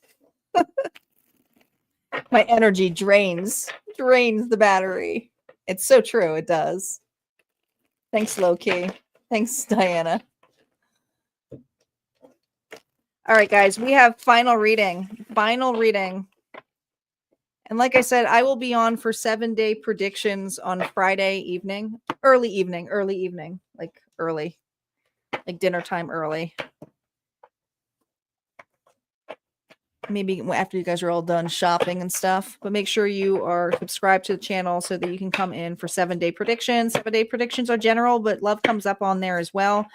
My energy drains the battery. It's so true. It does. Thanks, Low-Key. Thanks, Diana. All right, guys, we have final reading. Final reading. And like I said, I will be on for 7-day predictions on Friday evening. Early evening. Like early. Like dinner time early. Maybe after you guys are all done shopping and stuff. But make sure you are subscribed to the channel so that you can come in for 7-day predictions. 7-day predictions are general, but love comes up on there as well.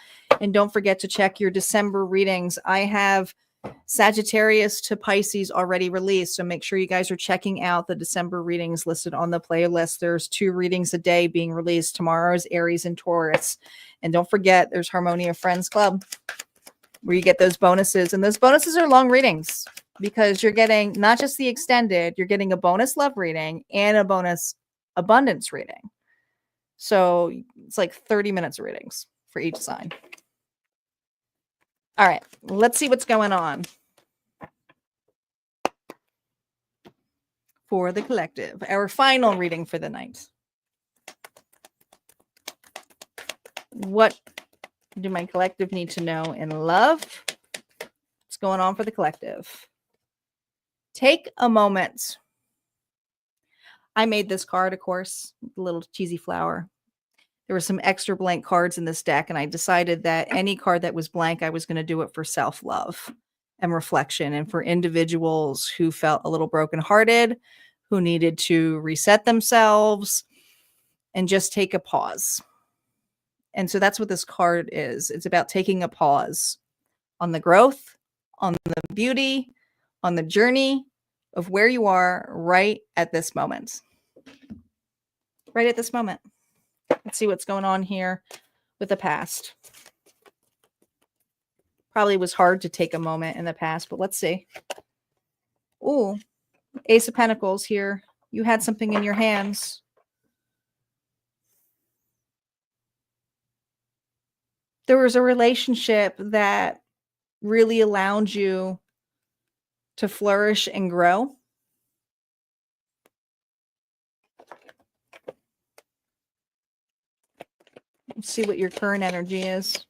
And don't forget to check your December readings. I have Sagittarius to Pisces already released. So make sure you guys are checking out the December readings listed on the playlist. There's 2 readings a day being released. Tomorrow is Aries and Taurus. And don't forget, there's Harmonia Friends Club where you get those bonuses. And those bonuses are long readings because you're getting not just the extended, you're getting a bonus love reading and a bonus abundance reading. So it's like 30 minutes of readings for each sign. All right, let's see what's going on for the collective. Our final reading for the night. What do my collective need to know in love? What's going on for the collective? Take a moment. I made this card, of course, a little cheesy flower. There were some extra blank cards in this deck, and I decided that any card that was blank, I was going to do it for self-love and reflection and for individuals who felt a little brokenhearted, who needed to reset themselves and just take a pause. And so that's what this card is. It's about taking a pause on the growth, on the beauty, on the journey of where you are right at this moment. Right at this moment. Let's see what's going on here with the past. Probably was hard to take a moment in the past, but let's see. Ooh, Ace of Pentacles here. You had something in your hands. There was a relationship that really allowed you to flourish and grow. Let's see what your current energy is.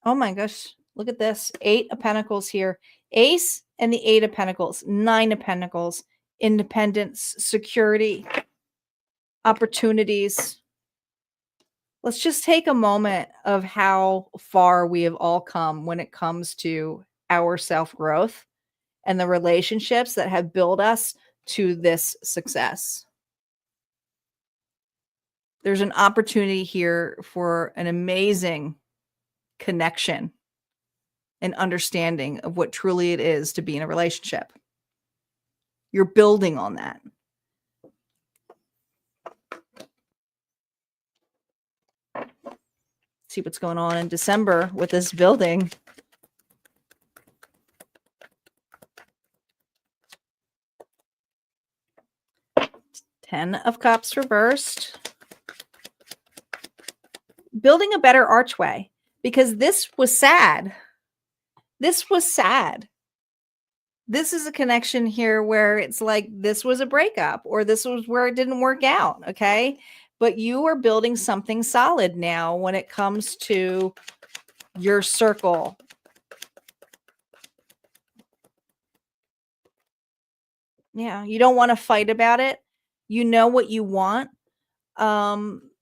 Oh my gosh. Look at this. 8 of Pentacles here. Ace and the 8 of Pentacles. 9 of Pentacles. Independence, security, opportunities. Let's just take a moment of how far we have all come when it comes to our self-growth and the relationships that have built us to this success. There's an opportunity here for an amazing connection and understanding of what truly it is to be in a relationship. You're building on that. See what's going on in December with this building. Ten of Cups reversed. Building a better archway, because this was sad. This was sad. This is a connection here where it's like this was a breakup, or this was where it didn't work out, okay? But you are building something solid now when it comes to your circle. Yeah, you don't want to fight about it. You know what you want.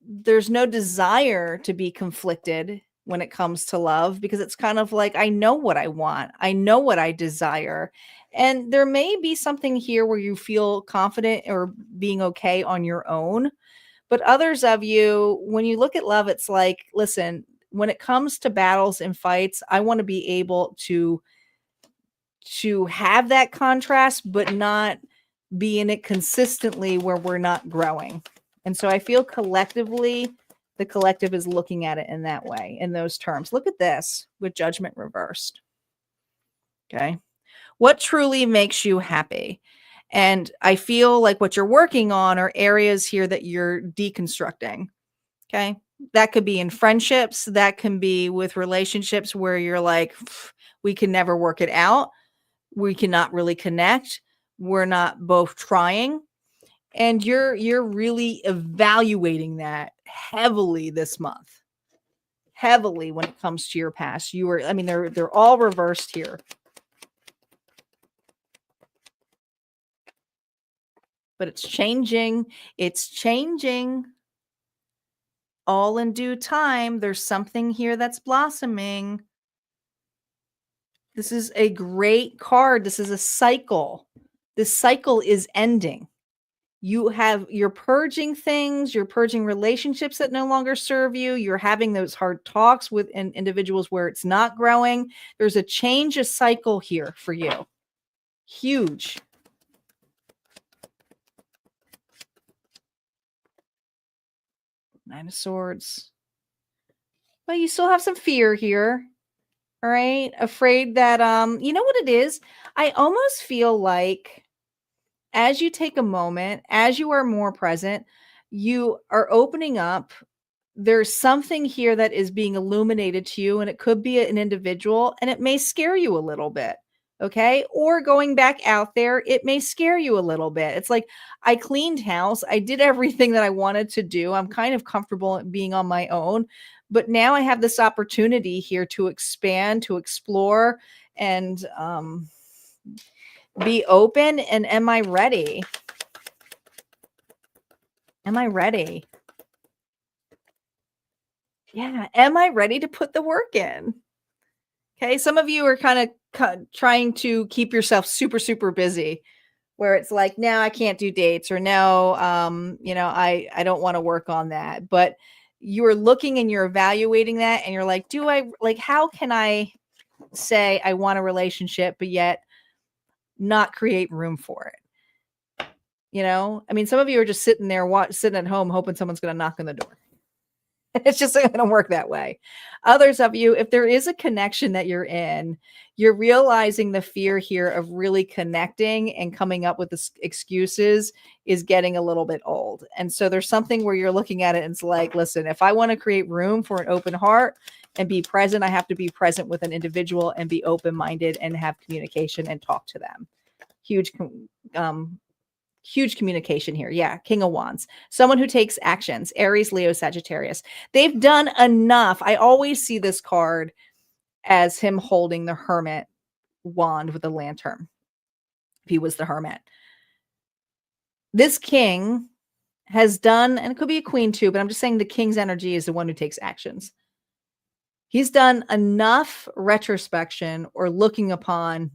There's no desire to be conflicted when it comes to love, because it's kind of like, I know what I want. I know what I desire. And there may be something here where you feel confident or being okay on your own. But others of you, when you look at love, it's like, listen, when it comes to battles and fights, I want to be able to have that contrast, but not be in it consistently where we're not growing. And so I feel collectively, the collective is looking at it in that way, in those terms. Look at this with Judgment reversed. Okay. What truly makes you happy? And I feel like what you're working on are areas here that you're deconstructing. Okay. That could be in friendships. That can be with relationships where you're like, we can never work it out. We cannot really connect. We're not both trying. And you're really evaluating that heavily this month. Heavily when it comes to your past. They're all reversed here. But it's changing. It's changing. All in due time. There's something here that's blossoming. This is a great card. This is a cycle. This cycle is ending. You're purging things. You're purging relationships that no longer serve you. You're having those hard talks with individuals where it's not growing. There's a change, a cycle here for you. Huge. Nine of Swords. But you still have some fear here. All right. Afraid that, you know what it is? I almost feel like as you take a moment, as you are more present, you are opening up. There's something here that is being illuminated to you, and it could be an individual, and it may scare you a little bit. Okay. Or going back out there, it may scare you a little bit. It's like, I cleaned house. I did everything that I wanted to do. I'm kind of comfortable being on my own, but now I have this opportunity here to expand, to explore, and be open. And am I ready? Am I ready? Yeah. Am I ready to put the work in? Okay. Some of you are kind of trying to keep yourself super, super busy, where it's like, no, I can't do dates, or no, I don't want to work on that. But you're looking and you're evaluating that, and you're like, how can I say I want a relationship, but yet not create room for it? Some of you are just sitting there, sitting at home, hoping someone's going to knock on the door. It's just not going to work that way. Others of you, if there is a connection that you're in, you're realizing the fear here of really connecting and coming up with excuses is getting a little bit old. And so there's something where you're looking at it and it's like, listen, if I want to create room for an open heart and be present, I have to be present with an individual and be open-minded and have communication and talk to them. Huge Huge communication here. Yeah, King of Wands. Someone who takes actions. Aries, Leo, Sagittarius. They've done enough. I always see this card as him holding the Hermit wand with a lantern. If he was the Hermit. This king has done, and it could be a queen too, but I'm just saying the king's energy is the one who takes actions. He's done enough retrospection or looking upon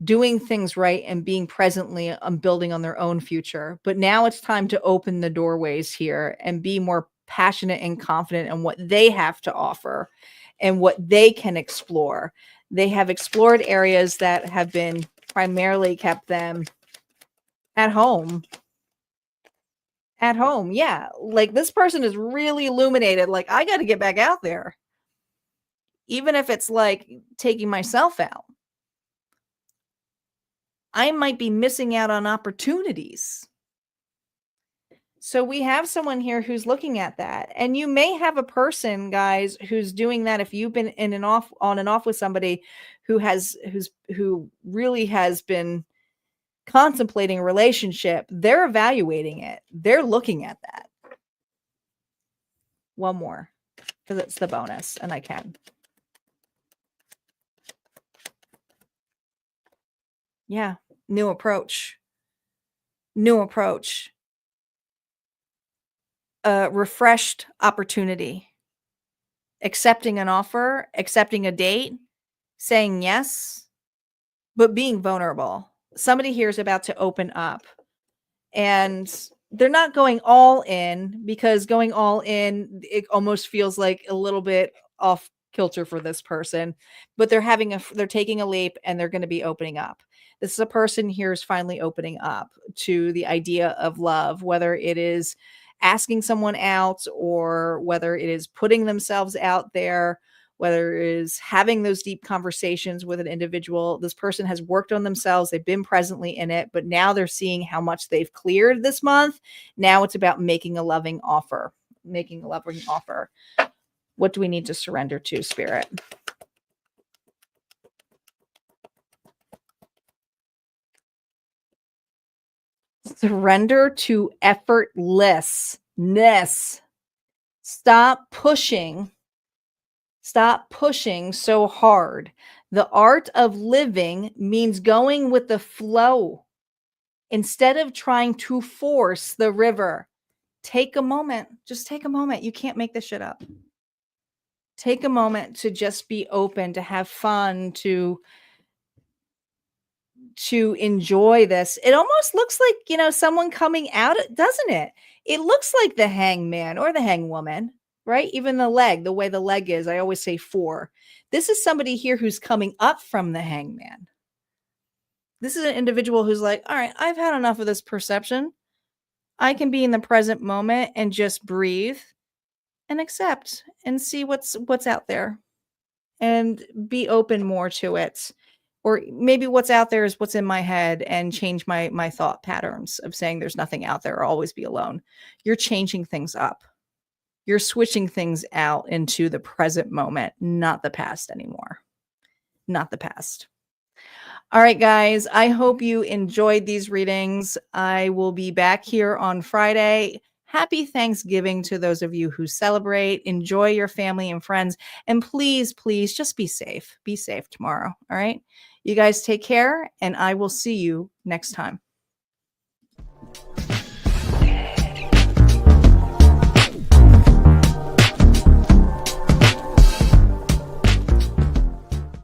doing things right and being presently building on their own future. But now it's time to open the doorways here and be more passionate and confident in what they have to offer and what they can explore. They have explored areas that have been primarily kept them at home. At home, yeah. Like this person is really illuminated. Like, I got to get back out there. Even if it's like taking myself out. I might be missing out on opportunities. So we have someone here who's looking at that. And you may have a person, guys, who's doing that. If you've been on and off with somebody who really has been contemplating a relationship, they're evaluating it. They're looking at that. One more, because it's the bonus, and I can. Yeah, new approach. New approach. A refreshed opportunity. Accepting an offer, accepting a date, saying yes, but being vulnerable. Somebody here is about to open up, and they're not going all in, because going all in, it almost feels like a little bit off kilter for this person, but they're taking a leap and they're going to be opening up. This is a person here is finally opening up to the idea of love, whether it is asking someone out or whether it is putting themselves out there, whether it is having those deep conversations with an individual. This person has worked on themselves. They've been presently in it, but now they're seeing how much they've cleared this month. Now it's about making a loving offer. Making a loving offer. What do we need to surrender to, Spirit? Surrender to effortlessness. Stop pushing so hard. The art of living means going with the flow instead of trying to force the river. Take a moment. Just take a moment. You can't make this shit up. Take a moment to just be open, to have fun, to enjoy this. It almost looks like, someone coming out, doesn't it? It looks like the hangman or the hangwoman, right? Even the way the leg is, I always say 4. This is somebody here who's coming up from the hangman. This is an individual who's like, all right, I've had enough of this perception. I can be in the present moment and just breathe and accept and see what's out there and be open more to it. Or maybe what's out there is what's in my head, and change my thought patterns of saying there's nothing out there or always be alone. You're changing things up. You're switching things out into the present moment, not the past anymore. Not the past. All right, guys, I hope you enjoyed these readings. I will be back here on Friday. Happy Thanksgiving to those of you who celebrate. Enjoy your family and friends. And please, please just be safe. Be safe tomorrow. All right. You guys take care, and I will see you next time.